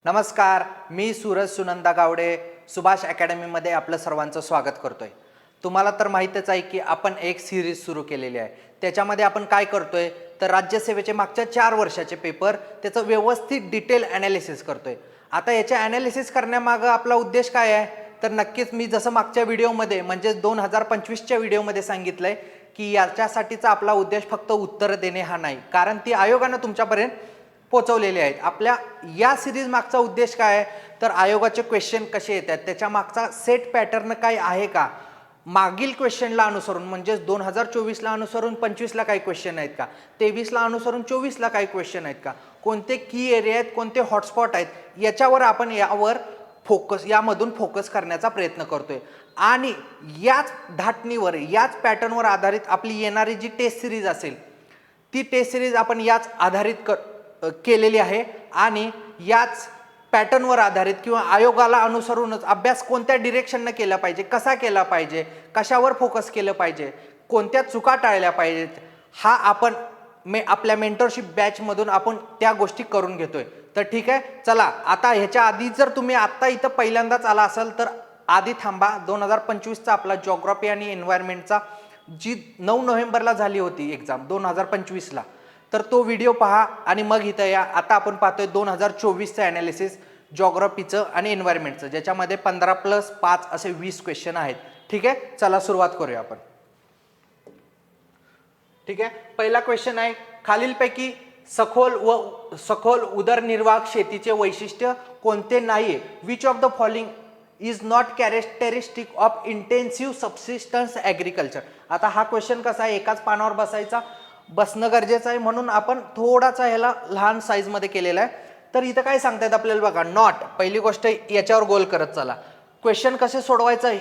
नमस्कार, मी सूरज सुनंदा गावडे सुभाष अकॅडमीमध्ये आपलं सर्वांचं स्वागत करतोय। तुम्हाला तर माहीतच आहे की आपण एक सिरीज सुरू केलेली आहे। त्याच्यामध्ये आपण काय करतोय तर राज्यसेवेचे मागच्या 4 वर्षाचे पेपर त्याचं व्यवस्थित डिटेल ॲनालिसिस करतोय। आता याचे ॲनालिसिस करण्यामागे आपला उद्देश काय आहे तर नक्कीच मी जसं मागच्या व्हिडिओमध्ये म्हणजे 2025च्या व्हिडिओमध्ये सांगितलंय की याच्यासाठीचा आपला उद्देश फक्त उत्तर देणे हा नाही, कारण ती आयोगाने तुमच्यापर्यंत पोहोचवलेले आहेत। आपल्या या सिरीज मागचा उद्देश काय आहे तर आयोगाचे क्वेश्चन कसे येतात, त्याच्या मागचा सेट पॅटर्न काय आहे का, मागील क्वेश्चनला अनुसरून म्हणजे 2024ला अनुसरून 25ला काही क्वेश्चन आहेत का, 23ला अनुसरून 24ला काही क्वेश्चन आहेत का, कोणते की एरिया आहेत, कोणते हॉटस्पॉट आहेत, याच्यावर आपण यामधून फोकस करण्याचा प्रयत्न करतोय। आणि याच धाटणीवर याच पॅटर्नवर आधारित आपली येणारी जी टेस्ट सिरीज असेल ती टेस्ट सिरीज आपण याच आधारित केलेली आहे। आणि याच पॅटर्नवर आधारित किंवा आयोगाला अनुसरूनच अभ्यास कोणत्या डिरेक्शनने केला पाहिजे, कसा केला पाहिजे, कशावर फोकस केलं पाहिजे, कोणत्या चुका टाळल्या पाहिजेत, हा आपण आपल्या मेंटरशिप बॅचमधून आपण त्या गोष्टी करून घेतोय। तर ठीक आहे, चला आता ह्याच्या आधी जर तुम्ही आत्ता इथं पहिल्यांदाच आला असाल तर आधी थांबा। 2025चा आपला जिओग्राफी आणि एन्व्हायरमेंटचा जी 9 नोव्हेंबरला झाली होती एक्झाम 2025ला, तर तो व्हिडिओ पहा आणि मग इथं या। आता आपण पाहतोय 2024चं ॲनालिसिस जिओग्राफीचं आणि एन्व्हायरमेंटचं, ज्याच्यामध्ये 15+5 असे 20 क्वेश्चन आहेत। ठीक आहे, चला सुरुवात करूया आपण। ठीक आहे, पहिला क्वेश्चन आहे, खालीलपैकी सखोल उदरनिर्वाह शेतीचे वैशिष्ट्य कोणते नाहीये? Which of the following is not characteristic of intensive subsistence agriculture. आता हा क्वेश्चन कसा आहे, एकाच पानावर बसणं गरजेचं आहे, म्हणून आपण थोडासा ह्याला लहान साईजमध्ये केलेला आहे। तर इथं काय सांगतायत आपल्याला बघा, नॉट, पहिली गोष्ट याच्यावर गोल करत चला। क्वेश्चन कसे सोडवायचं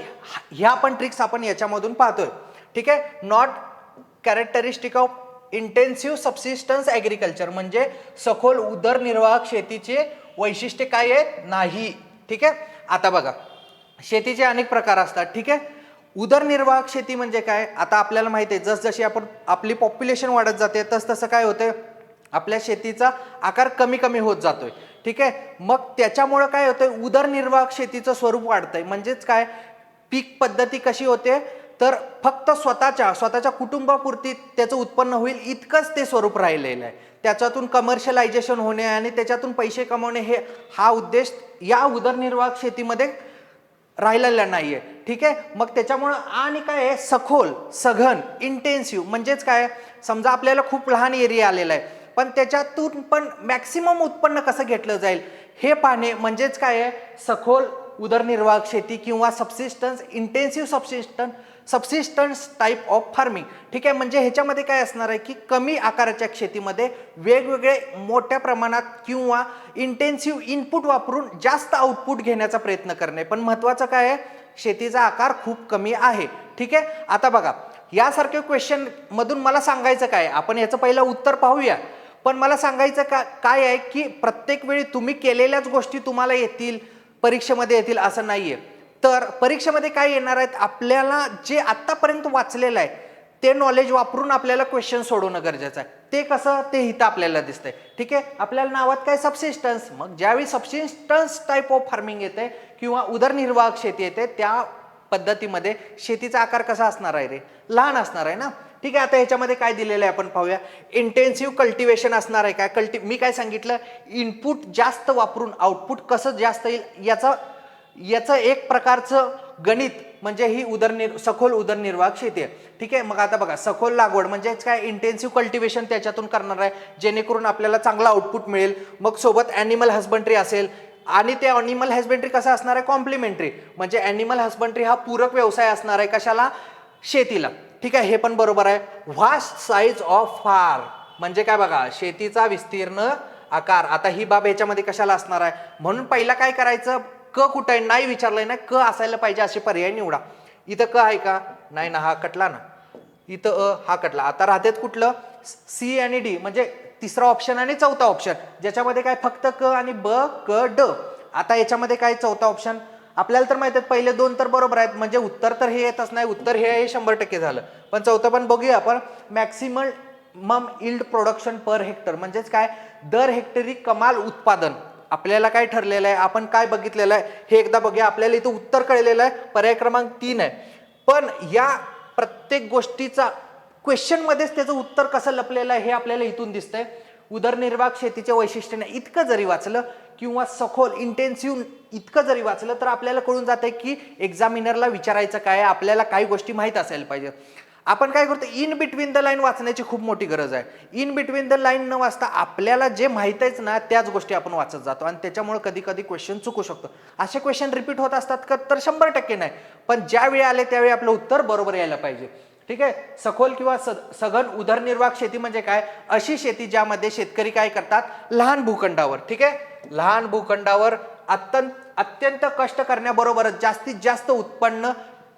ह्या पण ट्रिक्स आपण याच्यामधून पाहतोय। ठीक आहे, not characteristic of intensive subsistence agriculture म्हणजे सखोल उदरनिर्वाह शेतीचे वैशिष्ट्य काय आहेत? नाही। ठीक आहे, आता बघा शेतीचे अनेक प्रकार असतात। ठीक आहे, उदरनिर्वाह शेती म्हणजे काय, आता आपल्याला माहिती आहे जसजशी आपली पॉप्युलेशन वाढत जाते तसतसं काय होते, आपल्या शेतीचा आकार कमी कमी होत जातोय। ठीक आहे, मग त्याच्यामुळे काय होतंय, उदरनिर्वाह शेतीचं स्वरूप वाढतंय। म्हणजेच काय, पीक पद्धती कशी होते तर फक्त स्वतःच्या कुटुंबापुरती त्याचं उत्पन्न होईल इतकंच ते स्वरूप राहिलेलं आहे। त्याच्यातून कमर्शियलायझेशन होणे आणि त्याच्यातून पैसे कमवणे हा उद्देश या उदरनिर्वाह शेतीमध्ये राहिलेला नाहीये। ठीक आहे, मग त्याच्यामुळं आणि काय आहे, सखोल, सघन, इंटेन्सिव्ह म्हणजेच काय, समजा आपल्याला खूप लहान एरिया आलेला आहे पण त्याच्यातून पण मॅक्सिमम उत्पन्न कसं घेतलं जाईल हे पाहणे म्हणजेच काय आहे, सखोल उदरनिर्वाह शेती किंवा intensive subsistence type of farming. ठीक आहे, म्हणजे ह्याच्यामध्ये काय असणार आहे की कमी आकाराच्या शेतीमध्ये वेगवेगळे मोठ्या प्रमाणात किंवा इंटेन्सिव्ह इनपुट वापरून जास्त आउटपुट घेण्याचा प्रयत्न करणे। पण महत्त्वाचं काय आहे, शेतीचा आकार खूप कमी आहे। ठीक आहे, आता बघा यासारखे क्वेश्चन मधून मला सांगायचं काय, आपण याचं पहिलं उत्तर पाहूया, पण मला सांगायचं काय आहे की प्रत्येक वेळी तुम्ही केलेल्याच गोष्टी तुम्हाला येतील, परीक्षेमध्ये येतील असं नाहीये। तर परीक्षेमध्ये काय येणार आहेत, आपल्याला जे आतापर्यंत वाचलेलं आहे ते नॉलेज वापरून आपल्याला क्वेश्चन सोडवणं गरजेचं आहे। ते कसं, ते इथं आपल्याला दिसतंय। ठीक आहे, आपल्याला नावात काय सबसिस्टन्स, मग ज्यावेळी सबसिस्टन्स टाईप ऑफ फार्मिंग येते किंवा उदरनिर्वाह शेती येते त्या पद्धतीमध्ये शेतीचा आकार कसा असणार आहे रे, लहान असणार आहे ना। ठीक आहे, आता ह्याच्यामध्ये काय दिलेलं आहे आपण पाहूया। इंटेन्सिव्ह कल्टिवेशन असणार आहे काय, मी काय सांगितलं, इनपुट जास्त वापरून आउटपुट कसं जास्त येईल याचं एक प्रकारचं गणित म्हणजे ही सखोल उदरनिर्वाह शेती आहे। ठीक आहे, मग आता बघा सखोल लागवड म्हणजे काय, इंटेन्सिव्ह कल्टिवेशन त्याच्यातून करणार आहे जेणेकरून आपल्याला चांगला आउटपुट मिळेल। मग सोबत ॲनिमल हस्बंड्री असेल आणि ते ॲनिमल हस्बंड्री कसा असणार आहे, कॉम्प्लिमेंटरी, म्हणजे ॲनिमल हस्बंड्री हा पूरक व्यवसाय असणार आहे कशाला, शेतीला। ठीक आहे, हे पण बरोबर आहे। व्हास्ट साईज ऑफ फार्म म्हणजे काय बघा, शेतीचा विस्तीर्ण आकार। आता ही बाब याच्यामध्ये कशाला असणार आहे, म्हणून पहिला काय करायचं, क कुठं आहे नाही विचारलंय ना, क असायला पाहिजे असे पर्याय निवडा। इथं क आहे का, नाही ना, हा कटला ना, इथं हा कटला। आता राहतेत कुठलं, सी आणि डी म्हणजे तिसरा ऑप्शन आणि चौथा ऑप्शन, ज्याच्यामध्ये काय फक्त क आणि ब क ड। आता याच्यामध्ये काय चौथा ऑप्शन, आपल्याला तर माहित आहे पहिले दोन तर बरोबर आहेत, म्हणजे उत्तर तर हे येतच नाही, उत्तर हे 100% झालं। पण चौथं पण बघूया आपण, maximum yield production per hectare म्हणजेच काय, दर हेक्टरी कमाल उत्पादन आपल्याला काय ठरलेलं आहे, आपण काय बघितलेलं आहे हे एकदा बघूया. आपल्याला इथं उत्तर कळलेलं आहे, पर्याय क्रमांक 3 आहे. पण या प्रत्येक गोष्टीचा क्वेश्चन मध्येच त्याचं उत्तर कसं लपलेलं आहे हे आपल्याला इथून दिसतंय. उदरनिर्वाह शेतीच्या वैशिष्ट्याने इतकं जरी वाचलं किंवा सखोल इंटेन्सिव्ह इतकं जरी वाचलं तर आपल्याला कळून जाते की एक्झामिनरला विचारायचं काय, आपल्याला काही गोष्टी माहीत असायला पाहिजे. आपण काय करतो, इन बिटवीन द लाईन वाचण्याची खूप मोठी गरज आहे. इन बिटवीन द लाईन न वाचता आपल्याला जे माहीत आहेच ना त्याच गोष्टी आपण वाचत जातो आणि त्याच्यामुळे कधी कधी क्वेश्चन चुकू शकतो. असे क्वेश्चन रिपीट होत असतात का, तर 100% नाही. पण ज्यावेळी आले त्यावेळी आपलं उत्तर बरोबर यायला पाहिजे. ठीक आहे. सखोल किंवा सघन उदरनिर्वाह शेती म्हणजे काय, अशी शेती ज्यामध्ये शेतकरी काय करतात, लहान भूखंडावर, ठीक आहे, लहान भूखंडावर अत्यंत कष्ट करण्याबरोबरच जास्तीत जास्त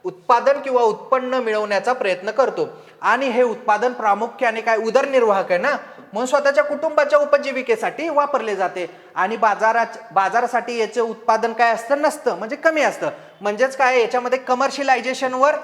उत्पादन किंवा उत्पन्न मिळवण्याचा प्रयत्न करतो. आणि हे उत्पादन प्रामुख्याने काय, उदरनिर्वाहक आहे ना, म्हणून स्वतःच्या कुटुंबाच्या उपजीविकेसाठी वापरले जाते. आणि बाजारासाठी याचे उत्पादन काय असतं, नसतं, म्हणजे कमी असतं. म्हणजेच काय, याच्यामध्ये कमर्शियलायझेशनवर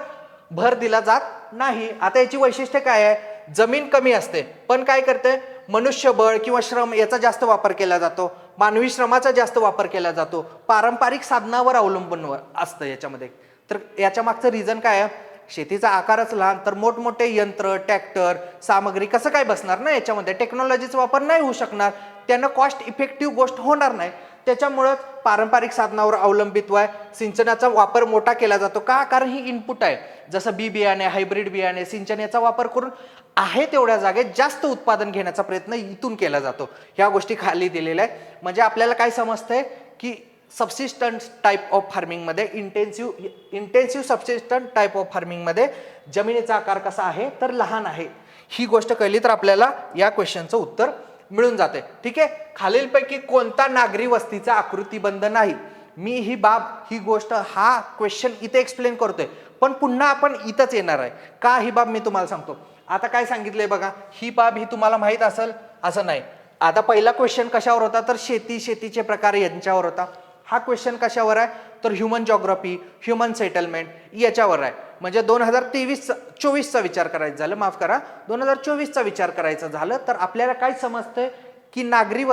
भर दिला जात नाही. आता याची वैशिष्ट्य काय आहे, जमीन कमी असते पण काय करते, मनुष्यबळ किंवा श्रम याचा जास्त वापर केला जातो, मानवी श्रमाचा जास्त वापर केला जातो, पारंपरिक साधनावर अवलंबून असतं याच्यामध्ये. तर याच्या मागचं रिझन काय आहे, शेतीचा आकारच लहान, तर मोठमोठे यंत्र, ट्रॅक्टर, सामग्री कसं काय बसणार ना याच्यामध्ये, टेक्नॉलॉजीचा वापर नाही होऊ शकणार, त्यांना कॉस्ट इफेक्टिव्ह गोष्ट होणार नाही. त्याच्यामुळं पारंपरिक साधनावर अवलंबित्व आहे. सिंचनाचा वापर मोठा केला जातो का, कारण ही इनपुट आहे, जसं बी बियाणे, हायब्रिड बियाणे, सिंचन याचा वापर करून आहे तेवढ्या जागेत जास्त उत्पादन घेण्याचा प्रयत्न इथून केला जातो. ह्या गोष्टी खाली दिलेल्या आहेत. म्हणजे आपल्याला काय समजतंय की सबसिस्टंट टाईप ऑफ फार्मिंगमध्ये, इंटेन्सिव्ह सबसिस्टंट टाईप ऑफ फार्मिंगमध्ये जमिनीचा आकार कसा आहे, तर लहान आहे. ही गोष्ट कळली तर आपल्याला या क्वेश्चनचं उत्तर मिळून जाते. ठीक आहे. खालीलपैकी कोणता नागरी वस्तीचा आकृतिबंध नाही. मी ही गोष्ट हा क्वेश्चन इथे एक्सप्लेन करतोय, पण पुन्हा आपण इथंच येणार आहे का, ही बाब मी तुम्हाला सांगतो. आता काय सांगितलंय बघा, ही बाब ही तुम्हाला माहित असेल असं नाही. आता पहिला क्वेश्चन कशावर होता, तर शेतीचे प्रकार यांच्यावर होता. हा क्वेश्चन कशावर आहे, तर ह्युमन जॉग्राफी, ह्युमन सेटलमेंट याच्यावर आहे. म्हणजे 2024चा विचार करायचा झालं, माफ करा, 2024चा विचार करायचा झालं तर आपल्याला काय समजतंय की नागरी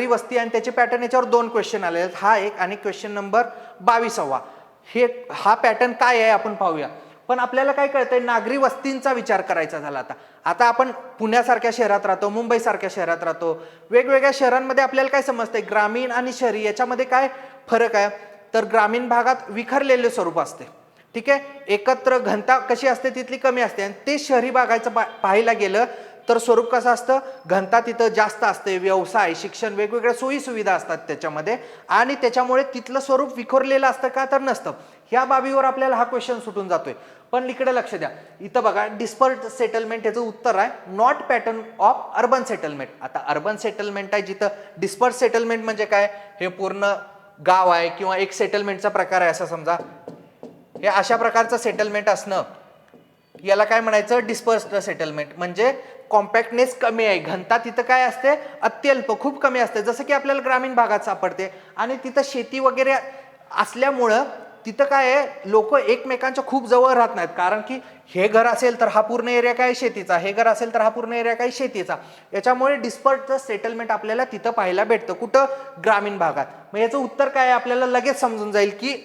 वस्ती आणि त्याचे पॅटर्न याच्यावर 2 क्वेश्चन आले आहेत. हा एक आणि क्वेश्चन नंबर 22वा. हा पॅटर्न काय आहे आपण पाहूया. पण आपल्याला काय कळतंय, नागरी वस्तींचा विचार करायचा झाला. आता आपण पुण्यासारख्या शहरात राहतो, मुंबईसारख्या शहरात राहतो, वेगवेगळ्या शहरांमध्ये आपल्याला काय समजतंय, ग्रामीण आणि शहरी याच्यामध्ये काय फरक आहे, तर ग्रामीण भागात विखरलेले स्वरूप असते. ठीक आहे. एकत्र घनता कशी असते तिथली कमी असते. आणि ते शहरी भागाचं पाहायला गेलं तर स्वरूप कसं असतं, घनता तिथं जास्त असते, व्यवसाय, शिक्षण, वेगवेगळ्या सोयी सुविधा असतात त्याच्यामध्ये, आणि त्याच्यामुळे तिथलं स्वरूप विखरलेलं असतं का, तर नसतं. ह्या बाबीवर आपल्याला हा क्वेश्चन सुटून जातोय. पण इकडे लक्ष द्या, इथं बघा डिस्पर्स्ड सेटलमेंट याचं उत्तर आहे not pattern of urban settlement. आता अर्बन सेटलमेंट आहे जिथं, डिस्पर्स्ड सेटलमेंट म्हणजे काय, हे पूर्ण गाव आहे किंवा एक सेटलमेंटचा प्रकार आहे असं समजा. हे अशा प्रकारचं सेटलमेंट असणं याला काय म्हणायचं, डिस्पर्स्ड सेटलमेंट. म्हणजे कॉम्पॅक्टनेस कमी आहे, घनता तिथं काय असते, अत्यल्प, खूप कमी असते, जसं की आपल्याला ग्रामीण भागात सापडते. आणि तिथं शेती वगैरे असल्यामुळं तिथं काय आहे, लोक एकमेकांच्या खूप जवळ राहत नाहीत, कारण की हे घर असेल तर हा पूर्ण एरिया काय शेतीचा, हे घर असेल तर हा पूर्ण एरिया काय शेतीचा. याच्यामुळे डिस्पर्स्ड सेटलमेंट आपल्याला तिथं पाहायला भेटतं. कुठं, ग्रामीण भागात. मग याचं उत्तर काय आहे, आपल्याला लगेच समजून जाईल की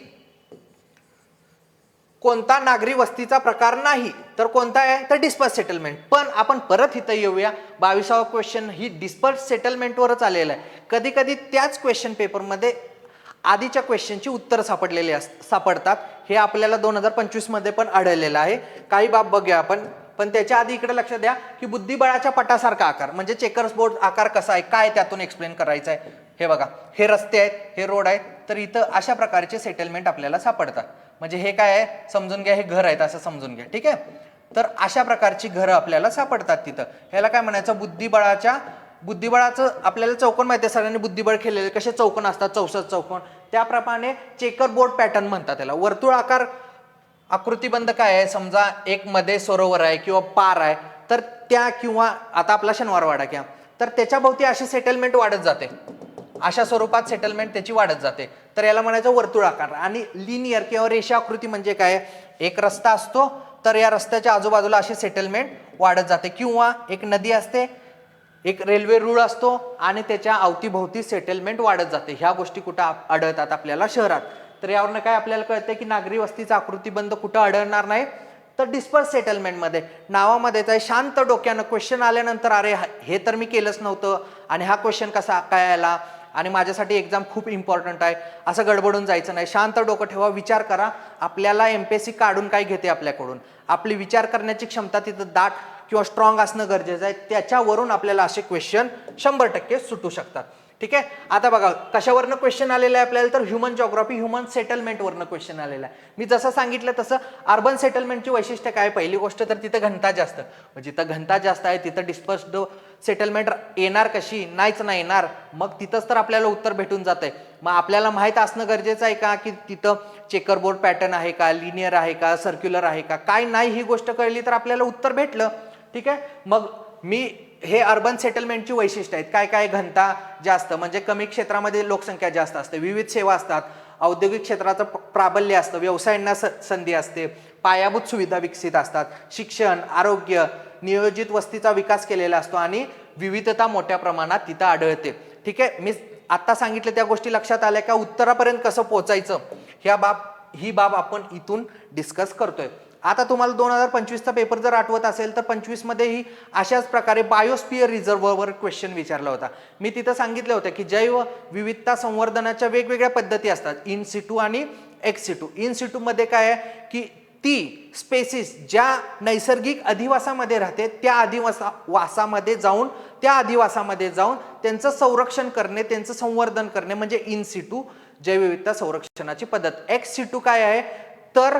कोणता नागरी वस्तीचा प्रकार नाही, तर कोणता आहे, तर डिस्पर्स सेटलमेंट. पण आपण परत इथं येऊया, 22वा क्वेश्चन ही डिस्पर्स सेटलमेंटवरच आलेला आहे. कधी कधी त्याच क्वेश्चन पेपरमध्ये आधीच्या क्वेश्चनची उत्तर सापडतात. हे आपल्याला 2025 मध्ये पण आढळलेलं आहे. काही बाब बघूया आपण, पण त्याच्या आधी इकडे लक्ष द्या की बुद्धिबळाच्या पटासारखा आकार म्हणजे चेकर्स बोर्ड आकार कसा आहे, काय त्यातून एक्सप्लेन करायचं आहे. हे बघा, हे रस्ते आहेत, हे रोड आहेत, तर इथं अशा प्रकारचे सेटलमेंट आपल्याला सापडतात. म्हणजे हे काय आहे समजून घ्या, हे घर आहेत असं समजून घ्या. ठीक आहे. तर अशा प्रकारची घरं आपल्याला सापडतात तिथं. ह्याला काय म्हणायचं, बुद्धिबळाचं आपल्याला चौकोन माहिती आहे, सगळ्यांनी बुद्धिबळ खेळलेले, कसे चौकोन असतात, 64 चौकोन, त्याप्रमाणे चेकर बोर्ड पॅटर्न म्हणतात त्याला. वर्तुळ आकार आकृतिबंध काय आहे, समजा एक मध्ये सरोवर आहे किंवा पार आहे, तर त्या, किंवा आता आपला शनिवारवाडा घ्या, तर त्याच्या भोवती अशी सेटलमेंट वाढत जाते, अशा स्वरूपात सेटलमेंट त्याची वाढत जाते. तर याला म्हणायचं वर्तुळाकार. आणि लिनियर किंवा रेषा आकृती म्हणजे काय, एक रस्ता असतो तर या रस्त्याच्या आजूबाजूला अशी सेटलमेंट वाढत जाते, किंवा एक नदी असते एक रेल्वे रूळ असतो आणि त्याच्या अवतीभोवती सेटलमेंट वाढत जाते. ह्या गोष्टी कुठं आढळतात आपल्याला शहरात. तर यावरनं काय आपल्याला कळतंय की नागरी वस्तीचा आकृतीबंध कुठं आढळणार नाही, तर डिस्पर्स सेटलमेंटमध्ये. नावामध्येच आहे. शांत डोक्यानं क्वेश्चन आल्यानंतर अरे हे तर मी केलंच नव्हतं आणि हा क्वेश्चन कसा काय आला आणि माझ्यासाठी एक्झाम खूप इम्पॉर्टंट आहे असं गडबडून जायचं नाही. शांत डोकं ठेवा, विचार करा. आपल्याला MPSC काढून काय घेते आपल्याकडून, आपली विचार करण्याची क्षमता तिथं दाट किंवा स्ट्रॉंग असणं गरजेचं आहे. त्याच्यावरून आपल्याला असे क्वेश्चन 100% सुटू शकतात. ठीक आहे. आता बघा कशावरनं क्वेश्चन आलेलं आहे आपल्याला, तर ह्युमन जॉग्राफी, ह्युमन सेटलमेंटवरनं क्वेश्चन आलेला आहे. मी जसं सांगितलं तसं अर्बन सेटलमेंटची वैशिष्ट्य काय, पहिली गोष्ट तर तिथं घनता जास्त, जिथं घनता जास्त आहे तिथं डिस्पर्स्ड सेटलमेंट येणार कशी, नाहीच नाही येणार. मग तिथंच तर आपल्याला उत्तर भेटून जातंय. मग आपल्याला माहीत असणं गरजेचं आहे का की तिथं चेकरबोर्ड पॅटर्न आहे का, लिनियर आहे का, सर्क्युलर आहे का, काय नाही, ही गोष्ट कळली तर आपल्याला उत्तर भेटलं. ठीक आहे. मग मी हे अर्बन सेटलमेंटची वैशिष्ट्य आहेत. काय काय, घनता जास्त म्हणजे कमी क्षेत्रामध्ये लोकसंख्या जास्त असते, विविध सेवा असतात, औद्योगिक क्षेत्राचं प्राबल्य असतं, व्यवसायांना संधी असते, पायाभूत सुविधा विकसित असतात, शिक्षण, आरोग्य, नियोजित वस्तीचा विकास केलेला असतो आणि विविधता मोठ्या प्रमाणात तिथं आढळते. ठीक आहे. मी आता सांगितलं त्या गोष्टी लक्षात आल्या का, उत्तरापर्यंत कसं पोहोचायचं ही बाब आपण इथून डिस्कस करतोय. आता तुम्हाला 2025चा पेपर जर आठवत असेल तर 25 मध्येही अशाच प्रकारे बायोस्फिअर रिझर्ववर क्वेश्चन विचारला होता. मी तिथं सांगितलं होतं की जैव विविधता संवर्धनाच्या वेगवेगळ्या पद्धती असतात, इन सिटू आणि एक्स सिटू. इन सिटू मध्ये काय आहे की ती स्पेसिस ज्या नैसर्गिक अधिवासामध्ये राहते त्या अधिवासामध्ये जाऊन त्यांचं संरक्षण करणे, त्यांचं संवर्धन करणे म्हणजे इन सिटू जैवविविधता संरक्षणाची पद्धत. एक्स सिटू काय आहे, तर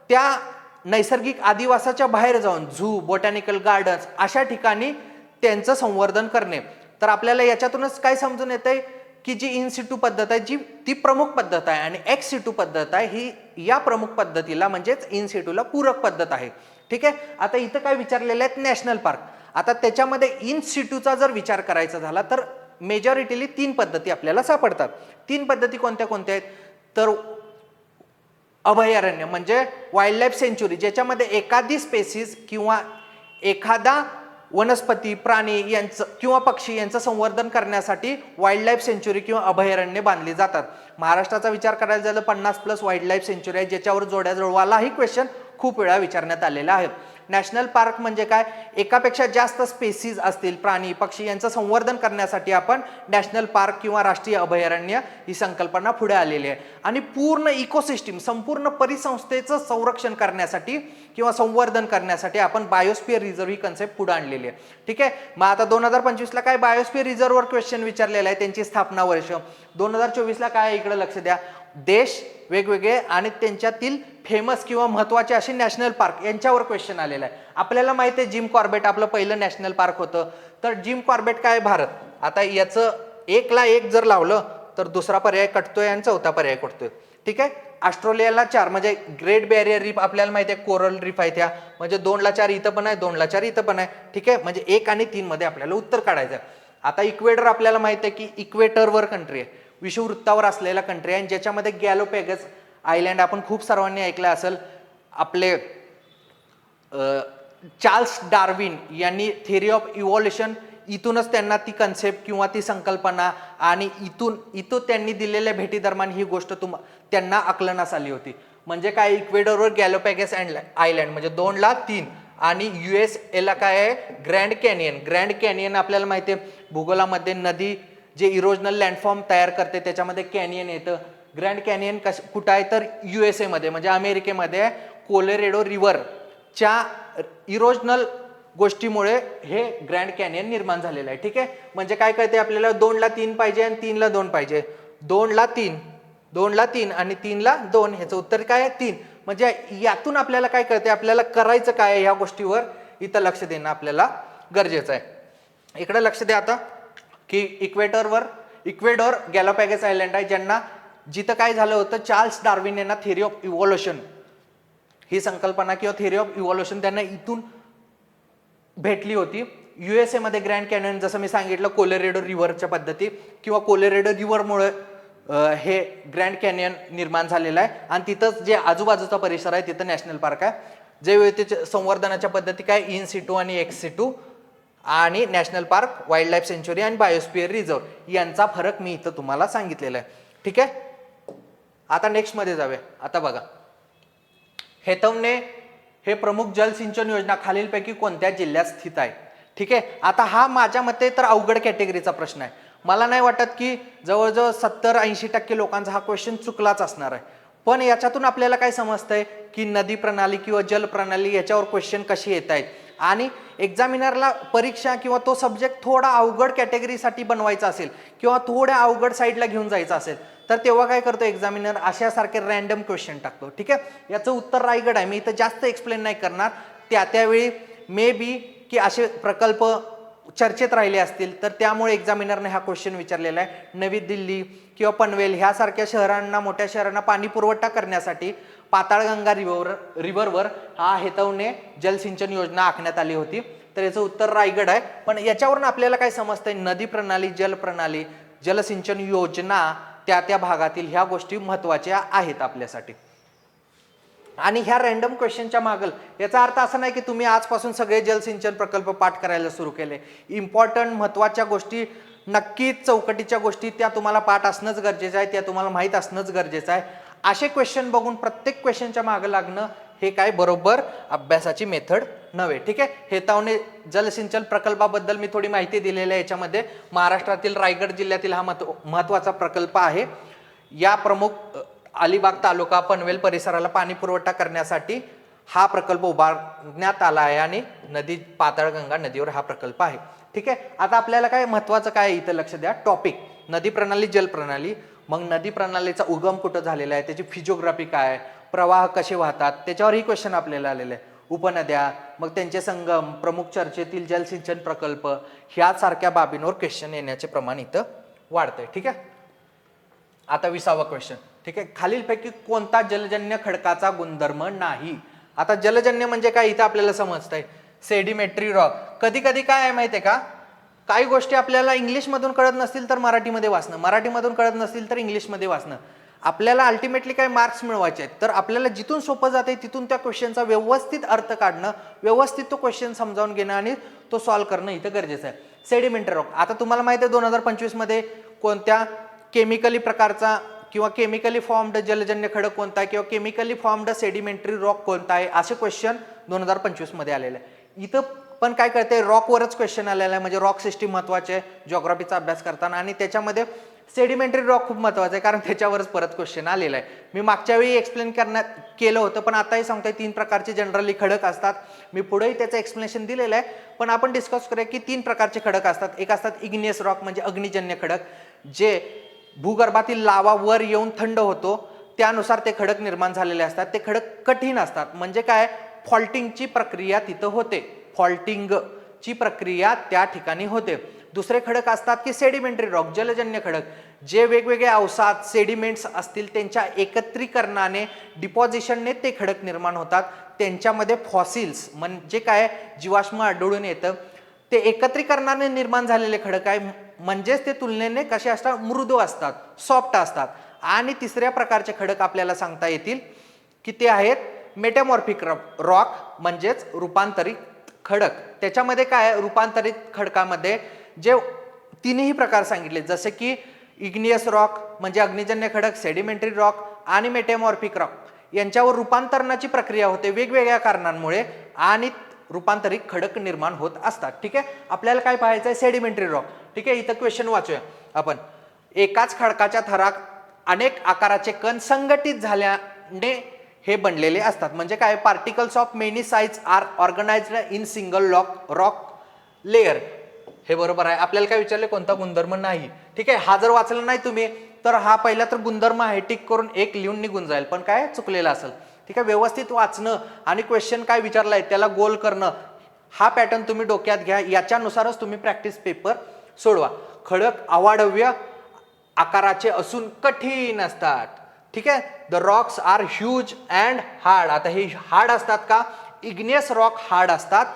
त्या नैसर्गिक आदिवासाच्या बाहेर जाऊन झू, बॉटॅनिकल गार्डन्स अशा ठिकाणी त्यांचं संवर्धन करणे. तर आपल्याला याच्यातूनच काय समजून येतंय की जी इन सिटू पद्धत आहे ती प्रमुख पद्धत आहे आणि एक्स सिटू पद्धत आहे ही या प्रमुख पद्धतीला म्हणजेच इन सिटूला पूरक पद्धत आहे. ठीक आहे. आता इथं काय विचारलेलं आहे, नॅशनल पार्क. आता त्याच्यामध्ये इन सिटूचा जर विचार करायचा झाला तर मेजॉरिटीली 3 पद्धती आपल्याला सापडतात. 3 पद्धती कोणत्या कोणत्या आहेत, तर अभयारण्य म्हणजे वाईल्ड लाईफ सेंच्युरी, ज्याच्यामध्ये एखादी स्पेसिस किंवा एखादा वनस्पती, प्राणी यांचं किंवा पक्षी यांचं संवर्धन करण्यासाठी वाईल्ड लाईफ सेंच्युरी किंवा अभयारण्य बांधली जातात. महाराष्ट्राचा विचार करायला झालं 50+ वाईल्ड लाईफ सेंच्युरी आहे, ज्याच्यावर जोड्या जुळवालाही क्वेश्चन खूप वेळा विचारण्यात आलेला आहे. नॅशनल पार्क म्हणजे काय, एकापेक्षा जास्त स्पेसीज असतील, प्राणी पक्षी यांचं संवर्धन करण्यासाठी आपण नॅशनल पार्क किंवा राष्ट्रीय अभयारण्य ही संकल्पना पुढे आलेली आहे. आणि पूर्ण इकोसिस्टीम, संपूर्ण परिसंस्थेचं संरक्षण करण्यासाठी किंवा संवर्धन करण्यासाठी आपण बायोस्फिअर रिझर्व्ह ही कन्सेप्ट पुढे आणलेली आहे. ठीक आहे. मग आता 2025ला काय बायोस्फिअर रिझर्व्हवर क्वेश्चन विचारलेला आहे, त्यांची स्थापना वर्ष. 2024ला काय, इकडे लक्ष द्या, देश वेगवेगळे आणि त्यांच्यातील फेमस किंवा महत्वाचे असे नॅशनल पार्क यांच्यावर क्वेश्चन आलेला आहे. आपल्याला माहिती आहे जिम कॉर्बेट आपलं पहिलं नॅशनल पार्क होतं. तर जिम कॉर्बेट काय, भारत. आता याचं 1ला 1 जर लावलं तर दुसरा पर्याय कटतोय आणि चौथा पर्याय कटतोय. ठीक आहे. ऑस्ट्रेलियाला 4 म्हणजे ग्रेट बॅरियर रीफ आपल्याला माहिती आहे, कोरल रीफ आहे त्या, म्हणजे 2ला 4 इथं पण आहे, 2ला 4 इथं पण आहे. ठीक आहे. म्हणजे 1 आणि 3 मध्ये आपल्याला उत्तर काढायचं आहे. आता इक्वेटर आपल्याला माहिती आहे की इक्वेटरवर कंट्री आहे, विषुववृत्तावर असलेला कंट्री आहे, ज्याच्यामध्ये गॅलोपॅगस आयलँड आपण खूप सर्वांनी ऐकलं असेल. आपले चार्ल्स डार्विन यांनी थिअरी ऑफ इव्हॉल्युशन, इथूनच त्यांना ती कन्सेप्ट किंवा ती संकल्पना आणि इथून त्यांनी दिलेल्या भेटी दरम्यान ही गोष्ट त्यांना आकलनास आली होती. म्हणजे काय, इक्वेडोरवर गॅलोपॅगस आयलँड म्हणजे 2ला 3 आणि USA काय आहे, ग्रँड कॅनियन. ग्रँड कॅनियन आपल्याला माहिती आहे भूगोलामध्ये नदी जे इरोजनल लँडफॉर्म तयार करते त्याच्यामध्ये कॅनियन येतं. ग्रँड कॅनियन कुठं आहे, तर USA मध्ये म्हणजे अमेरिकेमध्ये कोलोरेडो रिव्हरच्या इरोजनल गोष्टीमुळे हे ग्रँड कॅनियन निर्माण झालेलं आहे. ठीक आहे. म्हणजे काय कळते आपल्याला, 2ला 3 पाहिजे आणि 3ला 2 पाहिजे. 2ला 3 आणि 3ला 2, ह्याचं उत्तर काय आहे, 3. म्हणजे यातून आपल्याला काय कळते, आपल्याला करायचं काय आहे ह्या गोष्टीवर इथं लक्ष देणं आपल्याला गरजेचं आहे. इकडे लक्ष द्या आता की इक्वेडोर गॅलोपॅगस आयलँड आहे, ज्यांना जिथं काय झालं होतं, चार्ल्स डार्विन यांना थिअरी ऑफ इव्हॉल्युशन ही संकल्पना किंवा थिअरी ऑफ इव्हॉल्युशन त्यांना इथून भेटली होती. USA मध्ये ग्रँड कॅनियन जसं मी सांगितलं कोलोरेडो रिव्हरच्या पद्धती किंवा कोलोरेडो रिव्हरमुळे हे ग्रँड कॅनियन निर्माण झालेलं आहे. आणि तिथंच जे आजूबाजूचा परिसर आहे तिथं नॅशनल पार्क आहे. जैवविविधतेच्या संवर्धनाच्या पद्धती काय, इन सिटू आणि एक्स सिटू आणि national park, wild life sanctuary आणि बायोस्फिअर रिझर्व यांचा फरक मी इथं तुम्हाला सांगितलेला आहे. ठीक आहे, आता नेक्स्ट मध्ये जाऊया. आता बघा, हेतवणे हे प्रमुख जलसिंचन योजना खालीलपैकी कोणत्या जिल्ह्यात स्थित आहे? ठीक आहे, आता हा माझ्या मते तर अवघड कॅटेगरीचा प्रश्न आहे. मला नाही वाटत की जवळजवळ 70-80% लोकांचा हा क्वेश्चन चुकलाच असणार आहे. पण याच्यातून आपल्याला काय समजतंय की नदी प्रणाली किंवा जल प्रणाली याच्यावर क्वेश्चन कसे येत आहेत आणि एक्झामिनरला परीक्षा किंवा तो सब्जेक्ट थोडा अवघड कॅटेगरीसाठी बनवायचा असेल किंवा थोड्या अवघड साईडला घेऊन जायचा असेल तर तेव्हा काय करतो एक्झामिनर, अशासारखे रॅन्डम क्वेश्चन टाकतो. ठीक आहे, याचं उत्तर रायगड आहे. मी इथं जास्त एक्सप्लेन नाही करणार. त्यावेळी मे बी की असे प्रकल्प चर्चेत राहिले असतील तर त्यामुळे एक्झामिनरने हा क्वेश्चन विचारलेला आहे. नवी दिल्ली किंवा पनवेल ह्यासारख्या शहरांना, मोठ्या शहरांना पाणी पुरवठा करण्यासाठी पाताळगंगा रिव्हरवर हा हेतवणे जलसिंचन योजना आखण्यात आली होती. तर याचं उत्तर रायगड आहे. पण याच्यावरून आपल्याला काय समजतंय, नदी प्रणाली, जल प्रणाली, जलसिंचन योजना त्या भागातील ह्या गोष्टी महत्वाच्या आहेत आपल्यासाठी. आणि ह्या रॅन्डम क्वेश्चनच्या मागल याचा अर्थ असा नाही की तुम्ही आजपासून सगळे जलसिंचन प्रकल्प पाठ करायला सुरू केले. इम्पॉर्टंट महत्वाच्या गोष्टी, नक्कीच चौकटीच्या गोष्टी त्या तुम्हाला पाठ असणंच गरजेचं आहे, त्या तुम्हाला माहीत असणंच गरजेचं आहे. असे क्वेश्चन बघून प्रत्येक क्वेश्चनच्या मागे लागणं हे काय बरोबर अभ्यासाची मेथड नव्हे. ठीक आहे, हेतवणे जलसिंचन प्रकल्पाबद्दल मी थोडी माहिती दिलेली आहे. याच्यामध्ये महाराष्ट्रातील रायगड जिल्ह्यातील हा महत्वाचा प्रकल्प आहे. या प्रमुख अलिबाग तालुका पनवेल परिसराला पाणी पुरवठा करण्यासाठी हा प्रकल्प उभारण्यात आला आहे आणि नदी पाताळगंगा नदीवर हा प्रकल्प आहे. ठीक आहे, आता आपल्याला काय महत्वाचं काय इथं लक्ष द्या, टॉपिक नदी प्रणाली, जल प्रणाली. मग नदी प्रणालीचा उगम कुठं झालेला आहे, त्याची फिजिओग्राफी काय, प्रवाह कसे वाहतात, त्याच्यावर ही क्वेश्चन आपल्याला आलेले आहे. उपनद्या, मग त्यांचे संगम, प्रमुख चर्चेतील जलसिंचन प्रकल्प ह्यासारख्या बाबींवर क्वेश्चन येण्याचे प्रमाण इथं वाढतंय. ठीक आहे, आता 20वा क्वेश्चन. ठीक आहे, खालीलपैकी कोणता जलजन्य खडकाचा गुणधर्म नाही? आता जलजन्य म्हणजे काय इथं आपल्याला समजतंय, सेडिमेट्री रॉक. कधी कधी काय आहे माहितीये का, काही गोष्टी आपल्याला इंग्लिशमधून कळत नसतील तर मराठीमध्ये वाचणं, मराठीमधून कळत नसतील तर इंग्लिशमध्ये वाचणं. आपल्याला अल्टिमेटली काय मार्क्स मिळवायचे आहेत, तर आपल्याला जिथून सोपं जाते तिथून त्या क्वेश्चनचा व्यवस्थित अर्थ काढणं, व्यवस्थित तो क्वेश्चन समजावून घेणं आणि तो सॉल्व्ह करणं इथं गरजेचं आहे. सेडिमेंटरी रॉक, आता तुम्हाला माहिती आहे 2025 मध्ये कोणत्या केमिकली प्रकारचा किंवा केमिकली फॉर्म्ड जलजन्य खडक कोणता आहे किंवा केमिकली फॉर्म्ड सेडिमेंटरी रॉक कोणता आहे, असे क्वेश्चन 2025 मध्ये आलेले आहे. इथं पण काय कळतंय, रॉकवरच क्वेश्चन आलेला आहे. म्हणजे रॉक सिस्टीम महत्वाचे आहे जिओग्राफीचा अभ्यास करताना आणि त्याच्यामध्ये सेडिमेंटरी रॉक खूप महत्वाचं आहे कारण त्याच्यावरच परत क्वेश्चन आलेला आहे. मी मागच्या वेळी एक्सप्लेन केलं होतं पण आताही सांगतोय 3 प्रकारचे जनरली खडक असतात. मी पुढेही त्याचं एक्सप्लेनेशन दिलेलं आहे, पण आपण डिस्कस करूया की 3 प्रकारचे खडक असतात. एक असतात इग्नियस रॉक म्हणजे अग्निजन्य खडक, जे भूगर्भातील लावा वर येऊन थंड होतो त्यानुसार ते खडक निर्माण झालेले असतात. ते खडक कठीण असतात, म्हणजे काय, फॉल्टिंगची प्रक्रिया तिथं होते, फॉल्टिंगची प्रक्रिया त्या ठिकाणी होते. दुसरे खडक असतात की सेडिमेंटरी रॉक, जलजन्य खडक, जे वेगवेगळे अवसाद सेडिमेंट्स असतील त्यांच्या एकत्रीकरणाने, डिपॉझिशनने ते खडक निर्माण होतात. त्यांच्यामध्ये फॉसिल्स म्हणजे काय, जीवाश्म आढळून येतं. ते एकत्रीकरणाने निर्माण झालेले खडक आहे, म्हणजेच ते तुलनेने कसे असतात, मृदू असतात, सॉफ्ट असतात. आणि तिसऱ्या प्रकारचे खडक आपल्याला सांगता येतील की ते आहेत मेटामॉर्फिक रॉक म्हणजेच रूपांतरित खडक. त्याच्यामध्ये काय, रूपांतरित खडकामध्ये जे 3ही प्रकार सांगितले, जसे की इग्नियस रॉक म्हणजे अग्निजन्य खडक, सेडिमेंटरी रॉक आणि मेटामॉर्फिक रॉक, यांच्यावर रूपांतरणाची प्रक्रिया होते वेगवेगळ्या कारणांमुळे आणि रूपांतरित खडक निर्माण होत असतात. ठीक आहे, आपल्याला काय पाहायचं आहे, सेडिमेंटरी रॉक. ठीक आहे, इथं क्वेश्चन वाचूया आपण. एकाच खडकाच्या थरात अनेक आकाराचे कण संघटित झाल्याने हे बनलेले असतात. म्हणजे काय, particles of many size are organised in single rock layer. हे बरोबर आहे. आपल्याला काय विचारले, कोणता गुणधर्म नाही. ठीक आहे, हा जर वाचला नाही तुम्ही तर हा पहिला तर गुणधर्म आहे, टिक करून 1 लिहून निघून जाईल, पण काय चुकलेला असेल. ठीक आहे, व्यवस्थित वाचणं आणि क्वेश्चन काय विचारलाय त्याला गोल करणं, हा पॅटर्न तुम्ही डोक्यात घ्या. याच्यानुसारच तुम्ही प्रॅक्टिस पेपर सोडवा. खडक अवाढव्य आकाराचे असून कठीण असतात. ठीक आहे, the rocks are huge and hard. आता हे हार्ड असतात का, इग्नियस रॉक हार्ड असतात.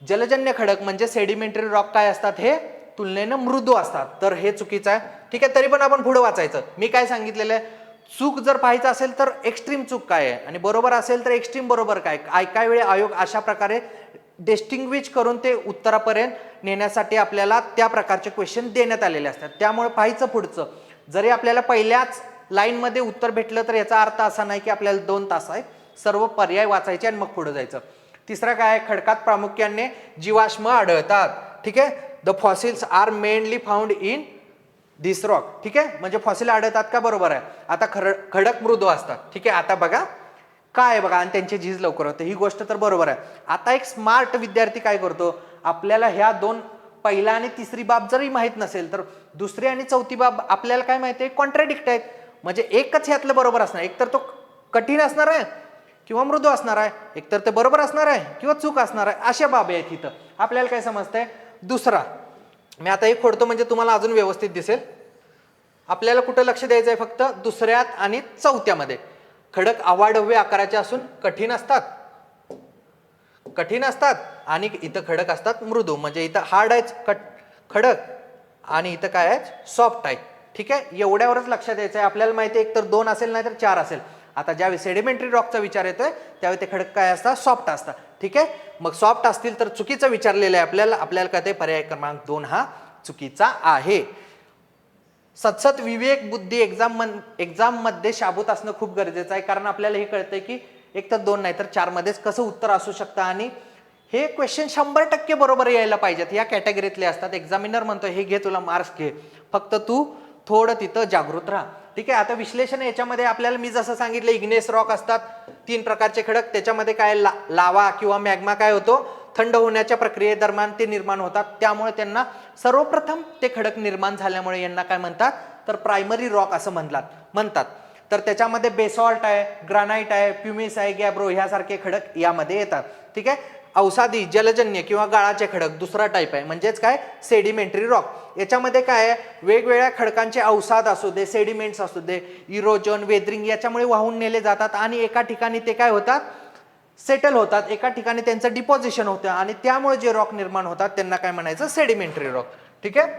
जलजन्य खडक म्हणजे सेडिमेंटरी रॉक काय असतात, हे तुलनेनं मृदू असतात. तर हे चुकीचं आहे. ठीक आहे, तरी पण आपण पुढे वाचायचं. मी काय सांगितलेलं आहे, चूक जर पाहायचं असेल तर एक्स्ट्रीम चूक काय आहे आणि बरोबर असेल तर एक्स्ट्रीम बरोबर काय. काय वेळी आयोग अशा प्रकारे डिस्टिंग्विश करून ते उत्तरापर्यंत नेण्यासाठी आपल्याला त्या प्रकारचे क्वेश्चन देण्यात आलेले असतात. त्यामुळे पाहायचं पुढचं, जरी आपल्याला पहिल्याच लाईनमध्ये उत्तर भेटलं तर याचा अर्थ असा नाही की आपल्याला 2 तास आहे, सर्व पर्याय वाचायचे आणि मग पुढे जायचं. तिसरा काय आहे, खडकात प्रामुख्याने जीवाश्म आढळतात. ठीक आहे, the fossils are mainly found in this rock. ठीक आहे, म्हणजे फॉसिल आढळतात का, बरोबर आहे. आता खडक मृदू असतात. ठीक आहे, आता बघा काय आहे बघा, आणि त्यांची झीज लवकर होते, ही गोष्ट तर बरोबर आहे. आता एक स्मार्ट विद्यार्थी काय करतो, आपल्याला ह्या 2 पहिला आणि तिसरी बाब जरी माहित नसेल तर दुसरी आणि चौथी बाब आपल्याला काय माहिती आहे, कॉन्ट्राडिक्ट आहेत. म्हणजे एकच ह्यातलं बरोबर असणार, एकतर तो कठीण असणार आहे किंवा मृदू असणार आहे, एकतर ते बरोबर असणार आहे किंवा चूक असणार आहे, अशा बाबी आहेत इथं. आपल्याला काय समजतंय, दुसरा मी आता एक खोडतो म्हणजे तुम्हाला अजून व्यवस्थित दिसेल. आपल्याला कुठं लक्ष द्यायचं आहे, फक्त दुसऱ्यात आणि चौथ्यामध्ये. खडक अवाढव्य आकाराचे असून कठीण असतात आणि इथं खडक असतात मृदू, म्हणजे इथं हार्ड आहे खडक आणि इथं काय आहे, सॉफ्ट आहे. ठीक आहे, एवढ्यावरच लक्ष द्यायचं आहे. आपल्याला माहिती आहे एक तर 2 असेल नाही तर 4 असेल. आता ज्यावेळी सेडिमेंटरी रॉकचा विचार येतोय त्यावेळी ते खडक काय असतात, सॉफ्ट असतात. ठीक आहे, मग सॉफ्ट असतील तर चुकीचं विचारलेलं आहे आपल्याला कळते पर्याय क्रमांक 2 हा चुकीचा आहे. सतसत विवेक बुद्धी एक्झाम मध्ये शाबूत असणं खूप गरजेचं आहे, कारण आपल्याला हे कळतंय की एक तर 2 नाही तर 4 मध्येच कसं उत्तर असू शकतं आणि हे क्वेश्चन 100% बरोबर यायला पाहिजेत. या कॅटेगरीतले असतात. एक्झामिनर म्हणतो हे घे, तुला मार्क्स घे, फक्त तू थोडं तिथं जागृत राहा. ठीक आहे, आता विश्लेषण याच्यामध्ये आपल्याला मी जसं सांगितलं इग्नेस रॉक असतात 3 प्रकारचे खडक, त्याच्यामध्ये काय लावा किंवा मॅग्मा काय होतो, थंड होण्याच्या प्रक्रियेदरम्यान ते निर्माण होतात. त्यामुळे त्यांना सर्वप्रथम ते खडक निर्माण झाल्यामुळे यांना काय म्हणतात, तर प्रायमरी रॉक असं म्हणतात. तर त्याच्यामध्ये बेसॉल्ट आहे, ग्रानाइट आहे, प्युमिस आहे, गॅब्रो ह्यासारखे खडक यामध्ये येतात. ठीक आहे, अवसादी जलजन्य किंवा गाळाचे खडक दुसरा टाईप आहे, म्हणजेच काय, सेडिमेंटरी रॉक. याच्यामध्ये काय आहे, वेगवेगळ्या खडकांचे अवसाद असू दे, सेडिमेंट्स असू दे, इरोजन, वेदरिंग याच्यामुळे वाहून नेले जातात आणि एका ठिकाणी ते काय होतात, सेटल होतात, एका ठिकाणी त्यांचं डिपॉझिशन होतं आणि त्यामुळे जे रॉक निर्माण होतात त्यांना काय म्हणायचं, सेडिमेंटरी रॉक. ठीक आहे,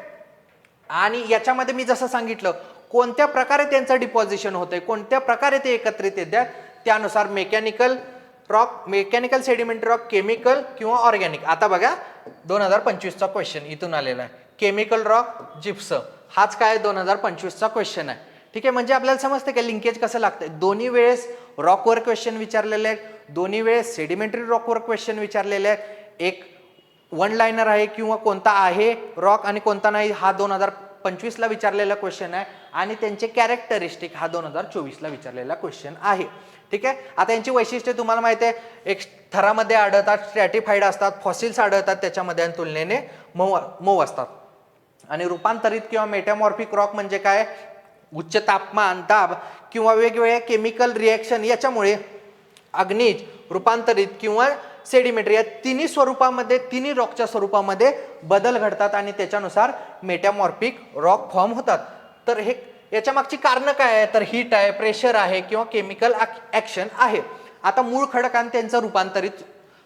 आणि याच्यामध्ये मी जसं सांगितलं कोणत्या प्रकारे त्यांचं डिपॉझिशन होतंय, कोणत्या प्रकारे ते एकत्रित येतात, त्यानुसार मेकॅनिकल सेडिमेंटरी रॉक, केमिकल किंवा ऑर्गॅनिक. आता बघा 2025चा क्वेश्चन इथून आलेला आहे, केमिकल रॉक जिप्सम, हाच काय 2025चा क्वेश्चन आहे. ठीक आहे, म्हणजे आपल्याला समजते का लिंकेज कसं लागतंय. दोन्ही वेळेस रॉकवर क्वेश्चन विचारलेले आहेत, दोन्ही वेळेस सेडिमेंटरी रॉकवर क्वेश्चन विचारलेले आहेत. एक 1 लाइनर आहे किंवा कोणता आहे रॉक आणि कोणता नाही, हा 2025ला विचारलेला क्वेश्चन आहे आणि त्यांचे कॅरेक्टरिस्टिक हा 2024ला विचारलेला क्वेश्चन आहे. ठीक आहे, आता यांची वैशिष्ट्ये तुम्हाला माहिती आहे, एक थरामध्ये आढळतात, स्ट्रॅटिफाईड असतात, फॉसिल्स आढळतात त्याच्यामध्ये आणि तुलनेने मऊ असतात. आणि रूपांतरित किंवा मेटामॉर्फिक रॉक म्हणजे काय, उच्च तापमान, दाब किंवा वेगवेगळ्या केमिकल रिएक्शन याच्यामुळे अग्निज, रूपांतरित किंवा सेडिमेंटरी या तिन्ही स्वरूपामध्ये, तिन्ही रॉकच्या स्वरूपामध्ये बदल घडतात आणि त्याच्यानुसार मेटामॉर्फिक रॉक फॉर्म होतात. तर हे याच्या मागची कारण काय आहे, तर हीट आहे, प्रेशर आहे किंवा केमिकल ऍक्शन आहे. आता मूळ खडक आणि त्यांचं रूपांतरित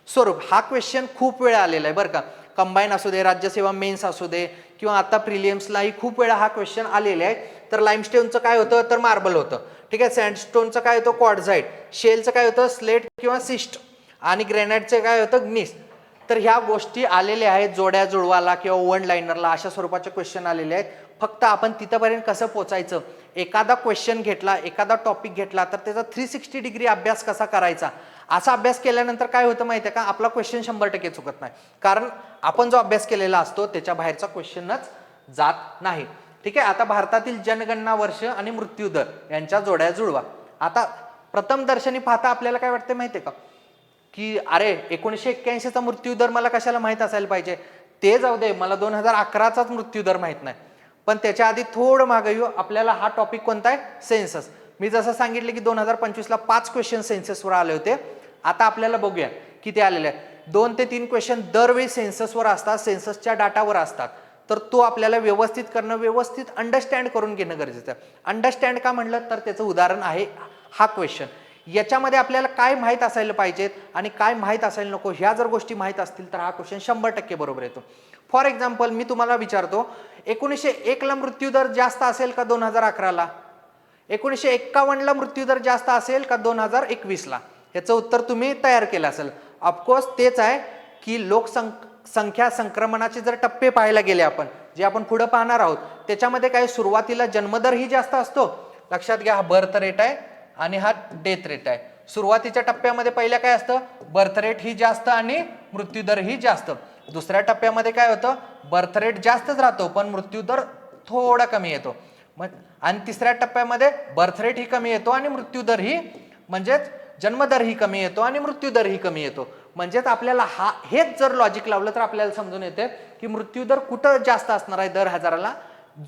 स्वरूप, हा क्वेश्चन खूप वेळा आलेला आहे बरं का. कंबाईन असू दे, राज्यसेवा मेन्स असू दे किंवा आता प्रिलियम्सलाही खूप वेळा हा क्वेश्चन आलेला आहे. तर लाईमस्टोनचं काय होतं, तर मार्बल होतं. ठीक आहे, सँडस्टोनचं काय होतं, क्वार्टझाईट, शेलचं काय होतं, स्लेट किंवा सिस्ट आणि ग्रेनाइटचं काय होतं, ग्नीस. तर ह्या गोष्टी आलेल्या आहेत जोड्या जुळवाला किंवा 1 लाइनरला, अशा स्वरूपाचे क्वेश्चन आलेले आहेत. फक्त आपण तिथपर्यंत कसं पोचायचं, एखादा क्वेश्चन घेतला, एखादा टॉपिक घेतला तर त्याचा 360 डिग्री अभ्यास कसा करायचा, असा अभ्यास केल्यानंतर काय होतं माहिती आहे का, आपला क्वेश्चन 100% चुकत नाही, कारण आपण जो अभ्यास केलेला असतो त्याच्या बाहेरचा क्वेश्चनच जात नाही. ठीक आहे, आता भारतातील जनगणना वर्ष आणि मृत्यूदर यांच्या जोड्या जुळवा. आता प्रथम दर्शनी पाहता आपल्याला काय वाटतं माहिती आहे का, की अरे 1981चा मृत्यूदर मला कशाला माहित असायला पाहिजे, ते जाऊ दे, मला 2011चाच मृत्यूदर माहित नाही. पण त्याच्या आधी थोडं मागे येऊ, आपल्याला हा टॉपिक कोणता आहे, सेन्सस. मी जसं सांगितलं की 2025ला 5 क्वेश्चन सेन्ससवर आले होते. आता आपल्याला बघूया किती आलेले आहेत. 2 ते 3 क्वेश्चन दरवेळी सेन्ससवर असतात, सेन्ससच्या डाटावर असतात. तर तो आपल्याला व्यवस्थित करणं, व्यवस्थित अंडरस्टँड करून घेणं गरजेचं आहे. अंडरस्टँड का म्हणलं तर त्याचं उदाहरण आहे हा क्वेश्चन. याच्यामध्ये आपल्याला काय माहीत असायला पाहिजेत आणि काय माहीत असायला नको, ह्या जर गोष्टी माहीत असतील तर हा क्वेश्चन 100% बरोबर येतो. फॉर एक्झाम्पल मी तुम्हाला विचारतो, 1901ला मृत्यूदर जास्त असेल का 2011ला, 1951ला मृत्यूदर जास्त असेल का 2021ला, याचं उत्तर तुम्ही तयार केलं असेल. ऑफकोर्स तेच आहे, की लोकसंख्या संक्रमणाचे जर टप्पे पाहायला गेले आपण, जे आपण पुढे पाहणार आहोत, त्याच्यामध्ये काय सुरुवातीला जन्मदर ही जास्त असतो. लक्षात घ्या, हा बर्थ रेट आहे आणि हा डेथ रेट आहे. सुरुवातीच्या टप्प्यामध्ये पहिल्या काय असतं, बर्थ रेट ही जास्त आणि मृत्यूदर ही जास्त. दुसऱ्या टप्प्यामध्ये काय होतं, बर्थ रेट जास्तच राहतो पण मृत्यूदर थोडा कमी येतो. आणि तिसऱ्या टप्प्यामध्ये बर्थ रेट ही कमी येतो आणि मृत्यूदर ही म्हणजेच जन्मदर ही कमी येतो आणि मृत्यूदर ही कमी येतो. म्हणजेच आपल्याला हेच जर लॉजिक लावलं तर आपल्याला समजून येते की मृत्यूदर कुठं जास्त असणार आहे दर हजाराला,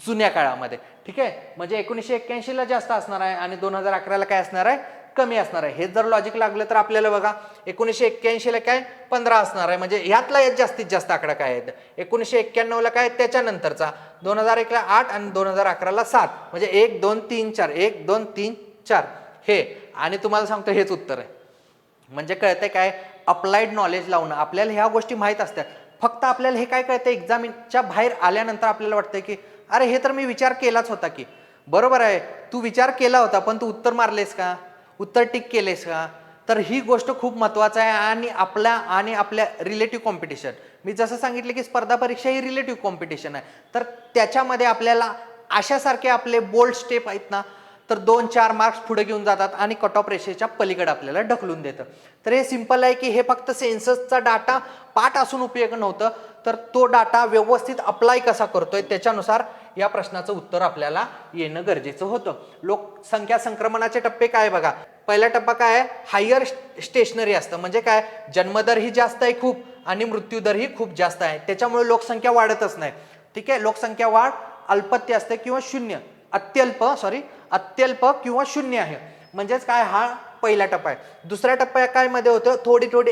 जुन्या काळामध्ये. ठीक आहे, म्हणजे 1981 ला जास्त असणार आहे आणि 2011 ला काय असणार आहे, कमी असणार आहे. हे जर लॉजिक लागलं तर आपल्याला बघा 1981 ला काय 15 असणार आहे, म्हणजे ह्यातला जास्तीत जास्त आकडा काय आहे. 1991 ला काय त्याच्यानंतरचा, 2001 ला 8 आणि 2011 ला 7, म्हणजे 1 2 3 4 1 2 3 4 हे. आणि तुम्हाला सांगतो हेच उत्तर आहे. म्हणजे कळतंय काय, अप्लाइड नॉलेज लावणं. आपल्याला ह्या गोष्टी माहीत असतात, फक्त आपल्याला हे काय कळतं एक्झामच्या बाहेर आल्यानंतर आपल्याला वाटतं की अरे हे तर मी विचार केलाच होता की. बरोबर आहे, तू विचार केला होता पण तू उत्तर मारलेस का, उत्तर टिक केलेस का. तर ही गोष्ट खूप महत्त्वाचं आहे. आणि आपल्या रिलेटिव्ह कॉम्पिटिशन, मी जसं सांगितलं की स्पर्धा परीक्षा ही रिलेटिव्ह कॉम्पिटिशन आहे, तर त्याच्यामध्ये आपल्याला अशासारखे आपले बोल्ड स्टेप आहेत ना, तर 2-4 मार्क्स पुढे घेऊन जातात आणि कट ऑफ रेषेच्या पलीकडे आपल्याला ढकलून देतं. तर हे सिंपल आहे की हे फक्त सेन्ससचा डाटा पाठ असून उपयोग नव्हतं, तर तो डाटा व्यवस्थित अप्लाय कसा करतोय त्याच्यानुसार या प्रश्नाचं उत्तर आपल्याला येणं गरजेचं होतं. लोकसंख्या संक्रमणाचे टप्पे काय बघा. पहिला टप्पा काय आहे, हायर स्टेशनरी असतं. म्हणजे काय, जन्मदर ही जास्त आहे खूप आणि मृत्यूदर ही खूप जास्त आहे, त्याच्यामुळे लोकसंख्या वाढतच नाही. ठीक आहे, लोकसंख्या वाढ अल्पत्य असते किंवा शून्य, अत्यल्प किंवा शून्य आहे. म्हणजेच काय, हा पहिला टप्पा आहे. दुसऱ्या टप्प्यात काय मध्ये होतं, थोडी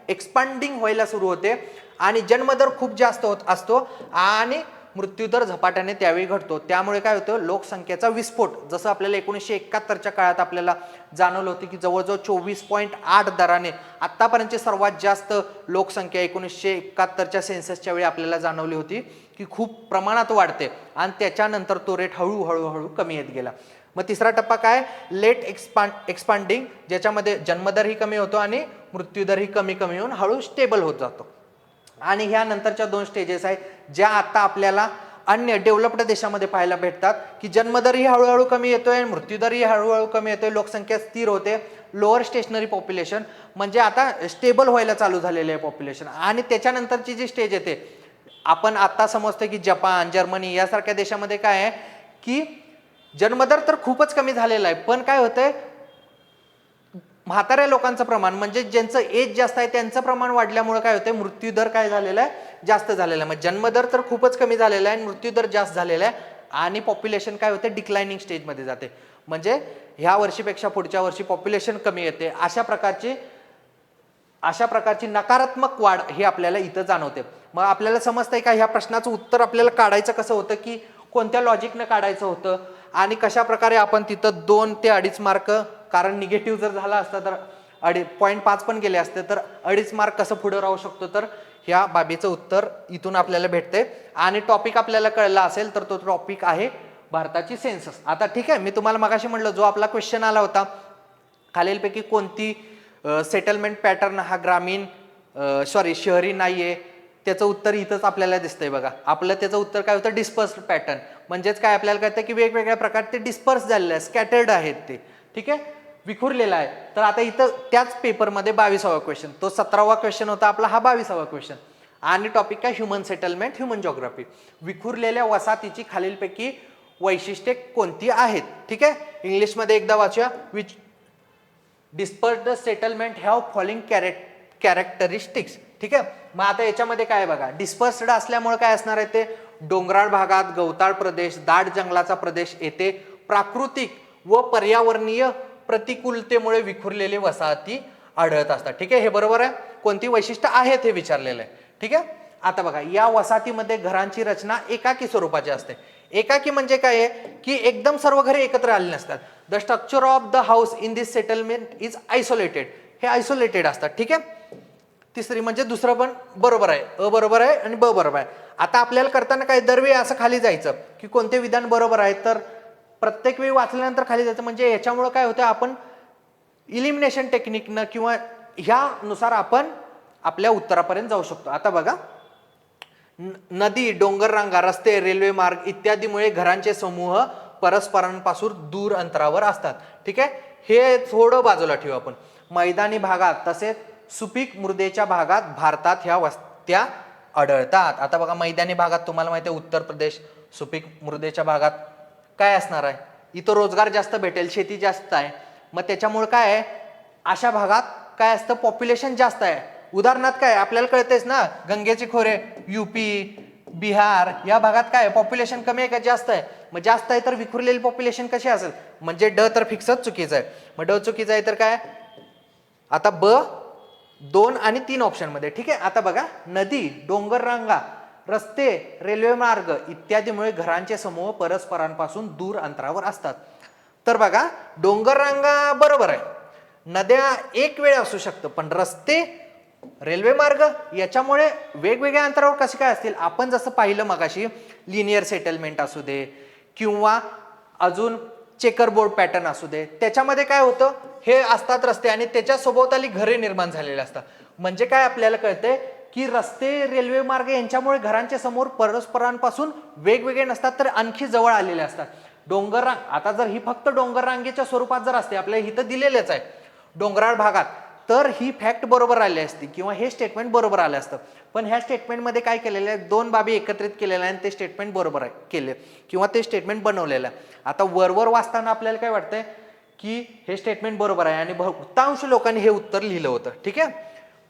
एक्सपांडिंग व्हायला सुरू होते आणि जन्मदर खूप जास्त होत असतो आणि मृत्यूदर झपाट्याने त्यावेळी घडतो. त्यामुळे काय होतं, लोकसंख्येचा विस्फोट. जसं आपल्याला 1971च्या काळात आपल्याला जाणवलं होतं की जवळजवळ 24.8 दराने आतापर्यंतची सर्वात जास्त लोकसंख्या 1971च्या सेन्ससच्या वेळी आपल्याला जाणवली होती की खूप प्रमाणात वाढते आणि त्याच्यानंतर तो रेट हळूहळू कमी येत गेला. मग तिसरा टप्पा काय, लेट एक्सपांडिंग, ज्याच्यामध्ये जन्मदर ही कमी होतो आणि मृत्यूदर ही कमी होऊन हळू स्टेबल होत जातो. आणि ह्या नंतरच्या 2 स्टेजेस आहेत ज्या आता आपल्याला अन्य डेव्हलप्ड देशामध्ये पाहायला भेटतात की जन्मदर ही हळूहळू कमी येतोय, मृत्यूदर ही हळूहळू कमी येतोय, लोकसंख्या स्थिर होते. लोअर स्टेशनरी पॉप्युलेशन म्हणजे आता स्टेबल व्हायला चालू झालेले आहे पॉप्युलेशन. आणि त्याच्यानंतरची जी स्टेज येते, आपण आता समजतो की जपान, जर्मनी यासारख्या देशामध्ये काय आहे की जन्मदर तर खूपच कमी झालेला आहे, पण काय होतंय, म्हाताऱ्या लोकांचं प्रमाण म्हणजे ज्यांचं एज जास्त आहे त्यांचं प्रमाण वाढल्यामुळे काय होतंय, मृत्यूदर काय झालेला आहे, जास्त झालेला आहे. मग जन्मदर तर खूपच कमी झालेला आहे आणि मृत्यूदर जास्त झालेला आहे आणि पॉप्युलेशन काय होते, डिक्लाइनिंग स्टेजमध्ये जाते. म्हणजे ह्या वर्षीपेक्षा पुढच्या वर्षी पॉप्युलेशन कमी येते. अशा प्रकारची नकारात्मक वाढ हे आपल्याला इथं जाणवते. मग आपल्याला समजतंय का ह्या प्रश्नाचं उत्तर आपल्याला काढायचं कसं होतं, की कोणत्या लॉजिकनं काढायचं होतं आणि कशा प्रकारे आपण तिथं 2 ते 2.5 मार्क, कारण निगेटिव्ह जर झाला असता तर 0.5 पण गेले असते तर 2.5 मार्क कसं पुढे राहू शकतो. तर ह्या बाबीचं उत्तर इथून आपल्याला भेटते. आणि टॉपिक आपल्याला कळला असेल तर तो टॉपिक आहे भारताची सेन्सस. आता ठीक आहे, मी तुम्हाला मगाशी म्हटलं जो आपला क्वेश्चन आला होता, खालीलपैकी कोणती सेटलमेंट पॅटर्न हा शहरी नाहीये, त्याचं उत्तर इथंच आपल्याला दिसतंय बघा. आपलं त्याचं उत्तर काय होतं, डिस्पर्स्ड पॅटर्न. म्हणजेच काय, आपल्याला कळतं की वेगवेगळ्या प्रकारे ते डिस्पर्स झालेले आहे, स्कॅटर्ड आहेत ते. ठीक आहे, विखुरलेला आहे. तर आता इथं त्याच पेपरमध्ये 22वा क्वेश्चन, तो 17वा क्वेश्चन होता आपला, हा 22वा क्वेश्चन. आणि टॉपिक काय, ह्युमन सेटलमेंट, ह्युमन जॉग्राफी. विखुरलेल्या वसाहतीची खालीलपैकी वैशिष्ट्ये कोणती आहेत. ठीक आहे, इंग्लिशमध्ये एकदा वाचूया. Which dispersed settlement have following characteristics. ठीक आहे, मग आता याच्यामध्ये काय बघा, डिस्पर्स्ड असल्यामुळे काय असणार आहे, ते डोंगराळ भागात, गवताळ प्रदेश, दाट जंगलाचा प्रदेश येथे प्राकृतिक व पर्यावरणीय प्रतिकूलतेमुळे विखुरलेले वसाहती आढळत असतात. ठीक आहे, हे बरोबर आहे. कोणती वैशिष्ट्य आहेत हे विचारलेलं आहे. ठीक आहे, आता बघा, या वसाहतीमध्ये घरांची रचना एकाकी स्वरूपाची असते. एकाकी म्हणजे काय आहे की एकदम सर्व घरे एकत्र आलेली नसतात. The structure of the house in this settlement is isolated, हे आयसोलेटेड असतात. ठीक आहे, तिसरी म्हणजे दुसरं पण बरोबर आहे, अ बरोबर आहे आणि ब बरोबर आहे. आता आपल्याला करताना काय, दरवेळी असं खाली जायचं की कोणते विधान बरोबर आहे, तर प्रत्येक वेळी वाचल्यानंतर खाली जायचं. म्हणजे याच्यामुळे काय होतं, आपण इलिमिनेशन टेक्निकनं किंवा ह्यानुसार आपण आपल्या उत्तरापर्यंत जाऊ शकतो. आता बघा, नदी, डोंगररांगा, रस्ते, रेल्वे मार्ग इत्यादीमुळे घरांचे समूह परस्परांपासून दूर अंतरावर असतात. ठीक आहे, हे थोडं बाजूला ठेवू आपण. मैदानी भागात तसेच सुपीक मृदेच्या भागात भारतात ह्या वस्त्या आढळतात. आता बघा, मैदानी भागात तुम्हाला माहिती आहे उत्तर प्रदेश, सुपीक मृदेच्या भागात काय असणार आहे, इथं रोजगार जास्त भेटेल, शेती जास्त आहे, मग त्याच्यामुळे काय आहे, अशा भागात काय असतं, पॉप्युलेशन जास्त आहे. उदाहरणार्थ काय आपल्याला कळतेच ना, गंगेचे खोरे, यूपी, बिहार या भागात काय पॉप्युलेशन कमी आहे का जास्त आहे? मग जास्त आहे तर विखुरलेली पॉप्युलेशन कशी असेल, म्हणजे ड तर फिक्सच चुकीचं आहे. मग ड चुकीचं आहे तर काय, आता ब 2 आणि 3 ऑप्शन मध्ये. ठीक आहे, आता बघा, नदी, डोंगररांगा, रस्ते, रेल्वे मार्ग इत्यादीमुळे घरांचे समूह परस्परांपासून दूर अंतरावर असतात. तर बघा, डोंगररांगा बरोबर आहे, नद्या एक वेळ असू शकतं, पण रस्ते, रेल्वे मार्ग याच्यामुळे वेगवेगळ्या अंतरावर कसे काय असतील. आपण जसं पाहिलं मगाशी, लिनियर सेटलमेंट असू दे किंवा अजून चेकरबोर्ड पॅटर्न असू दे, त्याच्यामध्ये काय होतं, हे असतात रस्ते आणि त्याच्या सभोवताली घरे निर्माण झालेले असतात. म्हणजे काय आपल्याला कळतंय की रस्ते, रेल्वे मार्ग यांच्यामुळे घरांच्या समोर परस्परांपासून वेगवेगळे नसतात, तर आणखी जवळ आलेले असतात. डोंगररांग, आता जर ही फक्त डोंगररांगेच्या स्वरूपात जर असते, आपल्याला इथं दिलेलेच आहे डोंगराळ भागात, तर ही फॅक्ट बरोबर आली असती किंवा हे स्टेटमेंट बरोबर आलं असतं. पण ह्या स्टेटमेंटमध्ये काय केलेलं आहे, 2 बाबी एकत्रित केलेल्या आहे आणि ते स्टेटमेंट बरोबर आहे केले किंवा ते स्टेटमेंट बनवलेलं आहे. आता वरवर वाचताना आपल्याला काय वाटतंय की हे स्टेटमेंट बरोबर आहे आणि बहुतांश लोकांनी हे उत्तर लिहिलं होतं. ठीक आहे,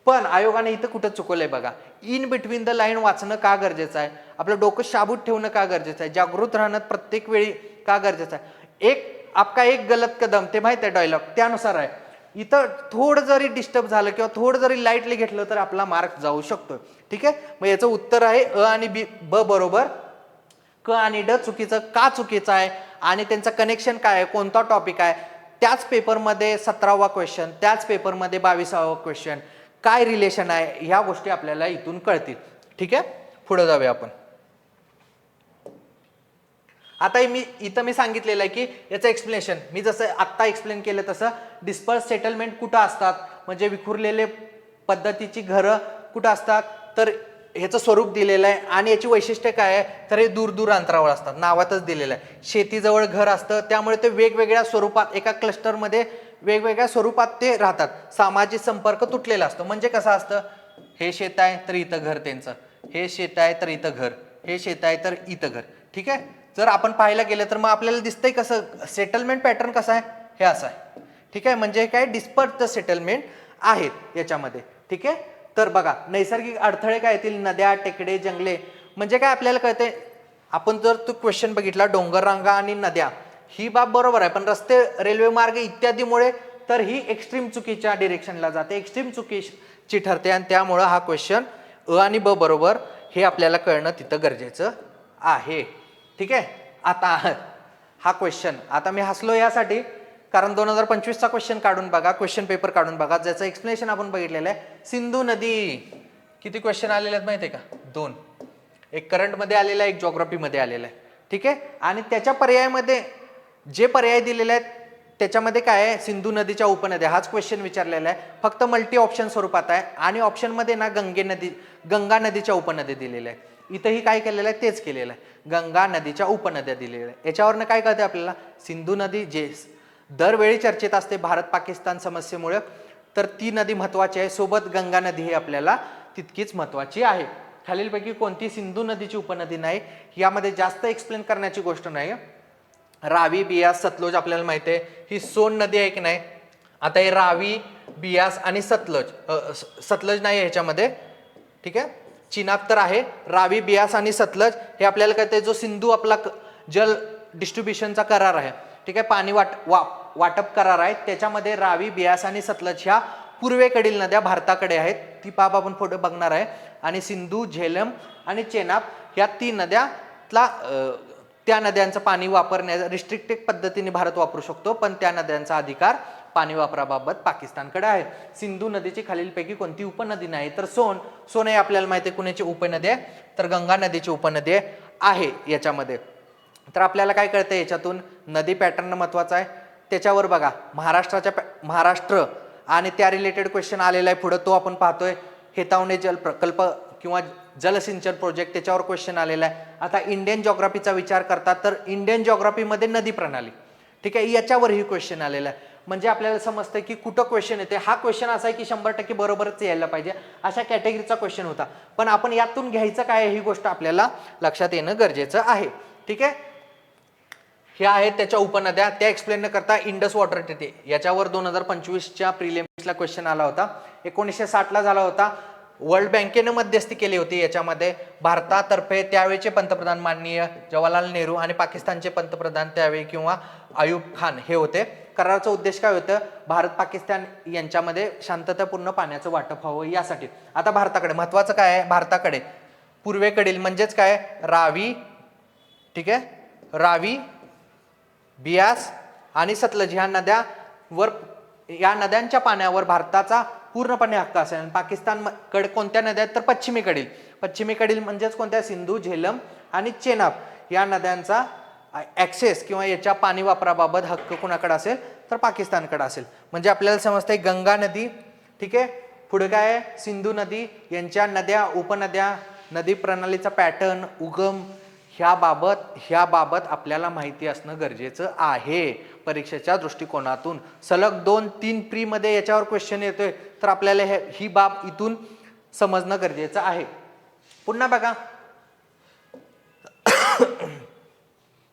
पण आयोगाने इथं कुठं चुकवलंय बघा. इन बिटवीन द लाईन वाचणं का गरजेचं आहे, आपलं डोकं शाबूत ठेवणं का गरजेचं आहे, जागृत राहणं प्रत्येक वेळी का गरजेचं आहे. एक आपका एक गलत कदम, ते माहित आहे डायलॉग, त्यानुसार आहे. इथं थोडं जरी डिस्टर्ब झालं किंवा थोडं जरी लाईटली घेतलं तर आपला मार्क जाऊ शकतो. ठीक आहे, मग याचं उत्तर आहे अ आणि बी, ब बरोबर, क आणि ड चुकीचं. का चुकीचं आहे आणि त्यांचं कनेक्शन काय आहे, कोणता टॉपिक आहे, त्याच पेपरमध्ये 17वा क्वेश्चन, त्याच पेपरमध्ये 22वा क्वेश्चन, काय रिलेशन आहे, ह्या गोष्टी आपल्याला इथून कळतील. ठीक आहे, पुढे जाऊया आपण. आता इथं मी सांगितलेलं आहे की याचं एक्सप्लेनेशन मी जसं आत्ता एक्सप्लेन केलं तसं, डिस्पर्स सेटलमेंट कुठं असतात, म्हणजे विखुरलेले पद्धतीची घरं कुठं असतात, तर ह्याचं स्वरूप दिलेलं आहे आणि याची वैशिष्ट्य काय आहे, तर हे दूर दूर अंतरावर असतात, नावातच दिलेलं आहे. शेतीजवळ घर असतं, त्यामुळे ते वेगवेगळ्या स्वरूपात एका क्लस्टरमध्ये वेगवेगळ्या स्वरूपात ते राहतात. सामाजिक संपर्क तुटलेला असतो, म्हणजे कसं असतं, हे शेत आहे तर इथं घर त्यांचं, हे शेत आहे तर इथं घर, हे शेत आहे तर इथं घर. ठीक आहे, जर आपण पाहायला गेलं तर मग आपल्याला दिसतंय कसं सेटलमेंट पॅटर्न कसं आहे, हे असं आहे. ठीक आहे, म्हणजे काय डिस्पर्स सेटलमेंट आहेत याच्यामध्ये. ठीक आहे, तर बघा, नैसर्गिक अडथळे काय येतील, नद्या, टेकडे, जंगले, म्हणजे काय आपल्याला कळतंय. आपण जर तो क्वेश्चन बघितला, डोंगररांगा आणि नद्या, ही बाब बरोबर आहे, पण रस्ते, रेल्वे मार्ग इत्यादीमुळे तर ही एक्स्ट्रीम चुकीच्या डिरेक्शनला जाते, एक्स्ट्रीम चुकीची ठरते आणि त्यामुळं हा क्वेश्चन अ आणि ब बरोबर हे आपल्याला कळणं तिथं गरजेचं आहे. ठीक आहे, आता हा क्वेश्चन, आता मी हसलो यासाठी कारण 2025चा क्वेश्चन काढून बघा, क्वेश्चन पेपर काढून बघा, ज्याचं एक्सप्लेनेशन आपण बघितलेलं आहे. सिंधू नदी, किती क्वेश्चन आलेले आहेत माहिती आहे का, 2. एक करंटमध्ये आलेला आहे, एक जॉग्राफीमध्ये आलेला आहे. ठीक आहे, आणि त्याच्या पर्यायामध्ये जे पर्याय दिलेले आहेत त्याच्यामध्ये काय आहे, सिंधू नदीच्या उपनद्या, हाच क्वेश्चन विचारलेला आहे, फक्त मल्टी ऑप्शन स्वरूपात आहे आणि ऑप्शनमध्ये ना गंगा नदीच्या उपनद्या दिलेल्या आहेत. इथंही काय केलेलं आहे, तेच केलेलं आहे, गंगा नदीच्या उपनद्या दिलेल्या आहे. याच्यावरनं काय कळते आपल्याला, सिंधू नदी जे दरवेळी चर्चेत असते भारत पाकिस्तान समस्येमुळे, तर ती नदी महत्वाची आहे, सोबत गंगा नदी ही आपल्याला तितकीच महत्वाची आहे. खालीलपैकी कोणती सिंधू नदीची उपनदी नाही, यामध्ये जास्त एक्सप्लेन करण्याची गोष्ट नाही. रावी, बियास, सतलज आपल्याला माहिती आहे, ही सोन नदी आहे की नाही. आता हे रावी, बियास आणि सतलज नाही ह्याच्यामध्ये. ठीक आहे, चिनाब तर आहे, रावी, बियास आणि सतलज हे आपल्याला कळते, जो सिंधू आपला जल डिस्ट्रीब्युशनचा करार आहे. ठीक आहे, पाणी वाटप करार आहे, त्याच्यामध्ये रावी, बियास आणि सतलज ह्या पूर्वेकडील नद्या भारताकडे आहेत, ती बाब आपण पुढे बघणार आहे. आणि सिंधू, झेलम आणि चेनाब ह्या 3 नद्यातला त्या नद्यांचं पाणी वापरण्याचा रिस्ट्रिक्टेड पद्धतीने भारत वापरू शकतो, पण त्या नद्यांचा अधिकार पाणी वापराबाबत पाकिस्तानकडे आहे. सिंधू नदीची खालीलपैकी कोणती उपनदी नाही, तर सोन हे आपल्याला माहिती आहे कुणाची उपनदी आहे, तर गंगा नदीची उपनदी आहे याच्यामध्ये. तर आपल्याला काय कळतं याच्यातून, नदी पॅटर्न महत्वाचा आहे. त्याच्यावर बघा, महाराष्ट्र आणि त्या रिलेटेड क्वेश्चन आलेला आहे पुढे, तो आपण पाहतोय. हेतावणे जल प्रकल्प किंवा जलसिंचन प्रोजेक्ट त्याच्यावर क्वेश्चन आलेला आहे. आता इंडियन जॉग्राफीचा विचार करतात तर इंडियन जॉग्राफीमध्ये नदी प्रणाली, ठीक आहे, याच्यावरही क्वेश्चन आलेला आहे. म्हणजे आपल्याला समजतं की कुठं क्वेश्चन येते. हा क्वेश्चन असा आहे की 100% बरोबरच यायला पाहिजे अशा कॅटेगरीचा क्वेश्चन होता. पण आपण यातून घ्यायचं काय ही गोष्ट आपल्याला लक्षात येणं गरजेचं आहे. ठीक आहे, ह्या आहेत त्याच्या उपनद्या. त्या एक्सप्लेन न करता इंडस वॉटर येते. याच्यावर 2025च्या प्रिलिम्सला क्वेश्चन आला होता. 1960ला झाला होता. वर्ल्ड बँकेनं मध्यस्थी केली होती याच्यामध्ये. भारतातर्फे त्यावेळेचे पंतप्रधान माननीय जवाहरलाल नेहरू आणि पाकिस्तानचे पंतप्रधान त्यावेळी किंवा आयुब खान हे होते. कराराचा उद्देश काय होतं? भारत पाकिस्तान यांच्यामध्ये शांततापूर्ण पाण्याचं वाटप व्हावं यासाठी. आता भारताकडे महत्वाचं काय आहे? भारताकडे पूर्वेकडील म्हणजेच काय रावी, ठीक आहे, रावी, बियास आणि सतलज ह्या नद्यावर, या नद्यांच्या पाण्यावर भारताचा पूर्णपणे हक्क असेल. आणि पाकिस्तानकडे कोणत्या नद्या आहेत? तर पश्चिमेकडील म्हणजेच कोणत्या? सिंधू, झेलम आणि चेनाब या नद्यांचा ऍक्सेस किंवा याच्या पाणी वापराबाबत हक्क कोणाकडे असेल? तर पाकिस्तानकडे असेल. म्हणजे आपल्याला समजतंय गंगा नदी, ठीक आहे, पुढे काय आहे? सिंधू नदी, यांच्या नद्या, उपनद्या, नदी प्रणालीचा पॅटर्न, उगम ह्याबाबत आपल्याला माहिती असणं गरजेचं आहे परीक्षेच्या दृष्टिकोनातून. सलग 2-3 प्री मध्ये याच्यावर क्वेश्चन येतोय तर आपल्याला ही बाब इथून समजणं गरजेचं आहे. पुन्हा बघा,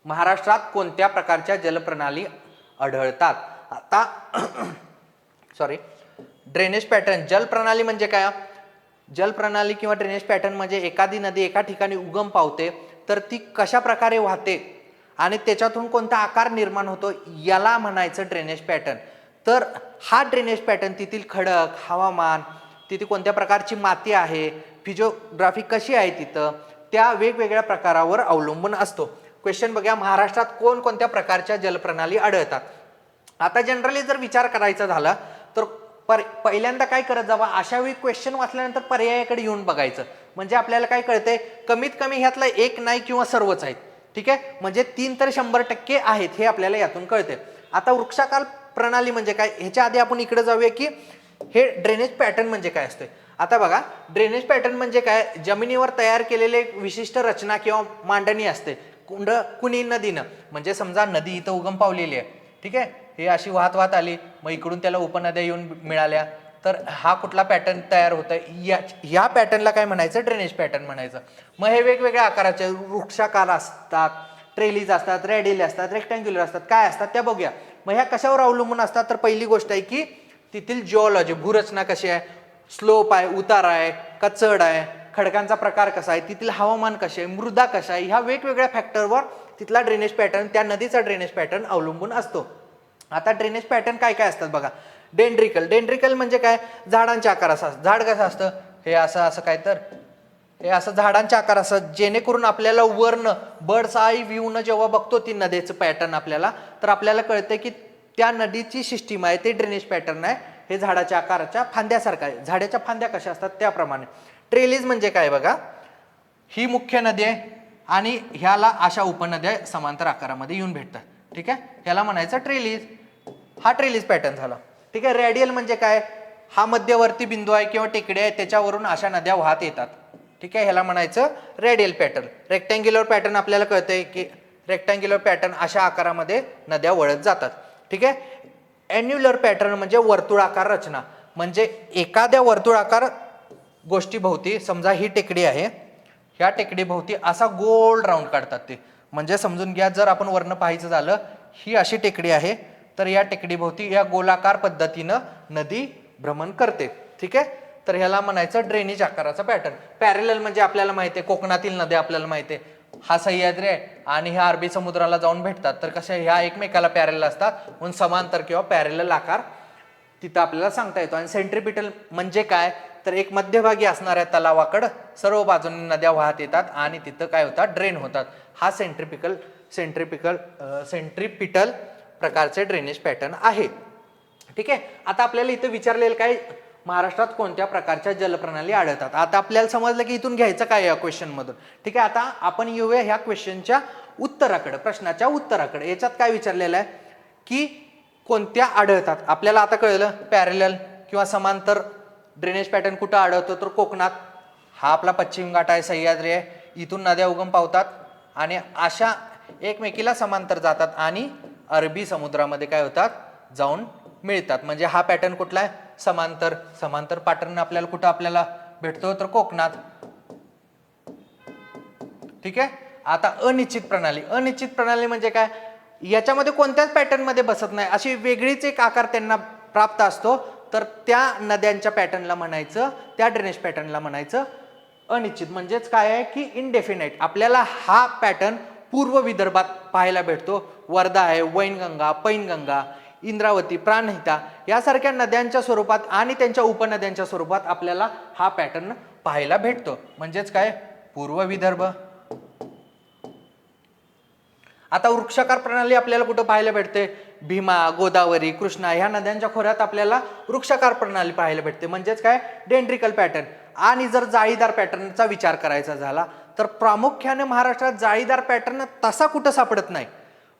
महाराष्ट्रात कोणत्या प्रकारच्या जलप्रणाली आढळतात? आता सॉरी, ड्रेनेज पॅटर्न. जलप्रणाली म्हणजे काय? जलप्रणाली किंवा ड्रेनेज पॅटर्न म्हणजे एखादी नदी एका ठिकाणी उगम पावते तर ती कशा प्रकारे वाहते आणि त्याच्यातून कोणता आकार निर्माण होतो याला म्हणायचं ड्रेनेज पॅटर्न. तर हा ड्रेनेज पॅटर्न तिथील खडक, हवामान, तिथे कोणत्या प्रकारची माती आहे, फिजिओग्राफी कशी आहे तिथं, त्या वेगवेगळ्या प्रकारावर अवलंबून असतो. क्वेश्चन बघा, महाराष्ट्रात कोणत्या प्रकारच्या जलप्रणाली आढळतात? आता जनरली जर विचार करायचा झाला तर पहिल्यांदा काय करत जावा, अशा वेळी क्वेश्चन वाचल्यानंतर पर्यायाकडे येऊन बघायचं. म्हणजे आपल्याला काय कळतंय, कमीत कमी ह्यातला एक नाही किंवा सर्वच आहेत. ठीक आहे, म्हणजे 3 तर 100% आहेत हे आपल्याला यातून कळते. आता वृक्षाकार प्रणाली म्हणजे काय? ह्याच्या आधी आपण इकडे जाऊया की हे ड्रेनेज पॅटर्न म्हणजे काय असते. आता बघा, ड्रेनेज पॅटर्न म्हणजे काय? जमिनीवर तयार केलेले विशिष्ट रचना किंवा मांडणी असते कुणी नदीनं. म्हणजे समजा नदी इथं उगम पावलेली आहे, ठीक आहे, हे अशी वाहत आली, मग इकडून त्याला उपनद्या येऊन मिळाल्या, तर हा कुठला पॅटर्न तयार होत आहे? या पॅटर्नला काय म्हणायचं? ड्रेनेज पॅटर्न म्हणायचं. मग हे वेगवेगळ्या आकाराचे वृक्षाकार असतात, ट्रेलीज असतात, रेडियल असतात, रेक्टँग्युलर असतात, काय असतात त्या बघूया. मग ह्या कशावर अवलंबून असतात? तर पहिली गोष्ट आहे की तिथील जिओलॉजी, भूरचना कशी आहे, स्लोप आहे, उतार आहे का चढ आहे, खडकांचा प्रकार कसा आहे, तिथील हवामान कसे आहे, मृदा कशा आहे, ह्या वेगवेगळ्या फॅक्टरवर तिथला ड्रेनेज पॅटर्न, त्या नदीचा ड्रेनेज पॅटर्न अवलंबून असतो. आता ड्रेनेज पॅटर्न काय काय असतात बघा. डेंड्रिकल म्हणजे काय? झाडांच्या आकार असतात. झाड कसं असतं? हे असं काय, तर हे असं झाडांच्या आकार असतात, जेणेकरून आपल्याला वर्ण बर्ड्स आय व्ह्यूनं जेव्हा बघतो ती नदीचं पॅटर्न आपल्याला, तर आपल्याला कळतं की त्या नदीची सिस्टीम आहे ते ड्रेनेज पॅटर्न आहे. हे झाडाच्या आकाराच्या फांद्यासारखं आहे. झाडाच्या फांद्या कशा असतात त्याप्रमाणे. ट्रेलीज म्हणजे काय बघा, ही मुख्य नदी आहे आणि ह्याला अशा उपनद्या समांतर आकारामध्ये येऊन भेटतात. ठीक आहे, ह्याला म्हणायचं ट्रेलीज. हा ट्रेलीज पॅटर्न झाला. ठीक आहे, रेडियल म्हणजे काय? हा मध्यवर्ती बिंदू आहे किंवा टेकडी आहे, त्याच्यावरून अशा नद्या वाहत येतात. ठीक आहे, ह्याला म्हणायचं रेडियल पॅटर्न. रेक्टँग्युलर पॅटर्न आपल्याला कळतंय की रेक्टँग्युलर पॅटर्न अशा आकारामध्ये नद्या वळत जातात. ठीक आहे, एन्युलर पॅटर्न म्हणजे वर्तुळाकार रचना. म्हणजे एखाद्या वर्तुळाकार गोष्टीभोवती, समजा ही टेकडी आहे, ह्या टेकडीभोवती असा गोल राऊंड काढतात ते. म्हणजे समजून घ्या, जर आपण वर्ण पाहायचं झालं, ही अशी टेकडी आहे, तर या टेकडीभोवती या गोलाकार पद्धतीनं नदी भ्रमण करते. ठीक आहे, तर ह्याला म्हणायचं ड्रेनेज आकाराचा पॅटर्न. पॅरेलल म्हणजे आपल्याला माहिती आहे, कोकणातील नद्या आपल्याला माहिती आहे, हा सह्याद्री आहे आणि ह्या अरबी समुद्राला जाऊन भेटतात, तर कशा ह्या एकमेकाला पॅरेलल असतात, म्हणून समांतर किंवा पॅरेलल आकार तिथं आपल्याला सांगता येतो. आणि सेंट्रिपिटल म्हणजे काय? तर एक मध्यभागी असणाऱ्या तलावाकडं सर्व बाजूंनी नद्या वाहत येतात आणि तिथं काय होतात? ड्रेन होतात. हा सेंट्रिपिटल प्रकारचे ड्रेनेज पॅटर्न आहे. ठीक आहे, आता आपल्याला इथं विचारलेलं काय, महाराष्ट्रात कोणत्या प्रकारच्या जलप्रणाली आढळतात. आता आपल्याला समजलं की इथून घ्यायचं काय या क्वेश्चन मधून. ठीक आहे, आता आपण येऊया ह्या क्वेश्चनच्या उत्तराकडे, प्रश्नाच्या उत्तराकडे. याच्यात काय विचारलेलं आहे की कोणत्या आढळतात. आपल्याला आता कळलं पॅरेलल किंवा समांतर ड्रेनेज पॅटर्न कुठं आढळतो तर कोकणात. हा आपला पश्चिम घाट आहे, सह्याद्री आहे, इथून नद्या उगम पावतात आणि अशा एकमेकीला समांतर जातात आणि अरबी समुद्रामध्ये काय होतात, जाऊन मिळतात. म्हणजे हा पॅटर्न कुठला आहे, समांतर. समांतर पॅटर्न आपल्याला कुठं आपल्याला भेटतो तर कोकणात. ठीक आहे. आता अनिश्चित प्रणाली. अनिश्चित प्रणाली म्हणजे काय, याच्यामध्ये कोणत्याच पॅटर्न मध्ये बसत नाही, अशी वेगळीच एक आकार त्यांना प्राप्त असतो, तर त्या नद्यांच्या पॅटर्नला म्हणायचं, त्या ड्रेनेज पॅटर्नला म्हणायचं अनिश्चित. म्हणजेच काय आहे की इनडेफिनाइट. आपल्याला हा पॅटर्न पूर्व विदर्भात पाहायला भेटतो. वर्धा आहे, वैनगंगा, पैनगंगा, इंद्रावती, प्राणहिता यासारख्या नद्यांच्या स्वरूपात आणि त्यांच्या उपनद्यांच्या स्वरूपात आपल्याला हा पॅटर्न पाहायला भेटतो. म्हणजेच काय, पूर्व विदर्भ. आता वृक्षाकार प्रणाली आपल्याला कुठं पाहायला भेटते, भीमा, गोदावरी, कृष्णा ह्या नद्यांच्या खोऱ्यात आपल्याला वृक्षाकार प्रणाली पाहायला भेटते. म्हणजेच काय, डेंड्रिकल पॅटर्न. आणि जर जाळीदार पॅटर्नचा विचार करायचा झाला तर प्रामुख्याने महाराष्ट्रात जाळीदार पॅटर्न तसा कुठं सापडत नाही,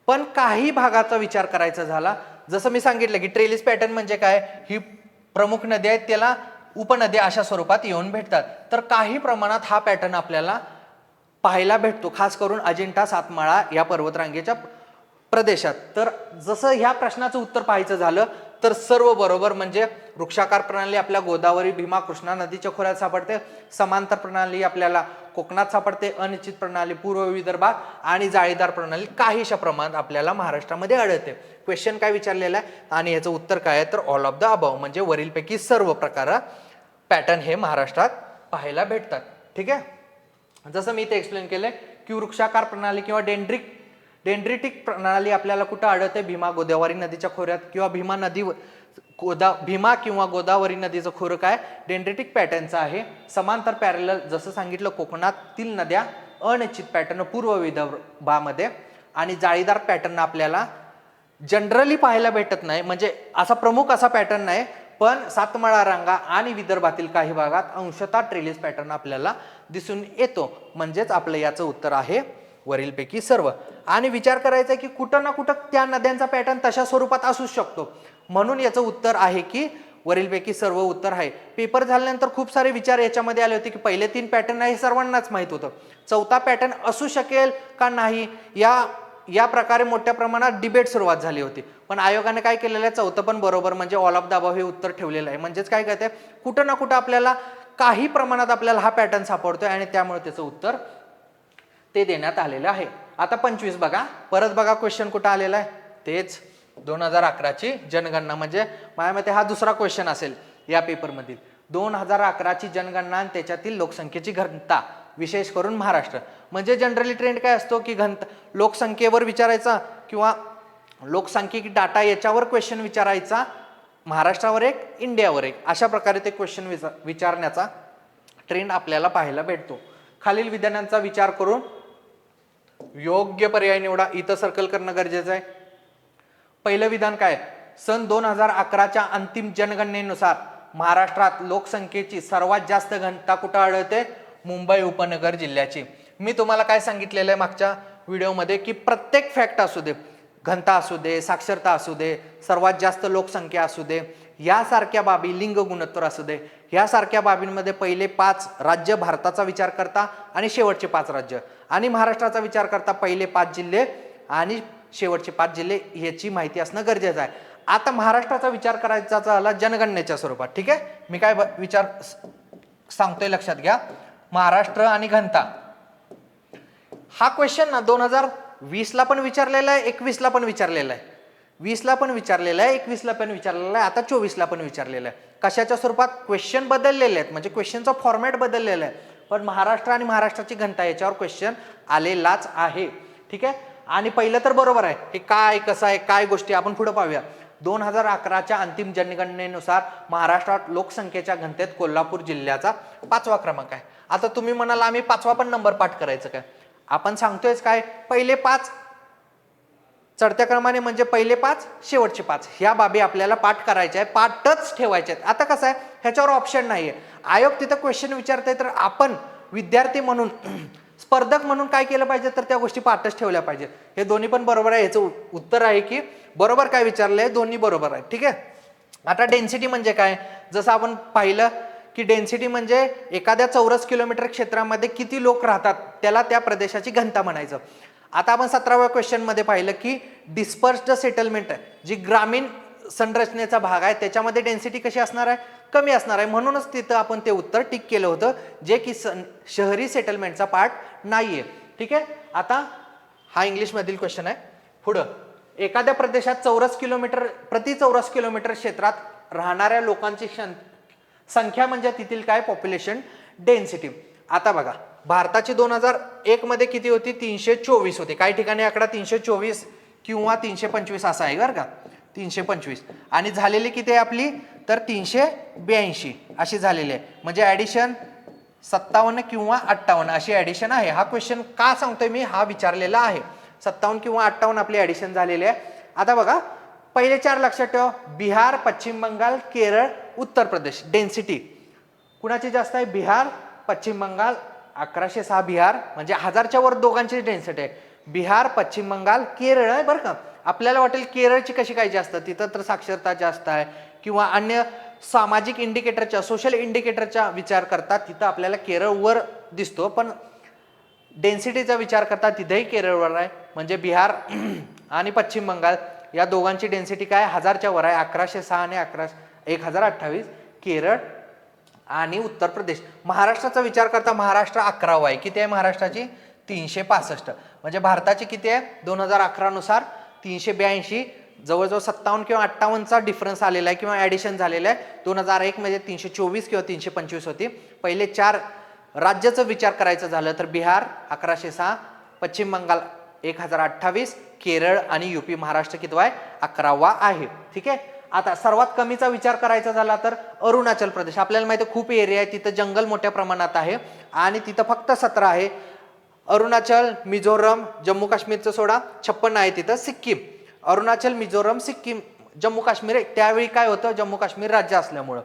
पण काही भागाचा विचार करायचा झाला, जसं मी सांगितलं की ट्रेलिस पॅटर्न म्हणजे काय, ही प्रमुख नदी आहेत त्याला उपनद्या अशा स्वरूपात येऊन भेटतात. तर काही प्रमाणात हा पॅटर्न आपल्याला पाहायला भेटतो, खास करून अजिंठा सातमाळा या पर्वतरांगेच्या प्रदेशात. तर जसं ह्या प्रश्नाचं उत्तर पाहायचं झालं तर सर्व बरोबर. म्हणजे वृक्षाकार प्रणाली आपल्या गोदावरी, भीमा, कृष्णा नदीच्या खोऱ्यात सापडते. समांतर प्रणाली आपल्याला कोकणात सापडते. अनिश्चित प्रणाली पूर्व विदर्भात आणि जाळीदार प्रणाली काहीशा प्रमाणात आपल्याला महाराष्ट्रामध्ये आढळते. क्वेश्चन काय विचारलेला आहे आणि याचं उत्तर काय आहे तर ऑल ऑफ द अबव, म्हणजे वरीलपैकी सर्व प्रकार पॅटर्न हे महाराष्ट्रात पाहायला भेटतात. ठीक आहे. जसं मी इथे एक्सप्लेन केलंय की वृक्षाकार प्रणाली किंवा डेंड्रिटिक प्रणाली आपल्याला कुठं आढळते, भीमा गोदावरी नदीच्या खोऱ्यात किंवा भीमा किंवा गोदावरी नदीचं खोरं काय डेंड्रिटिक पॅटर्नचं आहे. समांतर पॅरलल जसं सांगितलं कोकणातील नद्या अनिश्चित पॅटर्न पूर्व विदर्भामध्ये, आणि जाळीदार पॅटर्न आपल्याला जनरली पाहायला भेटत नाही, म्हणजे असा प्रमुख असा पॅटर्न नाही, पण सातमाळा रांगा आणि विदर्भातील काही भागात अंशतः ट्रेलिस पॅटर्न आपल्याला दिसून येतो. म्हणजेच आपलं याचं उत्तर आहे वरीलपैकी सर्व. आणि विचार करायचा की कुठं ना कुठं त्या नद्यांचा पॅटर्न तशा स्वरूपात असू शकतो, म्हणून याचं उत्तर आहे की वरीलपैकी सर्व उत्तर आहे. पेपर झाल्यानंतर खूप सारे विचार याच्यामध्ये आले होते की पहिले 3 पॅटर्न आहे हे सर्वांनाच माहित होतं, चौथा पॅटर्न असू शकेल का नाही या प्रकारे मोठ्या प्रमाणात डिबेट सुरुवात झाली होती. पण आयोगाने काय केलेलं आहे, चौथं पण बरोबर म्हणजे ऑल ऑफ द अबव हे उत्तर ठेवलेलं आहे. म्हणजेच काय कहते, कुठं ना कुठं आपल्याला काही प्रमाणात आपल्याला हा पॅटर्न सापडतोय आणि त्यामुळे त्याचं उत्तर ते देण्यात आलेलं आहे. आता 25 बघा, परत बघा क्वेश्चन कुठं आलेला आहे, तेच 2011ची जनगणना. म्हणजे माझ्या मते हा दुसरा क्वेश्चन असेल या पेपरमधील. 2011ची जनगणना आणि त्याच्यातील लोकसंख्येची घनता, विशेष करून महाराष्ट्र. म्हणजे जनरली ट्रेंड काय असतो की लोकसंख्येवर विचारायचा किंवा लोकसंख्यिक डाटा याच्यावर क्वेश्चन विचारायचा, महाराष्ट्रावर एक, इंडियावर एक, अशा प्रकारे ते क्वेश्चन विचारण्याचा ट्रेंड आपल्याला पाहायला भेटतो. खालील विधानांचा विचार करून योग्य पर्याय निवडा. इथं सर्कल करणं गरजेचं आहे. पहिलं विधान काय, सन 2011च्या अंतिम जनगणनेनुसार महाराष्ट्रात लोकसंख्येची सर्वात जास्त घनता कुठं आढळते, मुंबई उपनगर जिल्ह्याची. मी तुम्हाला काय सांगितलेलं आहे मागच्या व्हिडिओमध्ये की प्रत्येक फॅक्ट असू दे, घनता असू दे, साक्षरता असू दे, सर्वात जास्त लोकसंख्या असू दे, यासारख्या बाबी, लिंग गुणोत्तर असू दे, यासारख्या बाबींमध्ये पहिले 5 राज्य भारताचा विचार करता आणि शेवटचे 5 राज्य, आणि महाराष्ट्राचा विचार करता पहिले 5 जिल्हे आणि शेवटचे 5 जिल्हे, याची माहिती असणं गरजेचं आहे. आता महाराष्ट्राचा विचार करायचा झाला जनगणनेच्या स्वरूपात. ठीक आहे, मी काय विचार सांगतोय लक्षात घ्या. महाराष्ट्र आणि घनता हा क्वेश्चन ना 2020ला पण विचारलेला आहे, 21ला पण विचारलेला आहे, 20ला पण विचारलेला आहे, 21ला पण विचारलेला आहे, आता 24ला पण विचारलेला आहे. कशाच्या स्वरूपात, क्वेश्चन बदललेले आहेत, म्हणजे क्वेश्चनचा फॉर्मॅट बदललेला आहे, पण महाराष्ट्र आणि महाराष्ट्राची घनता याच्यावर क्वेश्चन आलेलाच आहे. ठीक आहे. आणि पहिलं तर बरोबर आहे, हे काय कसं आहे काय गोष्टी आपण पुढे पाहूया. 2011च्या अंतिम जनगणनेनुसार महाराष्ट्रात लोकसंख्येच्या घनतेत कोल्हापूर जिल्ह्याचा 5वा क्रमांक आहे. आता तुम्ही म्हणाला आम्ही 5वा पण नंबर पाठ करायचं काय, आपण सांगतोयच काय, पहिले 5 चढत्या क्रमाने, म्हणजे पहिले 5 शेवटचे 5, ह्या बाबी आपल्याला पाठ करायच्या आहे, पाठच ठेवायचे आहेत. आता कसं आहे, ह्याच्यावर ऑप्शन नाहीये. आयोग तिथं क्वेश्चन विचारतंय तर आपण विद्यार्थी म्हणून, स्पर्धक म्हणून काय केलं पाहिजे तर त्या गोष्टी पाठच ठेवल्या पाहिजे. हे दोन्ही पण बरोबर आहे. याचं उत्तर आहे की बरोबर काय विचारलंय, दोन्ही बरोबर आहे. ठीक आहे. आता डेन्सिटी म्हणजे काय, जसं आपण पाहिलं की डेन्सिटी म्हणजे एखाद्या चौरस किलोमीटर क्षेत्रामध्ये किती लोक राहतात त्याला त्या प्रदेशाची घनता म्हणायचं. आता आपण 17व्या क्वेश्चन मध्ये पाहिलं की डिस्पर्स्ड सेटलमेंट जी ग्रामीण संरचनेचा भाग आहे त्याच्यामध्ये डेन्सिटी कशी असणार आहे, कमी असणार आहे. म्हणूनच तिथं आपण ते उत्तर टिक केलं होतं जे की शहरी सेटलमेंटचा पार्ट नाहीये. ठीक आहे. आता हा इंग्लिश मधील क्वेश्चन आहे. पुढं, एखाद्या प्रदेशात प्रति चौरस किलोमीटर क्षेत्रात राहणाऱ्या लोकांची संख्या म्हणजे तिथील काय पॉप्युलेशन डेन्सिटी. आता बघा भारताची 2001 मध्ये किती होती, 324 होते. काही ठिकाणी आकडा 324 किंवा 325 असा आहे बरं का, 325. आणि झालेली किती आहे आपली, तर 382 अशी झालेली आहे. म्हणजे ऍडिशन 57 किंवा 58 अशी ऍडिशन आहे. हा क्वेश्चन का सांगतोय मी, हा विचारलेला आहे. 57 किंवा 58 आपली ऍडिशन झालेली आहे. आता बघा पहिले 4 लक्षात ठेवा, बिहार, पश्चिम बंगाल, केरळ, उत्तर प्रदेश. डेन्सिटी कुणाची जास्त आहे, बिहार, पश्चिम बंगाल. 1106 बिहार म्हणजे 1000च्या वर दोघांची डेन्सिटी आहे. बिहार, पश्चिम बंगाल, केरळ आहे बरं का. आपल्याला वाटेल केरळची कशी काय जास्त, तिथं तर साक्षरता जास्त आहे किंवा अन्य सामाजिक इंडिकेटरच्या, सोशल इंडिकेटरचा विचार करता तिथं आपल्याला केरळ वर दिसतो, पण डेन्सिटीचा विचार करता तिथेही केरळवर आहे. म्हणजे बिहार आणि पश्चिम बंगाल या दोघांची डेन्सिटी काय 1000च्या वर आहे, 1106 आणि 1028. केरळ आणि उत्तर प्रदेश. महाराष्ट्राचा विचार करता महाराष्ट्र 11वा आहे. किती आहे महाराष्ट्राची, 365. म्हणजे भारताची किती आहे 2011 नुसार 382. जवळजवळ 57 किंवा 58चा डिफरन्स आलेला आहे किंवा ऍडिशन झालेलं आहे. 2001 मध्ये 324 किंवा 325 होती. पहिले 4 राज्याचा विचार करायचं झालं तर बिहार 1106, पश्चिम बंगाल 1028, केरळ आणि यूपी. महाराष्ट्र कितवा आहे, 11वा आहे. ठीक आहे. आता सर्वात कमीचा विचार करायचा झाला तर अरुणाचल प्रदेश. आपल्याला माहिती आहे खूप एरिया आहे, तिथं जंगल मोठ्या प्रमाणात आहे आणि तिथं फक्त 17 आहे. अरुणाचल, मिझोरम, जम्मू काश्मीरचं सोडा 56 आहे तिथं. सिक्कीम, अरुणाचल, मिझोरम, सिक्कीम, जम्मू काश्मीर. त्यावेळी काय होतं, जम्मू काश्मीर राज्य असल्यामुळं.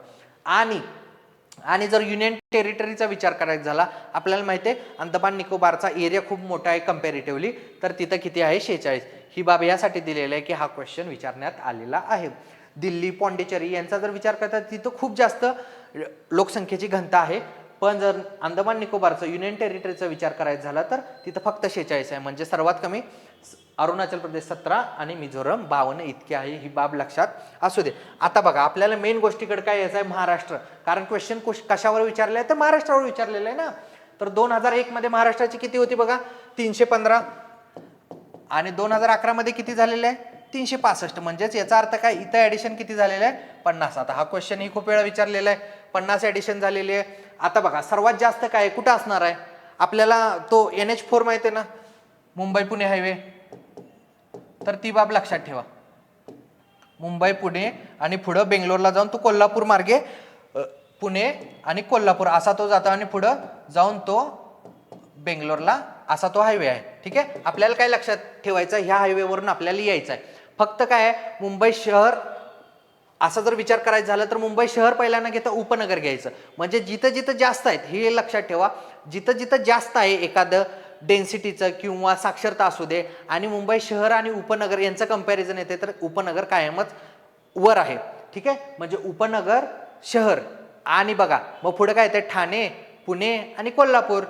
आणि जर युनियन टेरिटरीचा विचार करायचा झाला, आपल्याला माहिती आहे अंदमान निकोबारचा एरिया खूप मोठा आहे कंपॅरेटिव्हली, तर तिथं किती आहे 46. ही बाब यासाठी दिलेली आहे की हा क्वेश्चन विचारण्यात आलेला आहे. दिल्ली, पॉंडिचेरी यांचा जर विचार करता तिथं खूप जास्त लोकसंख्येची घनता आहे, पण जर अंदमान निकोबारचं युनियन टेरिटरीचा विचार करायचा झाला तर तिथं फक्त 46 आहे. म्हणजे सर्वात कमी अरुणाचल प्रदेश 17 आणि मिझोरम 52 इतके आहे. ही बाब लक्षात असू दे. आता बघा आपल्याला मेन गोष्टीकडे काय यायचं आहे, महाराष्ट्र. कारण क्वेश्चन कशावर विचारले आहे तर महाराष्ट्रावर विचारलेलं आहे ना. तर 2001 मध्ये महाराष्ट्राची किती होती बघा 315 आणि 2011 मध्ये किती झालेलं आहे 365. म्हणजेच याचा अर्थ काय, इथं ऍडिशन किती झालेलं आहे 50. आता हा क्वेश्चन ही खूप वेळा विचारलेला आहे, 50 ऍडिशन झालेली आहे. आता बघा सर्वात जास्त काय कुठं असणार आहे, आपल्याला तो NH4 माहिती आहे ना, मुंबई पुणे हायवे. तर ती बाब लक्षात ठेवा, मुंबई पुणे आणि पुढं बेंगलोरला जाऊन तो कोल्हापूर मार्गे पुणे आणि कोल्हापूर असा तो जातो आणि पुढं जाऊन तो बेंगलोरला असा तो हायवे आहे. ठीक आहे. आपल्याला काय लक्षात ठेवायचं, ह्या हायवेवरून आपल्याला यायचं आहे. फक्त काय आहे, मुंबई शहर असा जर विचार करायचा झाला तर मुंबई शहर पहिल्यांदा घेता उपनगर घ्यायचं. म्हणजे जिथं जिथं जास्त आहेत हे लक्षात ठेवा, जिथं जिथं जास्त आहे एखादं डेन्सिटीचं किंवा साक्षरता असू दे आणि मुंबई शहर आणि उपनगर यांचं कंपॅरिझन येते तर उपनगर कायमच वर आहे. ठीक आहे. म्हणजे उपनगर शहर आणि बघा मग पुढे काय येते ठाणे, पुणे आणि कोल्हापूर.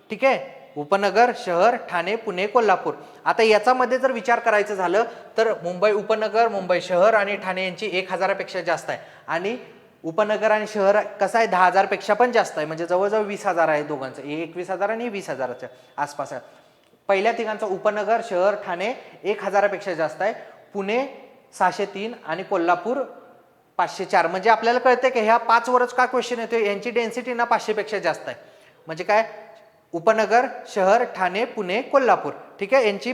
ठीक आहे. उपनगर, शहर, ठाणे, पुणे, कोल्हापूर. आता याच्यामध्ये जर विचार करायचं झालं तर मुंबई उपनगर, मुंबई शहर आणि ठाणे यांची 1000पेक्षा जास्त आहे आणि उपनगर आणि शहर कसं आहे 10,000 पेक्षा पण जास्त आहे. म्हणजे जवळजवळ 20,000 आहे दोघांचं, 21,000 आणि 20,000च्या आसपास आहे. पहिल्या तिघांचं उपनगर, शहर, ठाणे 1000पेक्षा जास्त आहे, पुणे 603 आणि कोल्हापूर 504. म्हणजे आपल्याला कळतंय की ह्या 5 वरच का क्वेश्चन येतो, यांची डेन्सिटी ना 500 पेक्षा जास्त आहे. म्हणजे काय उपनगर, शहर, ठाणे, पुणे, कोल्हापूर. ठीक आहे. यांची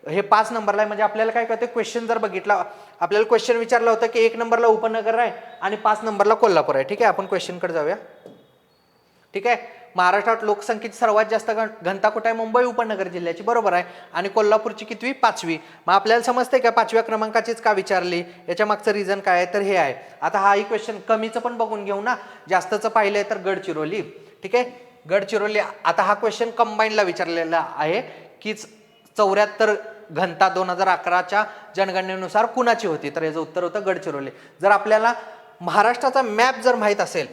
हे 5 नंबरला आहे. म्हणजे आपल्याला काय कळतं, क्वेश्चन जर बघितला आपल्याला क्वेश्चन विचारला होता की 1 नंबरला उपनगर आहे आणि 5 नंबरला कोल्हापूर आहे. ठीक आहे. आपण क्वेश्चनकडे जाऊया. ठीक आहे. महाराष्ट्रात लोकसंख्येची सर्वात जास्त घनता कुठे आहे, मुंबई उपनगर जिल्ह्याची, बरोबर आहे. आणि कोल्हापूरची कितवी, 5वी. मग आपल्याला समजते का 5व्या क्रमांकाचीच का विचारली, याच्या मागचं रिझन काय आहे तर हे आहे. आता हा क्वेश्चन कमीचं पण बघून घेऊ ना, जास्तचं पाहिलंय तर गडचिरोली. ठीक आहे. गडचिरोली. आता हा क्वेश्चन कंबाईनला विचारलेला आहे की 74 घनता 2011च्या जनगणनेनुसार कुणाची होती, तर याचं उत्तर होतं गडचिरोली. जर आपल्याला महाराष्ट्राचा मॅप जर माहित असेल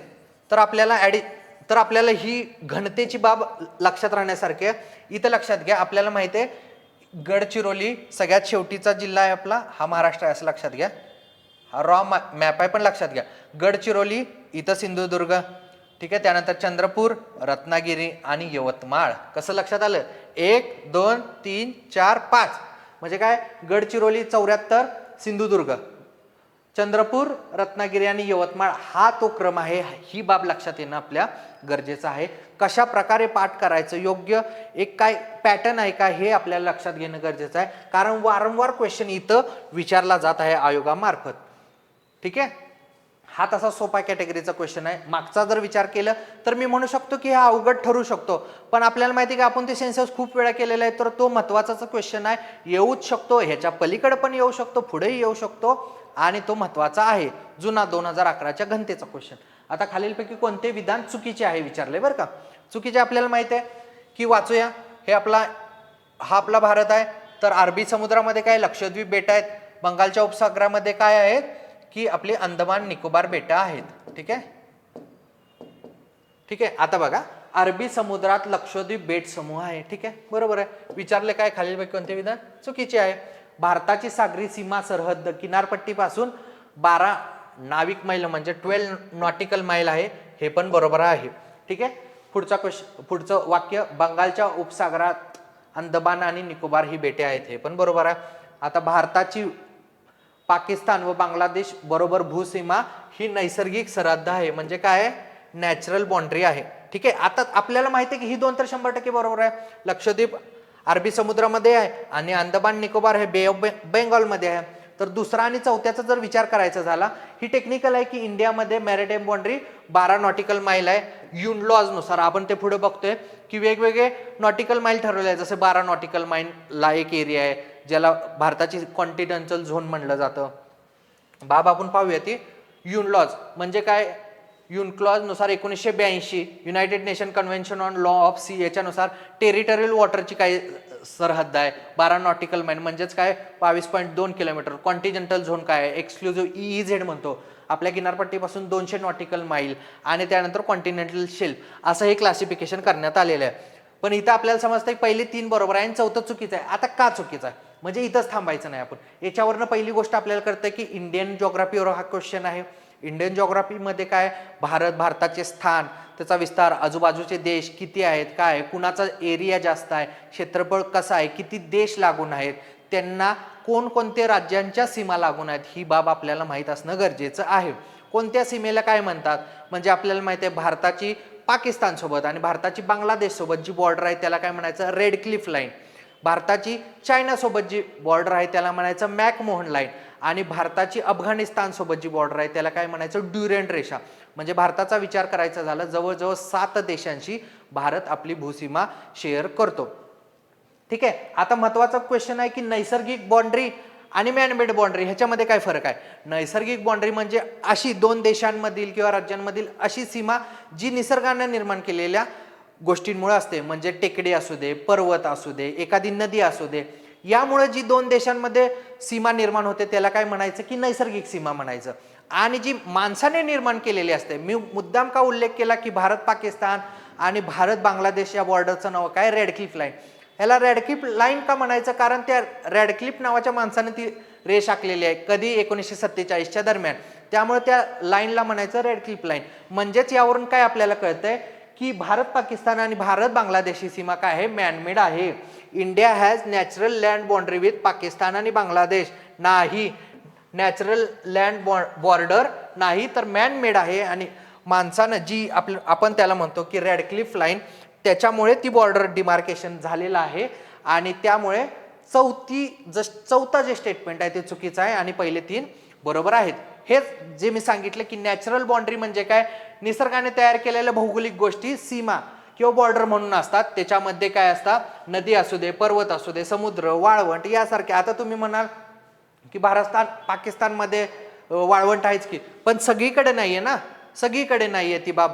तर आपल्याला ही घनतेची बाब लक्षात राहण्यासारखी आहे. इथं लक्षात घ्या, आपल्याला माहिती आहे गडचिरोली सगळ्यात शेवटीचा जिल्हा आहे आपला, हा महाराष्ट्र आहे असं लक्षात घ्या. हा रॉ मॅप आहे पण लक्षात घ्या, गडचिरोली इथं सिंधुदुर्ग, ठीक आहे, त्यानंतर चंद्रपूर, रत्नागिरी आणि यवतमाळ. कसं लक्षात आलं? 1 2 3 4 5 म्हणजे काय, गडचिरोली 74, सिंधुदुर्ग, चंद्रपूर, रत्नागिरी आणि यवतमाळ हा तो क्रम आहे. ही बाब लक्षात येणं आपल्या गरजेचं आहे. कशा प्रकारे पाठ करायचं, योग्य एक काय पॅटर्न आहे का हे आपल्याला लक्षात घेणं गरजेचं आहे, कारण वारंवार क्वेश्चन इथं विचारला जात आहे आयोगामार्फत. ठीक आहे, हा तसा सोपा कॅटेगरीचा क्वेश्चन आहे. मागचा जर विचार केला तर मी म्हणू शकतो की हा अवघड ठरू शकतो, पण आपल्याला माहिती आहे की आपण ते सेन्सस खूप वेळा केलेला आहे, तर तो महत्वाचाच क्वेश्चन आहे. येऊच शकतो, ह्याच्या पलीकडे पण येऊ शकतो, पुढेही येऊ शकतो, आणि तो महत्वाचा आहे. जुना 2011च्या घनतेचा क्वेश्चन. आता खालीलपैकी कोणते विधान चुकीचे आहे विचारले बरं का. चुकीचे आपल्याला माहिती आहे की वाचूया. हा आपला भारत आहे, तर अरबी समुद्रामध्ये काय लक्षद्वीप बेट आहेत, बंगालच्या उपसागरामध्ये काय आहेत की आपली अंदमान निकोबार बेटा आहेत. ठीक आहे, ठीक आहे. आता बघा, अरबी समुद्रात लक्षद्वीप बेट समूह आहे. ठीक आहे, बरोबर आहे. विचारले काय खालीलपैकी कोणते विधान चुकीचे आहे. भारताची सागरी सीमा सरहद्द किनारपट्टीपासून 12 नाविक मैल म्हणजे 12 नॉटिकल माइल आहे, हे पण बरोबर आहे. ठीक आहे, पुढचं वाक्य, बंगालच्या उपसागरात अंदमान आणि निकोबार ही बेटे आहेत, हे पण बरोबर आहे. आता भारताची पाकिस्तान व बांगलादेश बरोबर भूसीमा ही नैसर्गिक सरहद्द आहे, म्हणजे काय, नॅचरल बाउंड्री आहे. ठीक आहे, आता आपल्याला माहिती आहे की ही दोन तर 100% बरोबर आहे. लक्षद्वीप अरबी समुद्रामध्ये आहे आणि अंदमान निकोबार हे बे ऑफ बेंगॉलमध्ये आहे. तर दुसरा आणि चौथ्याचा जर विचार करायचा झाला, ही टेक्निकल आहे की इंडियामध्ये मॅरिटाईम बाउंड्री 12 नॉटिकल माइल आहे. युन लॉज नुसार आपण ते पुढे बघतोय की वेगवेगळे नॉटिकल माइल ठरवले आहे. जसे 12 नॉटिकल माइलला एक एरिया आहे ज्याला भारताची कॉन्टिनेंटल झोन म्हणलं जातं. बाब आपण पाहूया ती युन लॉज म्हणजे काय. युन क्लॉज नुसार 1982 United Nation convention on law of sea याच्यानुसार टेरिटोरियल वॉटरची काय सरहद्द आहे 12 नॉटिकल माइल म्हणजेच काय 22.2 किलोमीटर. कॉन्टिनेंटल झोन काय आहे, एक्सक्लुझिव्ह EEZ म्हणतो, आपल्या किनारपट्टीपासून 200 नॉटिकल माइल, आणि त्यानंतर कॉन्टिनेंटल शेल्फ असं हे क्लासिफिकेशन करण्यात आलेलं आहे. पण इथं आपल्याला समजतं की पहिले 3 बरोबर आहे आणि चौथं चुकीचं आहे. आता का चुकीचं आहे म्हणजे इथंच थांबायचं नाही आपण. याच्यावरनं पहिली गोष्ट आपल्याला कळतं की इंडियन ज्योग्राफीवर हा क्वेश्चन आहे. इंडियन ज्योग्राफीमध्ये काय, भारताचे स्थान, त्याचा विस्तार, आजूबाजूचे देश किती आहेत, काय कुणाचा एरिया जास्त आहे, क्षेत्रफळ कसं आहे, किती देश लागून आहेत, त्यांना कोणकोणते राज्यांच्या सीमा लागून आहेत, ही बाब आपल्याला माहीत असणं गरजेचं आहे. कोणत्या सीमेला काय म्हणतात म्हणजे आपल्याला माहिती आहे भारताची पाकिस्तान सोबत आणि भारताची बांगलादेश सोबत जी बॉर्डर आहे त्याला काय म्हणायचं, रेड क्लिफ लाईन. भारताची चायना सोबत जी बॉर्डर आहे त्याला म्हणायचं मॅकमोहन लाईन, आणि भारताची अफगाणिस्तान सोबत जी बॉर्डर आहे त्याला काय म्हणायचं, ड्युरेंट रेषा. म्हणजे भारताचा विचार करायचा झाला जवळजवळ 7 देशांशी भारत आपली भूसीमा शेअर करतो. ठीक आहे, आता महत्वाचा क्वेश्चन आहे की नैसर्गिक बाउंड्री आणि मॅनमेड बाउंड्री ह्याच्यामध्ये काय फरक आहे. नैसर्गिक बाउंड्री म्हणजे अशी 2 देशांमधील किंवा राज्यांमधील अशी सीमा जी निसर्गाने निर्माण केलेल्या गोष्टींमुळे असते, म्हणजे टेकडी असू दे, पर्वत असू दे, एखादी नदी असू दे, यामुळे जी 2 देशांमध्ये सीमा निर्माण होते त्याला काय म्हणायचं की नैसर्गिक सीमा म्हणायचं. आणि जी माणसाने निर्माण केलेली असते, मी मुद्दाम का उल्लेख केला की भारत पाकिस्तान आणि भारत बांगलादेश या बॉर्डरचं नाव काय, रेड क्लिफ लाईन. ह्याला रेड क्लिफ लाईन का म्हणायचं, कारण त्या रेड क्लिफ नावाच्या माणसाने ती रेष आखलेली आहे कधी 1947च्या दरम्यान, त्यामुळे त्या लाईनला म्हणायचं रेड क्लिफ लाईन. म्हणजेच यावरून काय आपल्याला कळतंय की भारत पाकिस्तान आणि भारत बांगलादेशी सीमा काय आहे, मॅनमेड आहे. India has natural land boundary with Pakistan आणि बांगलादेश नाही, नॅचरल लँड बॉर्डर नाही तर मॅनमेड आहे. आणि माणसानं जी आपण त्याला म्हणतो की रेड क्लिफ लाईन, त्याच्यामुळे ती बॉर्डर डिमार्केशन झालेलं आहे, आणि त्यामुळे चौथा जे स्टेटमेंट आहे ते चुकीचं आहे आणि पहिले 3 बरोबर आहेत. हेच जे मी सांगितलं की नॅचरल बाउंड्री म्हणजे काय, निसर्गाने तयार केलेल्या भौगोलिक गोष्टी सीमा किंवा बॉर्डर म्हणून असतात. त्याच्यामध्ये काय असतात, नदी असू दे, पर्वत असू दे, समुद्र, वाळवंट यासारखे. आता तुम्ही म्हणाल की पाकिस्तानमध्ये वाळवंट आहेच की, पण सगळीकडे नाहीये ना, सगळीकडे नाहीये ती बाब.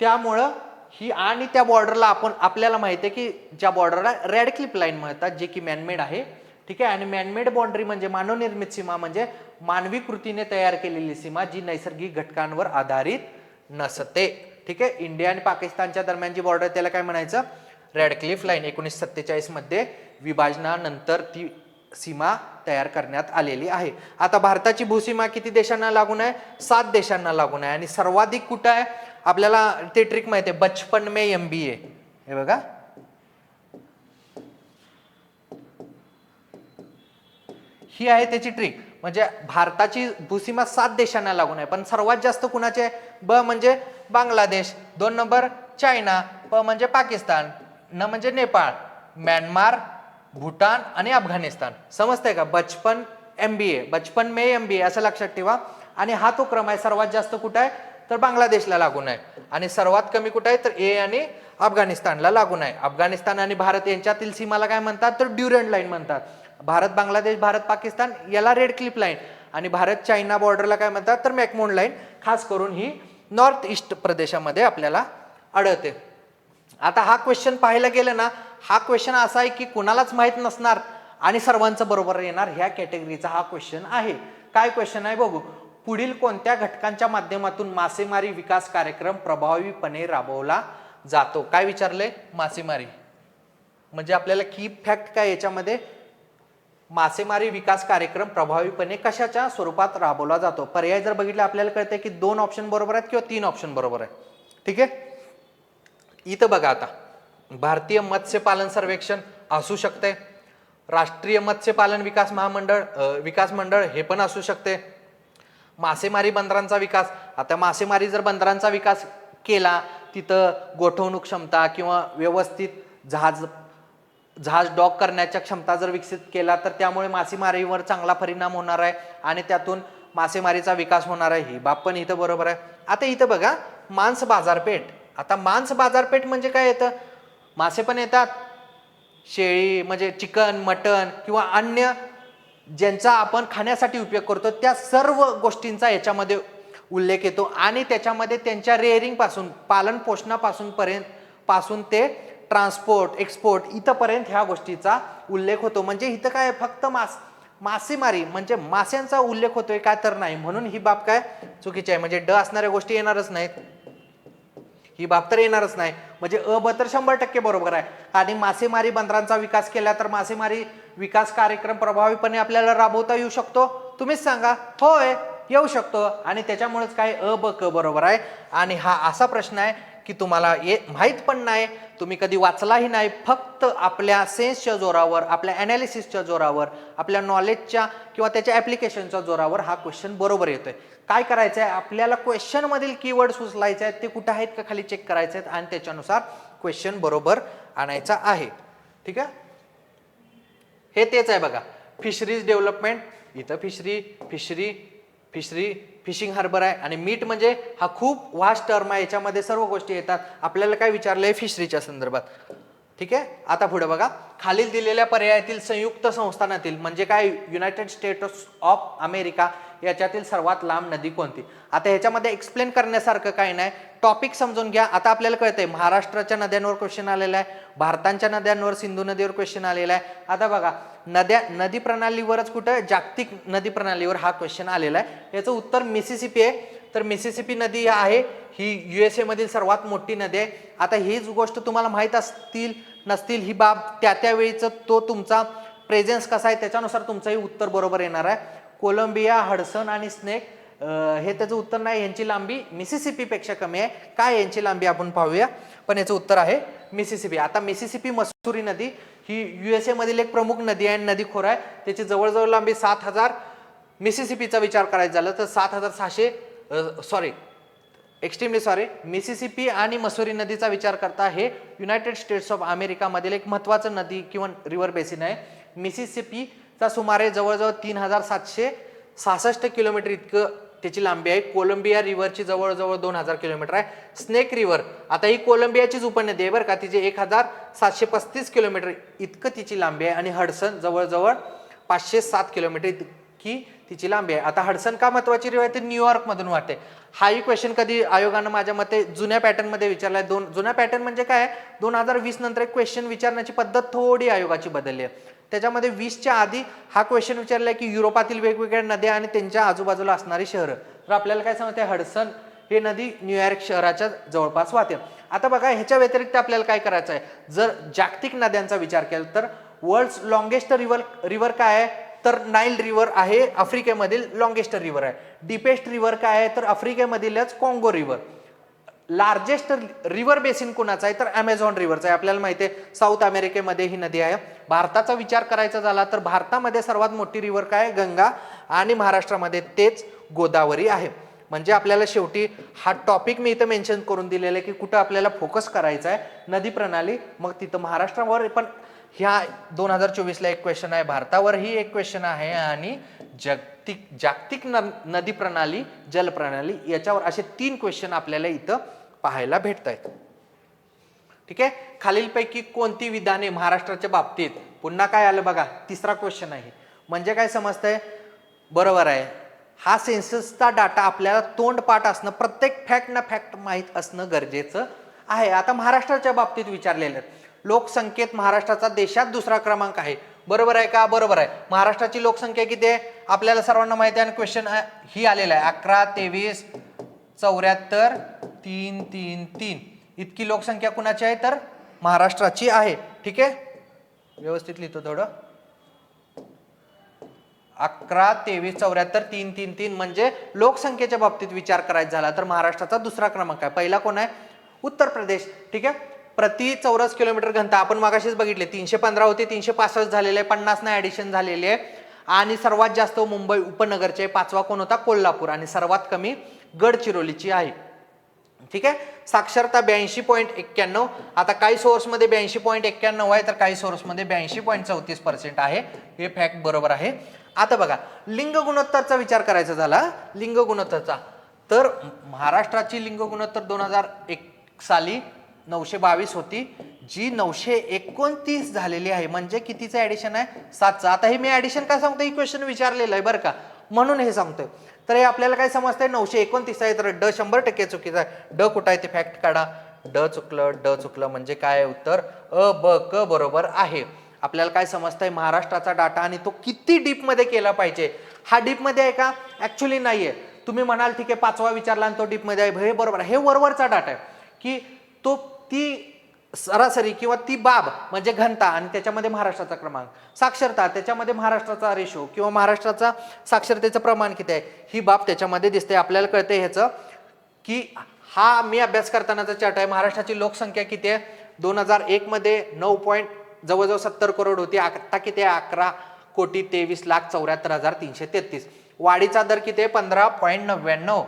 त्यामुळं ही आणि त्या बॉर्डरला आपल्याला माहिती आहे की ज्या बॉर्डरला रेड क्लिफ लाईन म्हणतात जे की मॅनमेड आहे. ठीक आहे, आणि मॅनमेड बाउंड्री म्हणजे मानवनिर्मित सीमा, म्हणजे मानवी कृतीने तयार केलेली सीमा जी नैसर्गिक घटकांवर आधारित नसते. ठीक आहे. इंडिया आणि पाकिस्तानच्या दरम्यानची बॉर्डर त्याला काय म्हणायचं, रॅडक्लिफ लाईन. 1947 मध्ये विभाजनानंतर ती सीमा तयार करण्यात आलेली आहे. आता भारताची भूसीमा किती देशांना लागून आहे, 7 देशांना लागून आहे. आणि सर्वाधिक कुठं आहे आपल्याला ते ट्रिक माहिती आहे, बचपन में MBA. हे बघा, ही आहे त्याची ट्रिक. म्हणजे भारताची भूसीमा 7 देशांना लागून आहे, पण सर्वात जास्त कुणाचे, ब म्हणजे बांगलादेश, 2 नंबर चायना, प म्हणजे पाकिस्तान, न म्हणजे नेपाळ, म्यानमार, भूटान आणि अफगाणिस्तान. समजतंय का, बचपन MBA, बचपन में MBA असं लक्षात ठेवा. आणि हा तो क्रम आहे. सर्वात जास्त कुठं आहे तर बांगलादेशला लागून आहे, आणि सर्वात कमी कुठं आहे तर ए आणि अफगाणिस्तानला लागून आहे. अफगाणिस्तान आणि भारत यांच्यातील सीमाला काय म्हणतात तर ड्युरंड लाईन म्हणतात. भारत बांगलादेश, भारत पाकिस्तान याला रेड क्लिफ लाईन, आणि भारत चायना बॉर्डरला काय म्हणतात तर मॅकमोहन लाईन. खास करून ही नॉर्थ ईस्ट प्रदेशामध्ये आपल्याला आढळते. आता हा क्वेश्चन पाहायला गेलं ना, हा क्वेश्चन असा आहे की कुणालाच माहित नसणार आणि सर्वांचं बरोबर येणार, ह्या कॅटेगरीचा हा क्वेश्चन आहे. काय क्वेश्चन आहे बघू, पुढील कोणत्या घटकांच्या माध्यमातून मासेमारी विकास कार्यक्रम प्रभावीपणे राबवला जातो. काय विचारले, मासेमारी. म्हणजे आपल्याला की फॅक्ट काय याच्यामध्ये, मासेमारी विकास कार्यक्रम प्रभावीपणे कशाच्या स्वरूपात राबवला जातो. पर्याय जर बघितले आपल्याला कळते की 2 ऑप्शन बरोबर आहेत किंवा 3 ऑप्शन बरोबर आहे. ठीक आहे. इथं बघा, आता भारतीय मत्स्य पालन सर्वेक्षण असू शकते, राष्ट्रीय मत्स्य पालन विकास महामंडळ विकास मंडळ हे पण असू शकते, मासेमारी बंदरांचा विकास. आता मासेमारी जर बंदरांचा विकास केला, तिथं गोठवणूक क्षमता किंवा व्यवस्थित जहाज डॉक करण्याच्या क्षमता जर विकसित केला तर त्यामुळे मासेमारीवर चांगला परिणाम होणार आहे आणि त्यातून मासेमारीचा विकास होणार आहे. ही बाब पण इथं बरोबर आहे. आता इथं बघा, मांस बाजारपेठ. आता मांस बाजारपेठ म्हणजे काय येतं, मासे पण येतात, शेळी म्हणजे चिकन, मटन किंवा अन्य ज्यांचा आपण खाण्यासाठी उपयोग करतो त्या सर्व गोष्टींचा याच्यामध्ये उल्लेख येतो. आणि त्याच्यामध्ये त्यांच्या रेअरिंग पासून, पालन पोषणापासून ते ट्रान्सपोर्ट, एक्सपोर्ट इथपर्यंत ह्या गोष्टीचा उल्लेख होतो. म्हणजे इथं काय फक्त मासेमारी म्हणजे मास्यांचा उल्लेख होतोय काय तर नाही, म्हणून ही बाब काय चुकीची आहे. म्हणजे ड असणाऱ्या गोष्टी येणारच नाहीत, ही बाब तर येणारच नाही. म्हणजे अ ब तर 100% बरोबर आहे. आणि मासेमारी बंदरांचा विकास केला तर मासेमारी विकास कार्यक्रम प्रभावीपणे आपल्याला राबवता येऊ शकतो. तुम्हीच सांगा. होय, येऊ शकतो. आणि त्याच्यामुळेच काय अ ब क बरोबर आहे. आणि हा असा प्रश्न आहे की तुम्हाला माहीत पण नाही, तुम्ही कधी वाचलाही नाही, फक्त आपल्या सेन्सच्या जोरावर, आपल्या ॲनालिसिसच्या जोरावर, आपल्या नॉलेजच्या किंवा त्याच्या ॲप्लिकेशनच्या जोरावर हा क्वेश्चन बरोबर येतोय. काय करायचं आहे आपल्याला, क्वेश्चन मधील कीवर्ड उचलायचे आहेत, ते कुठे आहेत का खाली चेक करायचे आहेत आणि त्याच्यानुसार क्वेश्चन बरोबर आणायचा आहे. ठीक आहे. हे तेच आहे बघा, फिशरीज डेव्हलपमेंट. इथं फिशिंग हार्बर आहे. आणि मीट म्हणजे हा खूप वास्ट टर्म आहे, याच्यामध्ये सर्व गोष्टी येतात. आपल्याला काय विचारलंय फिशरीच्या संदर्भात. ठीक आहे. आता पुढे बघा, खालील दिलेल्या पर्यायातील संयुक्त संस्थानातील म्हणजे काय, युनायटेड स्टेट्स ऑफ अमेरिका याच्यातील सर्वात लांब नदी कोणती. आता ह्याच्यामध्ये एक्सप्लेन करण्यासारखं काही नाही, टॉपिक समजून घ्या. आता आपल्याला कळतंय महाराष्ट्राच्या नद्यांवर क्वेश्चन आलेला आहे, भारताच्या नद्यांवर सिंधू नदीवर क्वेश्चन आलेला आहे. आता बघा, नदी प्रणालीवरच कुठं जागतिक नदी प्रणालीवर हा क्वेश्चन आलेला आहे. याचं उत्तर मिसिसिपी आहे. तर मिसिसिपी नदी आहे ही USA मधील सर्वात मोठी नदी आहे. आता हीच गोष्ट तुम्हाला माहीत असतील नसतील ही बाब त्या वेळीचं तो तुमचा प्रेझेन्स कसा आहे त्याच्यानुसार तुमचंही उत्तर बरोबर येणार आहे. कोलंबिया, हडसन आणि स्नेक हे त्याचं उत्तर नाही. यांची लांबी मिसिसिपी पेक्षा कमी आहे. काय यांची लांबी आपण पाहूया, पण याचं उत्तर आहे मिसिसिपी. आता मिसिसिपी मसुरी नदी ही USA मधील एक प्रमुख नदी आहे, नदी खोर आहे. त्याची जवळजवळ लांबी 7000. मिसिसिपीचा विचार करायचा झालं तर 7600 एक्स्ट्रीमली सॉरी, मिसिसिपी आणि मसुरी नदीचा विचार करता हे युनायटेड स्टेट्स ऑफ अमेरिका मधील एक महत्त्वाचं नदी किंवा रिव्हर बेसिन आहे. मिसिसिपीचा सुमारे जवळजवळ 3766 किलोमीटर इतकं त्याची लांबी आहे. कोलंबिया रिव्हरची जवळजवळ 2000 किलोमीटर आहे. स्नेक रिव्हर, आता ही कोलंबियाचीच उपनदी आहे बरं का, तिचे 1735 किलोमीटर इतकं तिची लांबी आहे. आणि हडसन जवळजवळ 507 किलोमीटर इतकी तिची लांबी आहे. आता हडसन का महत्वाची रिव्हर आहे, ते न्यूयॉर्क मधून वाहते. हाही क्वेश्चन कधी आयोगानं माझ्या मते जुन्या पॅटर्न मध्ये विचारलाय. जुन्या पॅटर्न म्हणजे काय, 2020 नंतर एक क्वेश्चन विचारण्याची पद्धत थोडी आयोगाची बदलली आहे. त्याच्यामध्ये 20च्या आधी हा क्वेश्चन विचारलाय की युरोपातील वेगवेगळ्या नद्या आणि त्यांच्या आजूबाजूला असणारी शहरं. तर आपल्याला काय समजते, हडसन हे नदी न्यूयॉर्क शहराच्या जवळपास वाहते. आता बघा ह्याच्या व्यतिरिक्त आपल्याला काय करायचं आहे, जर जागतिक नद्यांचा विचार केला तर वर्ल्ड्स लॉंगेस्ट रिव्हर काय आहे, तर नाईल रिव्हर आहे, आफ्रिकेमधील लॉंगेस्ट रिव्हर आहे. डीपेस्ट रिव्हर काय आहे, तर आफ्रिकेमधीलच Congo river. Largest river basin कोणाचा आहे, तर अमेझॉन रिव्हरचा आहे. आपल्याला माहिती आहे साऊथ अमेरिकेमध्ये ही नदी आहे. भारताचा विचार करायचा झाला तर भारतामध्ये सर्वात मोठी रिव्हर काय, गंगा, आणि महाराष्ट्रामध्ये तेच गोदावरी आहे. म्हणजे आपल्याला शेवटी हा टॉपिक मी इथं मेन्शन करून दिलेला आहे की कुठं आपल्याला फोकस करायचा आहे, नदी प्रणाली, मग तिथं महाराष्ट्रावर पण ह्या 2024ला एक क्वेश्चन आहे, भारतावरही एक क्वेश्चन आहे, आणि जागतिक नदी प्रणाली, जल प्रणाली याच्यावर असे 3 क्वेश्चन आपल्याला इथं पाहायला भेटत आहेत. ठीक आहे. खालीलपैकी कोणती विधाने महाराष्ट्राच्या बाबतीत, पुन्हा काय आलं बघा, तिसरा क्वेश्चन आहे. म्हणजे काय समजतंय, बरोबर आहे, हा सेन्ससचा डाटा आपल्याला तोंडपाठ असणं, प्रत्येक फॅक्ट ना फॅक्ट माहीत असणं गरजेचं आहे. आता महाराष्ट्राच्या बाबतीत विचारलेलं आहे, लोकसंख्येत महाराष्ट्राचा देशात दुसरा क्रमांक आहे, बरोबर आहे का? बरोबर आहे. महाराष्ट्राची लोकसंख्या किती आहे आपल्याला सर्वांना माहिती आहे, आणि क्वेश्चन ही आलेला आहे 11, 23, 74, 3, 3, 3 इतकी लोकसंख्या कुणाची आहे, तर महाराष्ट्राची आहे. ठीक आहे, व्यवस्थित लिहितो थोडं, 11, 23, 74, 3, 3, 3 म्हणजे लोकसंख्येच्या बाबतीत विचार करायचा झाला तर महाराष्ट्राचा दुसरा क्रमांक आहे. पहिला कोण आहे, उत्तर प्रदेश. ठीक आहे. प्रति चौरस किलोमीटर घनता आपण मागाशीच बघितले, 315 होते, 365 झालेले आहे, 50 ने ऍडिशन झालेली आहे. आणि सर्वात जास्त मुंबई उपनगरचे, 5वा कोण होता, कोल्हापूर, आणि सर्वात कमी गडचिरोलीची आहे. ठीक आहे. साक्षरता 82.91. आता काही सोर्समध्ये 82.91 आहे, तर काही सोर्समध्ये 82.34% आहे. हे फॅक्ट बरोबर आहे. आता बघा लिंग गुणोत्तरचा विचार करायचा झाला, लिंग गुणोत्तरचा, तर महाराष्ट्राची लिंग गुणोत्तर 2001 साली 922 होती, जी 929 झालेली आहे. म्हणजे कितीचं ऍडिशन आहे, 7चं. आता हे मी ऍडिशन काय सांगतो, ही क्वेश्चन विचारलेलं आहे बरं का, म्हणून हे सांगतोय. तर हे आपल्याला काय समजतंय, 929 आहे, तर ड 100% चुकीचं आहे. ड कुठं आहे ते फॅक्ट काढा, ड चुकलं म्हणजे काय उत्तर अ ब क बरोबर आहे. आपल्याला काय समजतंय, महाराष्ट्राचा डाटा, आणि तो किती डीप मध्ये केला पाहिजे. हा डीप मध्ये आहे का, ऍक्च्युली नाहीये. तुम्ही म्हणाल ठीक आहे 5वा विचारला आणि तो डीप मध्ये आहे, हे बरोबर आहे. हे वरवरचा डाटा आहे की तो ती सरासरी किंवा ती बाब म्हणजे घनता, आणि त्याच्यामध्ये महाराष्ट्राचा क्रमांक, साक्षरता त्याच्यामध्ये महाराष्ट्राचा रेशो किंवा महाराष्ट्राचा साक्षरतेचं प्रमाण किती आहे, ही बाब त्याच्यामध्ये दिसते. आपल्याला कळते ह्याचं की हा मी अभ्यास करतानाचा चार्ट आहे. महाराष्ट्राची लोकसंख्या किती आहे, 2001 मध्ये 9 जवळजवळ 70 करोड होती, आता किती आहे, 11,23,74,333. वाढीचा दर किती आहे, 15.99.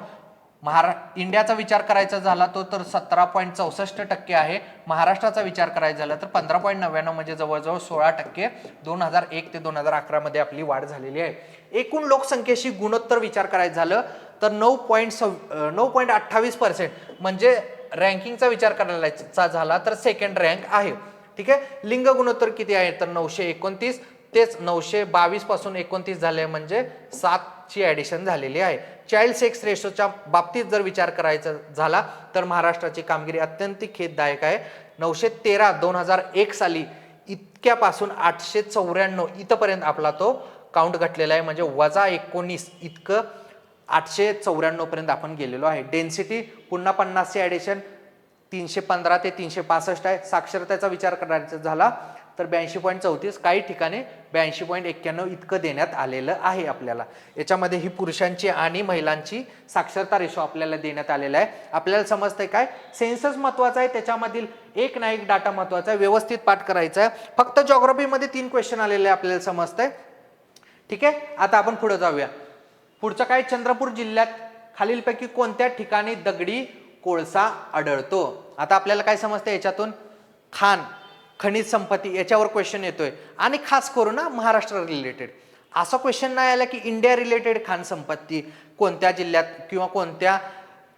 इंडियाचा विचार करायचा झाला तो तर 17.64% आहे. महाराष्ट्राचा विचार करायचा झाला तर 15.99 म्हणजे जवळजवळ 16%. 2001 ते 2011 मध्ये आपली वाढ झालेली आहे. एकूण लोकसंख्येशी गुणोत्तर विचार करायचं झालं तर 9.28% म्हणजे रँकिंगचा विचार करायचा झाला तर सेकंड रँक आहे. ठीक आहे. लिंग गुणोत्तर किती आहे तर 929, तेच 922 पासून 29 झाले म्हणजे 7ची ऍडिशन झालेली आहे. चाइल्ड सेक्स रेशोच्या बाबतीत जर विचार करायचा झाला तर महाराष्ट्राची कामगिरी अत्यंत खेददायक आहे. 913 2001 साली इतक्यापासून 894 इथपर्यंत आपला तो काउंट घटलेला आहे, म्हणजे -19 इतकं 894 पर्यंत आपण गेलेलो आहे. डेन्सिटी पुन्हा 50ची ऍडिशन 315 ते 365 आहे. साक्षरतेचा विचार करायचा झाला तर 82.34, काही ठिकाणी 82.91 इतकं देण्यात आलेलं आहे. आपल्याला याच्यामध्ये ही पुरुषांची आणि महिलांची साक्षरता रेशो आपल्याला देण्यात आलेला आहे. आपल्याला समजतंय काय, सेन्सस महत्वाचा आहे, त्याच्यामधील एक ना एक डाटा महत्वाचा आहे, व्यवस्थित पाठ करायचा आहे. फक्त जॉग्राफीमध्ये 3 क्वेश्चन आलेले आहे आपल्याला समजतंय. ठीक आहे. आता आपण पुढे जाऊया. पुढचं काय, चंद्रपूर जिल्ह्यात खालीलपैकी कोणत्या ठिकाणी दगडी कोळसा आढळतो. आता आपल्याला काय समजतं याच्यातून, खाण खनिज संपत्ती याच्यावर क्वेश्चन येतोय, आणि खास करून ना महाराष्ट्र रिलेटेड असा क्वेश्चन नाही आला की इंडिया रिलेटेड खाण संपत्ती कोणत्या जिल्ह्यात किंवा कोणत्या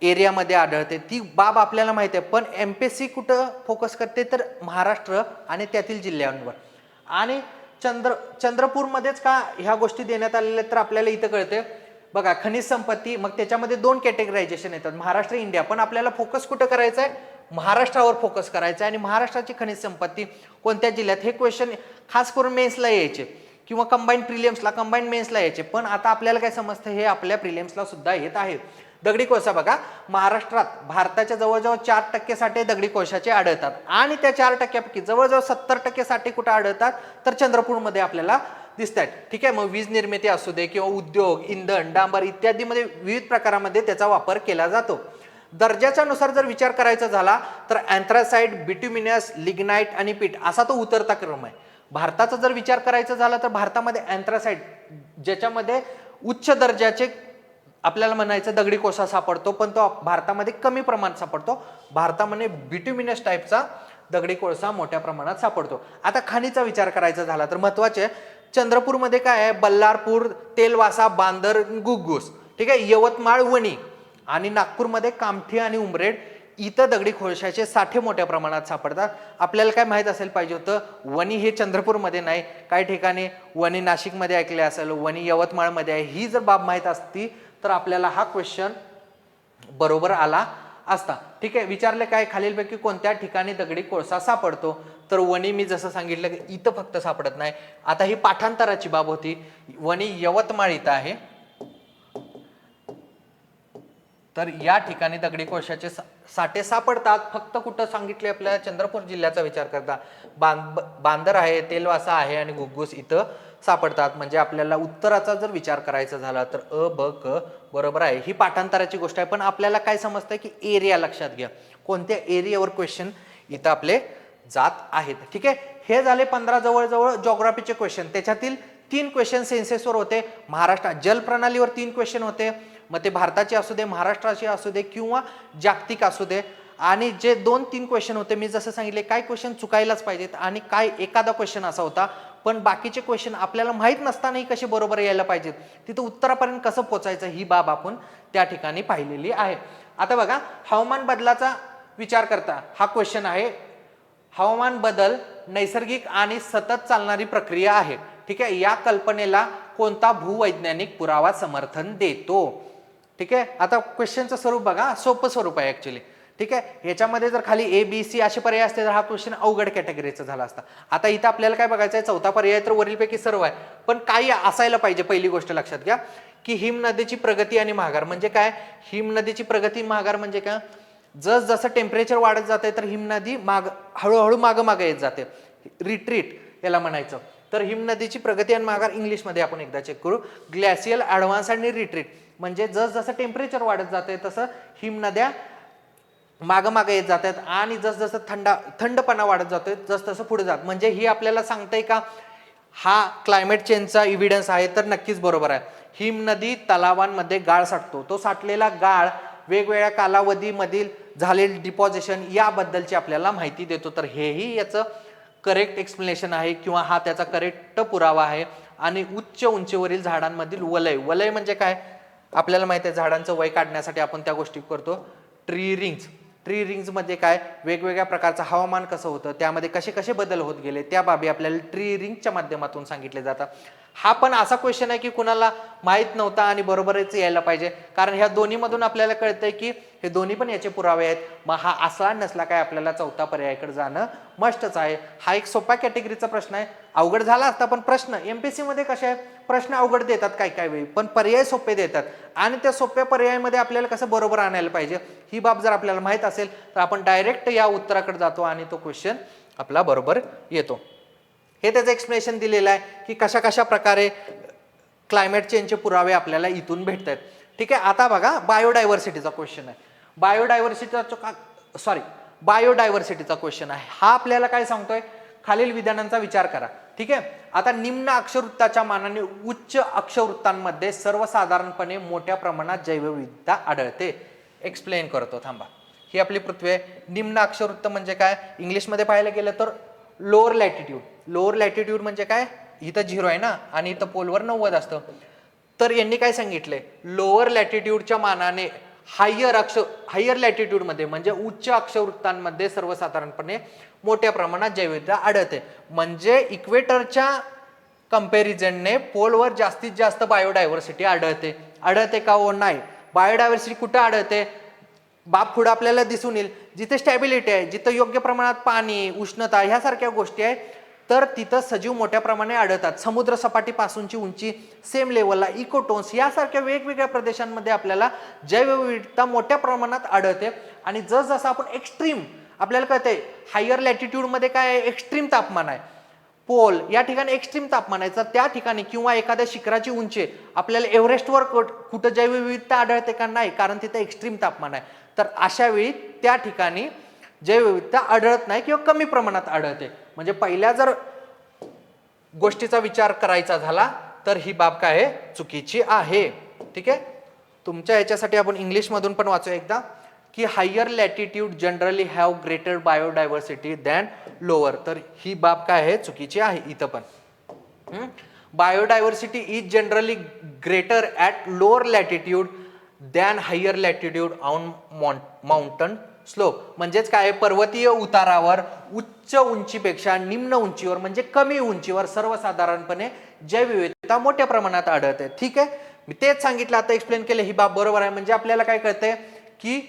एरियामध्ये आढळते, ती बाब आपल्याला माहिती आहे. पण एमपीएससी कुठं फोकस करते तर महाराष्ट्र आणि त्यातील जिल्ह्यांवर. आणि चंद्रपूरमध्येच का ह्या गोष्टी देण्यात आलेल्या तर आपल्याला इथं कळते बघा. खनिज संपत्ती, मग त्याच्यामध्ये 2 कॅटेगरायझेशन येतात, महाराष्ट्र इंडिया. पण आपल्याला फोकस कुठं करायचं आहे, महाराष्ट्रावर फोकस करायचं आहे. आणि महाराष्ट्राची खनिज संपत्ती कोणत्या जिल्ह्यात, हे क्वेश्चन खास करून मेन्सला यायचे किंवा कंबाईन प्रिलियम्सला कंबाईन मेन्सला यायचे, पण आता आपल्याला काय समजतं हे आपल्या प्रिलियम्सला सुद्धा येत आहे. दगडी कोळसा बघा, महाराष्ट्रात भारताच्या जवळजवळ 4% साठे दगडी कोळशाचे आढळतात आणि त्या 4%पैकी जवळजवळ 70% साठे कुठे आढळतात तर चंद्रपूरमध्ये आपल्याला दिसत आहेत. ठीक आहे, मग वीज निर्मिती असू दे किंवा उद्योग, इंधन, डांबर इत्यादीमध्ये विविध प्रकारामध्ये त्याचा वापर केला जातो. दर्जाच्या नुसार जर विचार करायचा झाला तर अँथ्रासाइट, बिट्युमिनस, लिग्नाइट आणि पीठ असा तो उतरता क्रम आहे. भारताचा जर विचार करायचा झाला तर भारतामध्ये अँथ्रासाइट ज्याच्यामध्ये उच्च दर्जाचे आपल्याला म्हणायचं दगडी कोळसा सापडतो, पण तो भारतामध्ये कमी प्रमाणात सापडतो. भारतामध्ये बिट्युमिनस टाईपचा दगडी कोळसा मोठ्या प्रमाणात सापडतो. आता खाणीचा विचार करायचा झाला तर महत्वाचे चंद्रपूरमध्ये काय आहे, बल्लारपूर, तेलवासा, बांदर, गुग्गुस. ठीक आहे, यवतमाळ, वणी आणि नागपूरमध्ये कामठी आणि उमरेड इथं दगडी कोळशाचे साठे मोठ्या प्रमाणात सापडतात. आपल्याला काय माहित असेल पाहिजे होतं, वणी हे चंद्रपूरमध्ये नाही, काही ठिकाणी वणी नाशिकमध्ये ऐकले असेल, वणी यवतमाळमध्ये आहे. ही जर बाब माहीत असती तर आपल्याला हा क्वेश्चन बरोबर आला असता. ठीक आहे, विचारले काय खालीलपैकी कोणत्या ठिकाणी दगडी कोळसा सापडतो, तर वणी मी जसं सांगितलं की इथं फक्त सापडत नाही. आता ही पाठांतराची बाब होती. वणी यवतमाळ इथं आहे, तर या ठिकाणी दगडी कोळशाचे साठे सापडतात. फक्त कुठं सांगितले आपल्याला चंद्रपूर जिल्ह्याचा विचार करता बांदर आहे, तेलवासा आहे आणि गुग्गुस इथं सापडतात. म्हणजे आपल्याला उत्तराचा जर विचार करायचा झाला तर अ, ब, क बरोबर आहे. ही पाठांतराची गोष्ट आहे, पण आपल्याला काय समजतं की एरिया लक्षात घ्या, कोणत्या एरियावर क्वेश्चन इथं आपले जात आहेत. ठीक आहे, हे झाले 15 जवळजवळ जॉग्राफीचे क्वेश्चन. त्याच्यातील 3 क्वेश्चन सेन्सेसवर होते. महाराष्ट्र जलप्रणालीवर 3 क्वेश्चन होते, मग ते भारताचे असू दे, महाराष्ट्राचे असू दे किंवा जागतिक असू दे. आणि जे 2-3 क्वेश्चन होते मी जसं सांगितले, काय क्वेश्चन चुकायलाच पाहिजेत आणि काय एखादा क्वेश्चन असा होता पण बाकीचे क्वेश्चन आपल्याला माहीत नसतानाही कसे बरोबर यायला पाहिजेत, तिथं उत्तरापर्यंत कसं पोचायचं ही बाब आपण त्या ठिकाणी पाहिलेली आहे. आता बघा, हवामान बदलाचा विचार करता हा क्वेश्चन आहे. हवामान बदल नैसर्गिक आणि सतत चालणारी प्रक्रिया आहे. ठीक आहे, या कल्पनेला कोणता भूवैज्ञानिक पुरावा समर्थन देतो. ठीक आहे, आता क्वेश्चनचं स्वरूप बघा, सोपं स्वरूप आहे ऍक्च्युली. ठीक आहे, याच्यामध्ये जर खाली ए बी सी असे पर्याय असते तर हा क्वेश्चन अवघड कॅटेगरीचा झाला असता. आता इथं आपल्याला काय बघायचं आहे, चौथा पर्याय तर वरीलपैकी सर्व आहे, पण काही असायला पाहिजे. पहिली गोष्ट लक्षात घ्या की हिम नदीची प्रगती आणि महागार म्हणजे काय. हिम नदीची प्रगती महागार म्हणजे काय, जस जसं टेम्परेचर वाढत जाते तर हिम नदी हळूहळू मागं येत जाते, रिट्रीट याला म्हणायचं. तर हिम नदीची प्रगती आणि माघार इंग्लिशमध्ये आपण एकदा चेक करू. ग्लॅशियल, ॲडव्हान्स आणि रिट्रीट म्हणजे जस जसं टेम्परेचर वाढत जाते तसं हिम नद्या मागं येत जातात आणि जस जसं थंडपणा वाढत जातोय जस तसं पुढे जात. म्हणजे ही आपल्याला सांगताय का हा क्लायमेट चेंजचा इव्हिडन्स आहे, तर नक्कीच बरोबर आहे. हिम नदी तलावांमध्ये गाळ साठतो, तो साठलेला गाळ वेगवेगळ्या कालावधीमधील झालेले डिपॉझिशन याबद्दलची आपल्याला माहिती देतो. तर हेही याचं करेक्ट एक्सप्लेनेशन आहे किंवा हा त्याचा करेक्ट पुरावा आहे. आणि उच्च उंचीवरील झाडांमधील वलय, वलय म्हणजे काय आपल्याला माहिती आहे, झाडांचं वय काढण्यासाठी आपण त्या गोष्टी करतो. ट्री रिंग्स, ट्री रिंग्स मध्ये काय वेगवेगळ्या प्रकारचं हवामान कसं होतं, त्यामध्ये कसे कसे बदल होत गेले त्या बाबी आपल्याला ट्री रिंगच्या माध्यमातून सांगितले जातात. हा पण असा क्वेश्चन आहे की कुणाला माहित नव्हता आणि बरोबरच यायला पाहिजे, कारण ह्या दोन्ही मधून आपल्याला कळतंय की हे दोन्ही पण याचे पुरावे आहेत. मग हा असला नसला काय आपल्याला चौथा पर्यायाकडे जाणं मस्टच आहे. हा एक सोपा कॅटेगरीचा प्रश्न आहे, अवघड झाला असता पण प्रश्न एमपीएससी मध्ये कसे आहे, प्रश्न अवघड देतात काय वेळी पण पर्याय सोपे देतात आणि त्या सोप्या पर्यायामध्ये आपल्याला कसं बरोबर आणायला पाहिजे ही बाब जर आपल्याला माहित असेल तर आपण डायरेक्ट या उत्तराकडे जातो आणि तो क्वेश्चन आपला बरोबर येतो. हे त्याचं एक्सप्लेनेशन दिलेलं आहे की कशा कशा प्रकारे क्लायमेट चेंजचे पुरावे आपल्याला इथून भेटत आहेत. ठीक आहे, आता बघा बायोडायव्हर्सिटीचा क्वेश्चन आहे. बायोडायव्हर्सिटीचा क्वेश्चन आहे. हा आपल्याला काय सांगतोय, खालील विधानांचा विचार करा. ठीक आहे, आता निम्न अक्षवृत्ताच्या मानाने उच्च अक्षवृत्तांमध्ये सर्वसाधारणपणे मोठ्या प्रमाणात जैवविविधता आढळते. एक्सप्लेन करतो, थांबा. ही आपली पृथ्वी आहे. निम्न अक्षवृत्त म्हणजे काय, इंग्लिशमध्ये पाहायला गेलं तर लोअर लॅटिट्यूड. लोअर लॅटिट्यूड म्हणजे काय, इथं 0 आहे ना आणि इथं पोलवर 90 असतं. तर यांनी काय सांगितलंय, लोअर लॅटिट्यूडच्या मानाने हायर लॅटिट्यूडमध्ये म्हणजे उच्च अक्षवृत्तांमध्ये सर्वसाधारणपणे मोठ्या प्रमाणात जैवविविधता आढळते. म्हणजे इक्वेटरच्या कंपॅरिझनने पोलवर जास्तीत जास्त बायोडायव्हर्सिटी आढळते का हो, नाही. बायोडायव्हर्सिटी कुठं आढळते, बाप पुढे आपल्याला दिसून येईल जिथे स्टॅबिलिटी आहे, जिथे योग्य प्रमाणात पाणी, उष्णता ह्यासारख्या गोष्टी आहेत तर तिथं सजीव मोठ्या प्रमाणे आढळतात. समुद्र सपाटीपासूनची उंची सेम लेवलला इकोटोन्स यासारख्या वेगवेगळ्या प्रदेशांमध्ये आपल्याला जैवविविधता मोठ्या प्रमाणात आढळते. आणि जसजसं आपण एक्स्ट्रीम आपल्याला कळतंय हायर लॅटिट्यूडमध्ये काय आहे, एक्स्ट्रीम तापमान आहे, पोल या ठिकाणी एक्स्ट्रीम तापमान आहे, तर त्या ठिकाणी किंवा एखाद्या शिखराची उंची आपल्याला एव्हरेस्टवर कुठं जैवविविधता आढळते का, नाही, कारण तिथे एक्स्ट्रीम तापमान आहे. तर अशा वेळी त्या ठिकाणी जैवविविधता आढळत नाही किंवा कमी प्रमाणात आढळते. म्हणजे पहिल्या जर गोष्टीचा विचार करायचा झाला तर ही बाब काय आहे, चुकीची आहे. ठीक आहे, तुमच्या याच्यासाठी आपण इंग्लिश मधून पण वाचूया एकदा की higher latitude generally have greater biodiversity than lower. तर ही बाब काय आहे, चुकीची आहे. इथं पण biodiversity is generally greater at lower latitude than higher latitude on mountain slope. म्हणजेच काय, पर्वतीय उतारावर उच्च उंचीपेक्षा निम्न उंचीवर म्हणजे कमी उंचीवर सर्वसाधारणपणे जैवविविधता मोठ्या प्रमाणात आढळते. ठीक आहे, मी तेच सांगितलं, आता एक्सप्लेन केलं, ही बाब बरोबर आहे. म्हणजे आपल्याला काय कळतंय की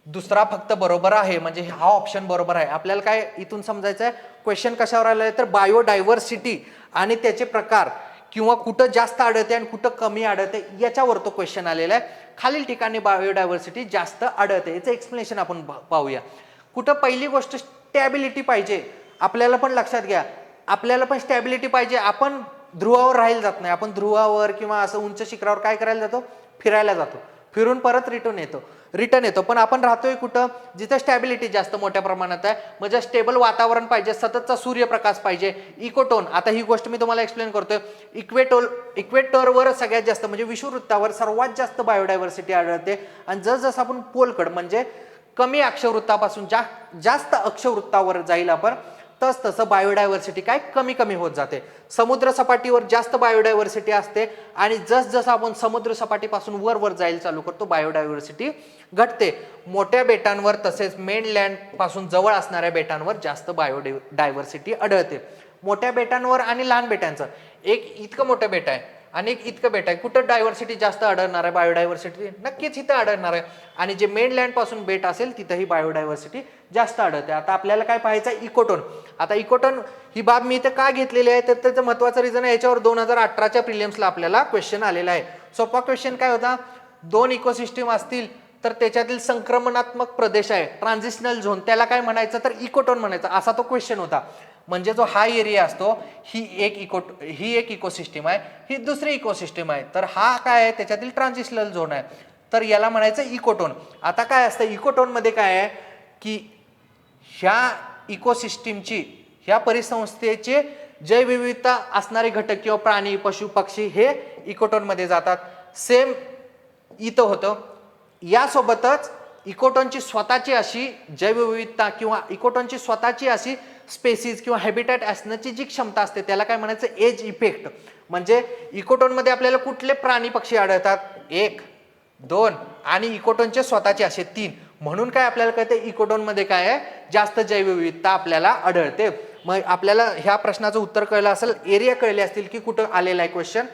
दुसरा फक्त बरोबर आहे, म्हणजे हा ऑप्शन बरोबर आहे. आपल्याला काय इथून समजायचं आहे, क्वेश्चन कशावर आलं आहे तर बायोडायव्हर्सिटी आणि त्याचे प्रकार किंवा कुठं जास्त आढळते आणि कुठं कमी आढळते याच्यावर तो क्वेश्चन आलेला आहे. खालील ठिकाणी बायोडायव्हर्सिटी जास्त आढळते, याचं एक्सप्लेनेशन आपण पाहूया. कुठं पहिली गोष्ट स्टॅबिलिटी पाहिजे. आपल्याला पण लक्षात घ्या, आपल्याला पण स्टॅबिलिटी पाहिजे. आपण ध्रुवावर राहायला जात नाही, आपण ध्रुवावर किंवा असं उंच शिखरावर काय करायला जातो, फिरायला जातो, फिरून परत रिटर्न येतो. पण आपण राहतोय कुठं, जिथे स्टॅबिलिटी जास्त मोठ्या प्रमाणात आहे. म्हणजे स्टेबल वातावरण पाहिजे, सततचा सूर्यप्रकाश पाहिजे, इकोटोन. आता ही गोष्ट मी तुम्हाला एक्सप्लेन करतोय. इक्वेटरवर सगळ्यात जास्त म्हणजे विषुववृत्तावर सर्वात जास्त बायोडायव्हर्सिटी आढळते. आणि जसजसं आपण पोलकड म्हणजे कमी अक्षवृत्तापासून जास्त अक्षवृत्तावर जाईल आपण, तसं बायोडायव्हर्सिटी काय कमी कमी होत जाते. समुद्र सपाटीवर जास्त बायोडायव्हर्सिटी असते आणि जसजसं आपण समुद्र सपाटीपासून वर जायला चालू करतो बायोडायव्हर्सिटी घटते. मोठ्या बेटांवर तसेच मेनलँड पासून जवळ असणाऱ्या बेटांवर जास्त बायोडायव्हर्सिटी आढळते. मोठ्या बेटांवर आणि लहान बेटांचं, एक इतकं मोठं बेट आहे आणि एक इतकं बेट आहे, कुठं डायव्हर्सिटी जास्त आढळणार आहे, बायोडायव्हर्सिटी नक्कीच इथं आढळणार आहे. आणि जे मेनलँड पासून बेट असेल तिथंही बायोडायव्हर्सिटी जास्त आढळते. आता आपल्याला काय पाहायचं आहे, इकोटोन. आता इकोटोन ही बाब मी इथं का घेतलेली आहे तर त्याचं महत्वाचं रिझन आहे, याच्यावर 2018च्या प्रिलिम्सला आपल्याला क्वेश्चन आलेला आहे. सोपा क्वेश्चन काय होता, 2 इकोसिस्टीम असतील तर त्याच्यातील संक्रमणात्मक प्रदेश आहे, ट्रान्झिशनल झोन, त्याला काय म्हणायचं तर इकोटोन म्हणायचं, असा तो क्वेश्चन होता. म्हणजे जो हा एरिया असतो ही एक इकोसिस्टीम आहे, ही दुसरी इकोसिस्टीम आहे, तर हा काय आहे त्याच्यातील ट्रान्झिशनल झोन आहे, तर याला म्हणायचं इकोटोन. आता काय असतं इकोटोन मध्ये काय आहे की ह्या इकोसिस्टीमची, ह्या परिसंस्थेचे जैवविविधता असणारे घटक किंवा प्राणी पशु पक्षी हे इकोटोन मध्ये जातात. सेम इथं होतं. यासोबतच इकोटोनची स्वतःची अशी जैवविविधता किंवा इकोटोनची स्वतःची अशी स्पेसिस किंवा हॅबिटॅट असण्याची जी क्षमता असते त्याला काय म्हणायचं, एज इफेक्ट. म्हणजे इकोटोन मध्ये आपल्याला कुठले प्राणी पक्षी आढळतात, 1, 2 आणि इकोटोनचे स्वतःचे असे 3. म्हणून काय आपल्याला कळते इकोटोन मध्ये काय आहे, जास्त जैवविविधता आपल्याला आढळते. मग आपल्याला ह्या प्रश्नाचं उत्तर कळलं असेल, एरिया कळले असतील की कुठं आलेला आहे क्वेश्चन.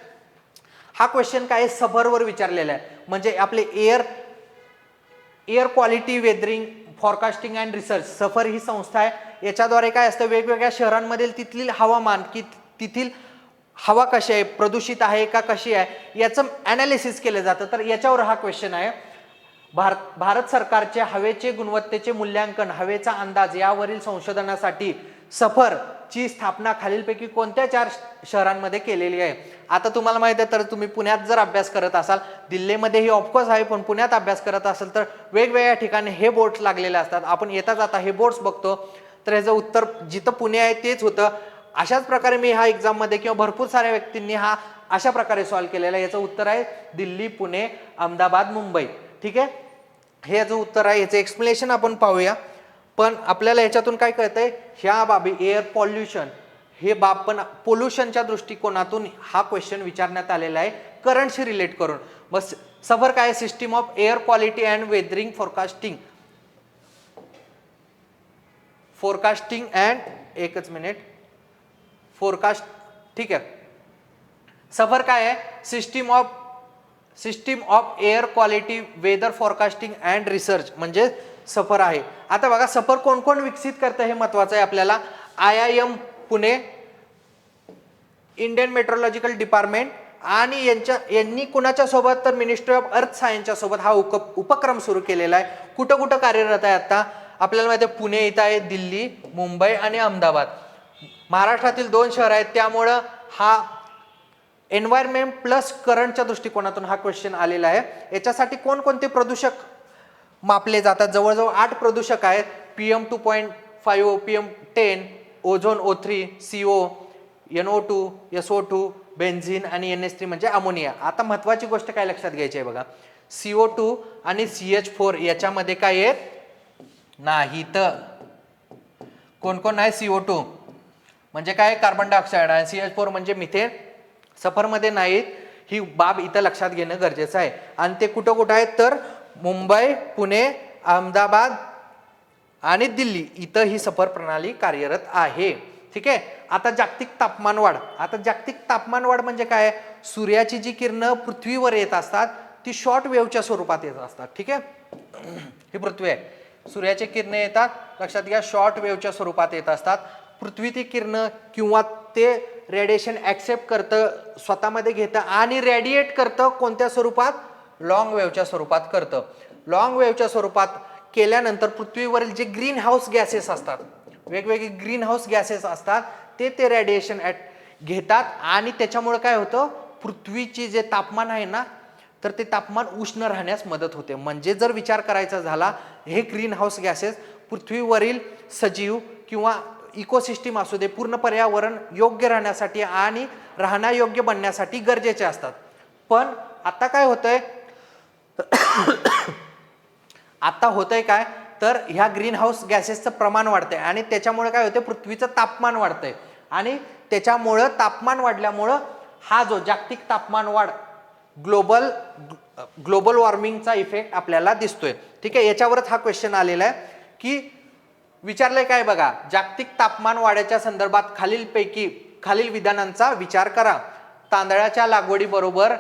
हा क्वेश्चन काय आहे, सफरवर विचारलेला आहे. म्हणजे आपले air quality weathering forecasting and research, सफर ही संस्था आहे. याच्याद्वारे काय असतं, वेगवेगळ्या शहरांमधील तिथली हवामान की तिथील हवा कशी आहे, प्रदूषित आहे का कशी आहे, याचं ॲनालिसिस केलं जातं. तर याच्यावर हा क्वेश्चन आहे. भारत सरकारचे हवेचे गुणवत्तेचे मूल्यांकन, हवेचा अंदाज यावरील संशोधनासाठी सफरची स्थापना खालीलपैकी कोणत्या 4 शहरांमध्ये केलेली आहे. आता तुम्हाला माहिती आहे तर तुम्ही पुण्यात जर अभ्यास करत असाल, दिल्लीमध्येही ऑफकोर्स आहे, पण पुण्यात अभ्यास करत असाल तर वेगवेगळ्या ठिकाणी हे बोर्ड्स लागलेले असतात. आपण येता जाता हे बोर्ड्स बघतो, तर ह्याचं उत्तर जिथं पुणे आहे तेच होतं. अशाच प्रकारे मी ह्या एक्झाममध्ये किंवा भरपूर साऱ्या व्यक्तींनी हा अशा प्रकारे सॉल्व्ह केलेला आहे. याचं उत्तर आहे दिल्ली, पुणे, अहमदाबाद, मुंबई. ठीक आहे, हे याचं उत्तर आहे. याचं एक्सप्लेनेशन आपण पाहूया. पण आपल्याला याच्यातून काय कळतंय, ह्या बाबी एअर पॉल्युशन हे बाब पण पोल्युशनच्या दृष्टिकोनातून हा क्वेश्चन विचारण्यात आलेला आहे करंटशी रिलेट करून. बस सफर काय, system of air quality and weathering forecasting and एकच मिनिट फोरकास्ट. ठीक आहे, सफर काय आहे, system of air quality weather forecasting and research म्हणजे सफर आहे. आता बघा सफर कोण कोण विकसित करतं हे महत्वाचं आहे आपल्याला. IIM Pune, Indian meteorological department आणि यांनी कुणाच्या सोबत तर मिनिस्ट्री ऑफ अर्थ सायन्सच्या सोबत हा उपक्रम सुरू केलेला आहे. कुठं कुठं कार्यरत आहे आता आपल्याला माहिती आहे, पुणे इथं आहे, दिल्ली, मुंबई आणि अहमदाबाद. महाराष्ट्रातील 2 शहर आहेत, त्यामुळं हा एन्व्हायरमेंट प्लस करंटच्या दृष्टिकोनातून हा क्वेश्चन आलेला आहे. याच्यासाठी कोणकोणते प्रदूषक मापले जातात? जवळजवळ 8 प्रदूषक आहेत. PM2.5, PM10, ozone O3, CO, NO2, SO2, benzene आणि NH3 म्हणजे अमोनिया. आता महत्वाची गोष्ट काय लक्षात घ्यायची आहे बघा, CO2 आणि CH4 याच्यामध्ये काय आहेत? नाही. तर कोण कोण आहे? CO2 म्हणजे काय? Carbon dioxide. आणि CH4 म्हणजे मिथेन. सफरमध्ये नाहीत. ही बाब इथं लक्षात घेणं गरजेचं आहे. आणि ते कुठं कुठं आहेत तर मुंबई, पुणे, अहमदाबाद आणि दिल्ली इथं ही सफर प्रणाली कार्यरत आहे. ठीक आहे. आता जागतिक तापमान वाढ. आता जागतिक तापमान वाढ म्हणजे काय? सूर्याची जी किरणं पृथ्वीवर येत असतात ती शॉर्ट वेव्हच्या स्वरूपात येत असतात. ठीक आहे. ही पृथ्वी आहे, सूर्याचे किरणे येतात, लक्षात घ्या, शॉर्ट वेव्हच्या स्वरूपात येत असतात. पृथ्वी ती किरणं किंवा ते रेडिएशन ॲक्सेप्ट करतं, स्वतःमध्ये घेतं आणि रेडिएट करतं. कोणत्या स्वरूपात? लॉंग वेव्हच्या स्वरूपात करतं. लॉंग वेव्हच्या स्वरूपात केल्यानंतर पृथ्वीवरील जे ग्रीन हाऊस गॅसेस असतात, वेगवेगळे ग्रीन हाऊस गॅसेस असतात, ते रेडिएशन घेतात आणि त्याच्यामुळे काय होतं? पृथ्वीचे जे तापमान आहे ना, तर ते तापमान उष्ण राहण्यास मदत होते. म्हणजे जर विचार करायचा झाला, हे ग्रीन हाऊस गॅसेस पृथ्वीवरील सजीव किंवा इकोसिस्टीम असू दे, पूर्ण पर्यावरण योग्य राहण्यासाठी आणि राहण्यायोग्य बनण्यासाठी गरजेचे असतात. पण आता काय होतंय? आता होतंय काय तर ह्या ग्रीन हाऊस गॅसेसचं प्रमाण वाढतंय आणि त्याच्यामुळे काय होतंय? पृथ्वीचं तापमान वाढतंय आणि त्याच्यामुळं तापमान वाढल्यामुळं हा जो जागतिक तापमान वाढ ग्लोबल वॉर्मिंगचा इफेक्ट आपल्याला दिसतोय. ठीक आहे. याच्यावरच हा क्वेश्चन आलेला आहे की विचारलंय काय बघा, जागतिक तापमान वाढीच्या संदर्भात खालील विधानांचा विचार करा. तांदळाच्या लागवडीबरोबर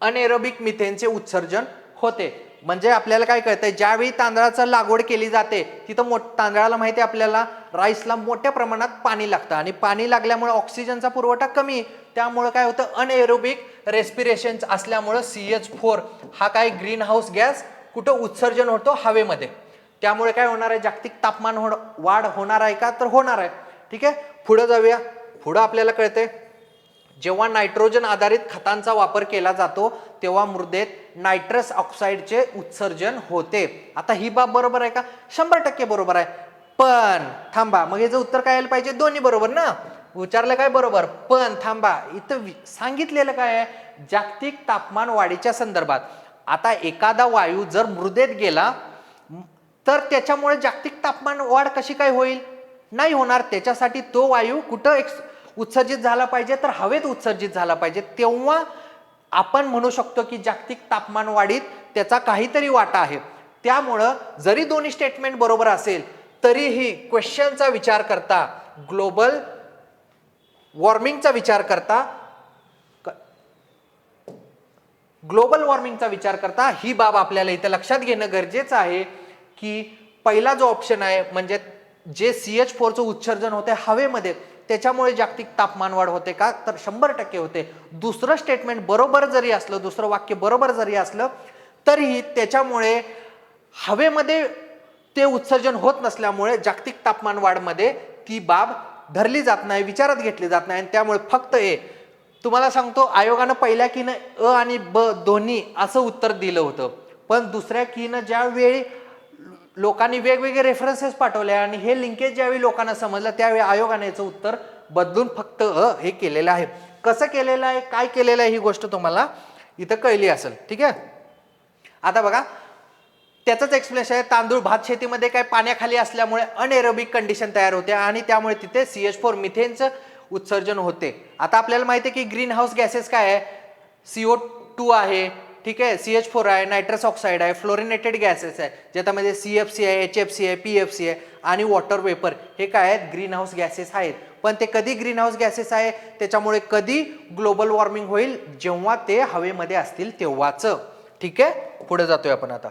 अनएरोबिक मिथेनचे उत्सर्जन होते. म्हणजे आपल्याला काय कळतंय, ज्यावेळी तांदळाचं लागवड केली जाते तिथं तांदळाला माहिती आहे आपल्याला, राईसला मोठ्या प्रमाणात पाणी लागतं आणि पाणी लागल्यामुळे ऑक्सिजनचा पुरवठा कमी, त्यामुळे काय होतं? अनएरोबिक रेस्पिरेशन असल्यामुळं CH4 हा काय ग्रीन हाऊस गॅस कुठं उत्सर्जन होतो? हवेमध्ये. त्यामुळे काय होणार आहे? जागतिक तापमान वाढ होणार आहे का? तर होणार आहे. ठीक आहे. पुढे जाऊया. पुढं आपल्याला कळतंय, जेव्हा नायट्रोजन आधारित खतांचा वापर केला जातो तेव्हा मृदेत नायट्रस ऑक्साईडचे उत्सर्जन होते. आता ही बाब बरोबर आहे का? 100% बरोबर आहे. पण थांबा, मग याचं उत्तर काय यायला पाहिजे? दोन्ही बरोबर ना. विचारलं काय? बरोबर. पण थांबा, इथं सांगितलेलं काय आहे? जागतिक तापमान वाढीच्या संदर्भात. आता एखादा वायू जर मृदेत गेला तर त्याच्यामुळे जागतिक तापमान वाढ कशी काय होईल? नाही होणार. त्याच्यासाठी तो वायू कुठं उत्सर्जित झाला पाहिजे? तर हवेत उत्सर्जित झाला पाहिजे. तेव्हा आपण म्हणू शकतो की जागतिक तापमान वाढीत त्याचा काहीतरी वाटा आहे. त्यामुळं जरी दोन्ही स्टेटमेंट बरोबर असेल तरीही क्वेश्चनचा विचार करता, ग्लोबल वॉर्मिंगचा विचार करता ही बाब आपल्याला इथं लक्षात घेणं गरजेचं आहे की पहिला जो ऑप्शन आहे म्हणजे जे CH4चं उत्सर्जन होते हवेमध्ये, त्याच्यामुळे जागतिक तापमान वाढ होते का? तर 100% होते. दुसरं स्टेटमेंट बरोबर जरी असलं, दुसरं वाक्य बरोबर जरी असलं तरीही त्याच्यामुळे हवेमध्ये ते उत्सर्जन होत नसल्यामुळे जागतिक तापमान वाढमध्ये ती बाब धरली जात नाही, विचारात घेतली जात नाही. आणि त्यामुळे फक्त तुम्हाला सांगतो, आयोगानं पहिल्या कीनं अ आणि ब दोन्ही असं उत्तर दिलं होतं, पण दुसऱ्या कीनं ज्यावेळी लोकांनी वेगवेगळे रेफरन्सेस पाठवले आणि हे लिंकेज ज्यावेळी लोकांना समजलं त्यावेळी आयोगाने याचं उत्तर बदलून फक्त हे केलेलं आहे. कसं केलेलं आहे, काय केलेलं आहे, ही गोष्ट तुम्हाला इथं कळली असेल. ठीक आहे. आता बघा, त्याचंच एक्सप्लेनेशन आहे. तांदूळ भात शेतीमध्ये काय पाण्याखाली असल्यामुळे अनएरोबिक कंडिशन तयार होते आणि त्यामुळे तिथे CH4 मिथेनचं उत्सर्जन होते. आता आपल्याला माहिती आहे की ग्रीन हाऊस गॅसेस काय आहे? CO2 आहे, ठीक आहे, CH4 आहे, नायट्रस ऑक्साईड आहे, फ्लोरिनेटेड गॅसेस आहे, ज्याच्यामध्ये CFC आहे, HFC आहे, PFC आहे आणि वॉटर वेपर, हे काय आहेत? ग्रीन हाऊस गॅसेस आहेत. पण ते कधी ग्रीन हाऊस गॅसेस आहे? त्याच्यामुळे कधी ग्लोबल वॉर्मिंग होईल? जेव्हा ते हवेमध्ये असतील तेव्हाच. ठीक आहे. पुढे जातोय आपण आता.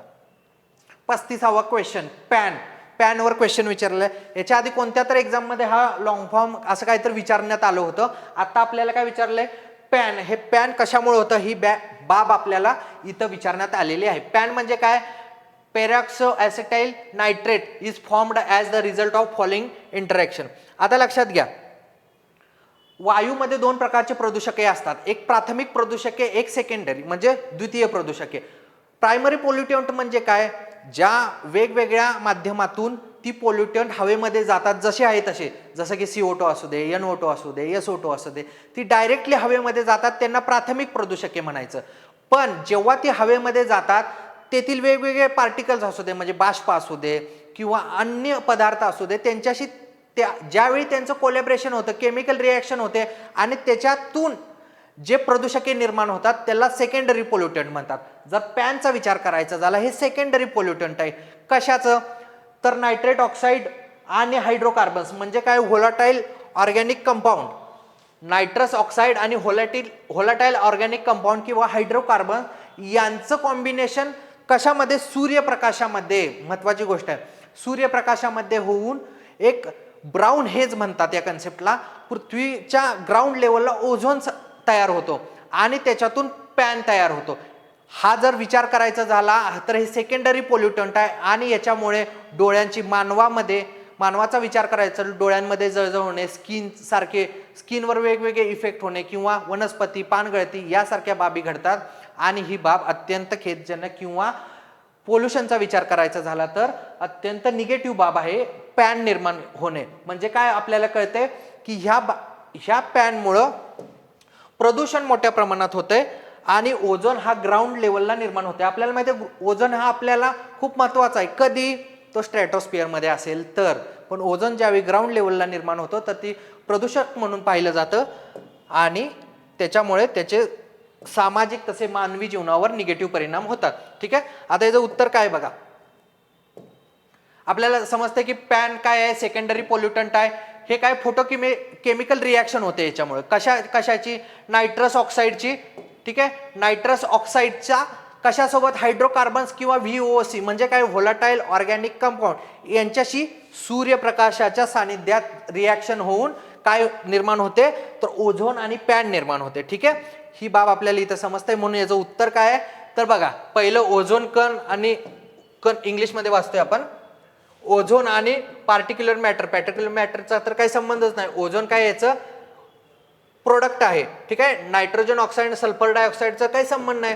35वा क्वेश्चन, पॅन. पॅनवर क्वेश्चन विचारलं. याच्या आधी कोणत्या तर एक्झाममध्ये हा लॉंग फॉर्म असं काहीतरी विचारण्यात आलं होतं. आता आपल्याला काय विचारलंय, पॅन. हे पॅन कशामुळे होतं ही बाब आपल्याला इथं विचारण्यात आलेली आहे. पॅन म्हणजे काय, peroxy acetyl nitrate is formed as the result of following interaction. आता लक्षात घ्या, वायूमध्ये दोन प्रकारचे प्रदूषके असतात, एक प्राथमिक प्रदूषके, एक सेकंडरी म्हणजे द्वितीय प्रदूषके. प्रायमरी पोल्युटंट म्हणजे काय, ज्या वेगवेगळ्या माध्यमातून ती पोल्युटंट हवेमध्ये जातात जसे आहे तसे, जसं की CO2 असू दे, NO2 असू दे, SO2 असू दे, ती डायरेक्टली हवेमध्ये जातात, त्यांना प्राथमिक प्रदूषके म्हणायचं. पण जेव्हा ती हवेमध्ये जातात तेथील वेगवेगळे पार्टिकल्स असू दे, म्हणजे बाष्प असू दे किंवा अन्य पदार्थ असू दे, त्यांच्याशी ज्यावेळी त्यांचं कोलॅबरेशन होतं, केमिकल रिॲक्शन होते आणि त्याच्यातून जे प्रदूषके निर्माण होतात त्याला सेकंडरी पोल्युटंट म्हणतात. जर पॅनचा विचार करायचा झाला, हे सेकंडरी पोल्युटंट आहे. कशाचं, तर नायट्रेट ऑक्साईड आणि हायड्रोकार्बन्स म्हणजे काय, volatile organic compound. Nitrous oxide आणि व्होलाटाईल ऑर्गॅनिक कंपाऊंड किंवा हायड्रोकार्बन यांचं कॉम्बिनेशन कशामध्ये, सूर्यप्रकाशामध्ये. महत्वाची गोष्ट आहे, सूर्यप्रकाशामध्ये होऊन एक ब्राऊन हेज म्हणतात या कन्सेप्टला. पृथ्वीच्या ग्राउंड लेवलला ओझोन तयार होतो आणि त्याच्यातून पॅन तयार होतो. हा जर विचार करायचा झाला तर हे सेकंडरी पोल्युटंट आहे आणि याच्यामुळे डोळ्यांची मानवाचा विचार करायचा, डोळ्यांमध्ये जळजळ होणे, स्किनवर वेगवेगळे इफेक्ट होणे किंवा वनस्पती, पानगळती यासारख्या बाबी घडतात. आणि ही बाब अत्यंत खेदजनक किंवा पोल्युशनचा विचार करायचा झाला तर अत्यंत निगेटिव्ह बाब आहे पॅन निर्माण होणे. म्हणजे काय आपल्याला कळते की ह्या पॅनमुळं प्रदूषण मोठ्या प्रमाणात होते आणि ओझोन हा ग्राउंड लेवलला निर्माण होते. आपल्याला माहिती आहे ओझोन हा आपल्याला खूप महत्वाचा आहे, कधी तो स्ट्रॅटोस्फिअरमध्ये असेल तर. पण ओझोन ज्यावेळी ग्राउंड लेवलला निर्माण होतो तर ती प्रदूषक म्हणून पाहिलं जातं आणि त्याच्यामुळे त्याचे सामाजिक तसे मानवी जीवनावर निगेटिव्ह परिणाम होतात. ठीक आहे, आता याचं उत्तर काय बघा. आपल्याला समजतं की पॅन काय आहे, सेकंडरी पोल्युटंट आहे. हे काय, केमिकल रिॲक्शन होते याच्यामुळे. कशाची, नायट्रस ऑक्साईडची. ठीक आहे, नायट्रस ऑक्साईडच्या कशासोबत, हायड्रोकार्बन्स किंवा VOC म्हणजे काय, व्होलाटाईल ऑर्गॅनिक कंपाऊंड यांच्याशी सूर्यप्रकाशाच्या सानिध्यात रिॲक्शन होऊन काय निर्माण होते, तर ओझोन आणि पॅन निर्माण होते. ठीक आहे, ही बाब आपल्याला इथं समजते. म्हणून याचं उत्तर काय आहे, तर बघा, पहिलं ओझोन कण आणि इंग्लिशमध्ये वाचतोय आपण, ओझोन आणि पार्टिक्युलर मॅटरचा तर काही संबंधच नाही. ओझोन काय याचं प्रोडक्ट आहे. ठीक आहे, नायट्रोजन ऑक्साईड सल्फर डायऑक्साईडचा काही संबंध नाही.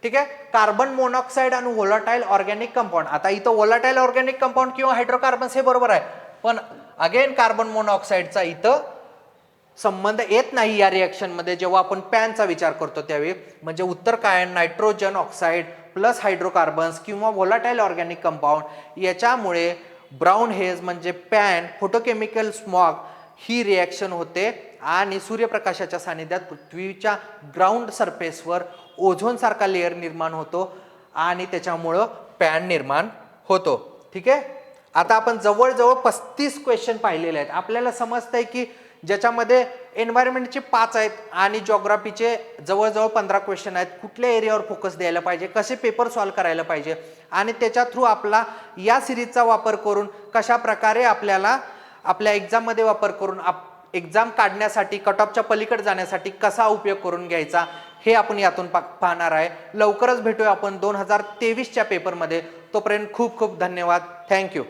ठीक आहे, कार्बन मोनॉक्साईड आणि व्होलाटाईल ऑर्गॅनिक कंपाऊंड. आता इथं व्होलाटाईल ऑर्गॅनिक कंपाऊंड किंवा हायड्रोकार्बन्स हे बरोबर आहे, पण अगेन कार्बन मोनॉक्साईडचा इथं संबंध येत नाही या रिॲक्शन मध्ये जेव्हा आपण पॅनचा विचार करतो त्यावेळी. म्हणजे उत्तर काय, नायट्रोजन ऑक्साईड प्लस हायड्रोकार्बन्स किंवा व्होलाटाईल ऑर्गॅनिक कंपाऊंड याच्यामुळे ब्राऊन हेज म्हणजे पॅन, फोटोकेमिकल स्मॉग ही रिॲक्शन होते आणि सूर्यप्रकाशाच्या सानिध्यात पृथ्वीच्या ग्राउंड सरफेसवर ओझोन सारखा लेअर निर्माण होतो आणि त्याच्यामुळं पॅन निर्माण होतो. ठीक आहे, आता आपण जवळजवळ 35 क्वेश्चन पाहिलेले आहेत. आपल्याला समजतंय की ज्याच्यामध्ये एन्व्हायरमेंटचे 5 आहेत आणि जॉग्राफीचे जवळजवळ 15 क्वेश्चन आहेत. कुठल्या एरियावर फोकस द्यायला पाहिजे, कसे पेपर सॉल्व्ह करायला पाहिजे आणि त्याच्या थ्रू आपला या सिरीजचा वापर करून कशा प्रकारे आपल्याला आपल्या एक्झाममध्ये वापर करून एक्झाम काढण्यासाठी, कट ऑफच्या पलीकडे जाण्यासाठी कसा उपयोग करून घ्यायचा हे आपण यातून पाहणार आहे. लवकरच भेटूया आपण 2023च्या पेपरमध्ये. तोपर्यंत खूप खूप धन्यवाद. थँक्यू.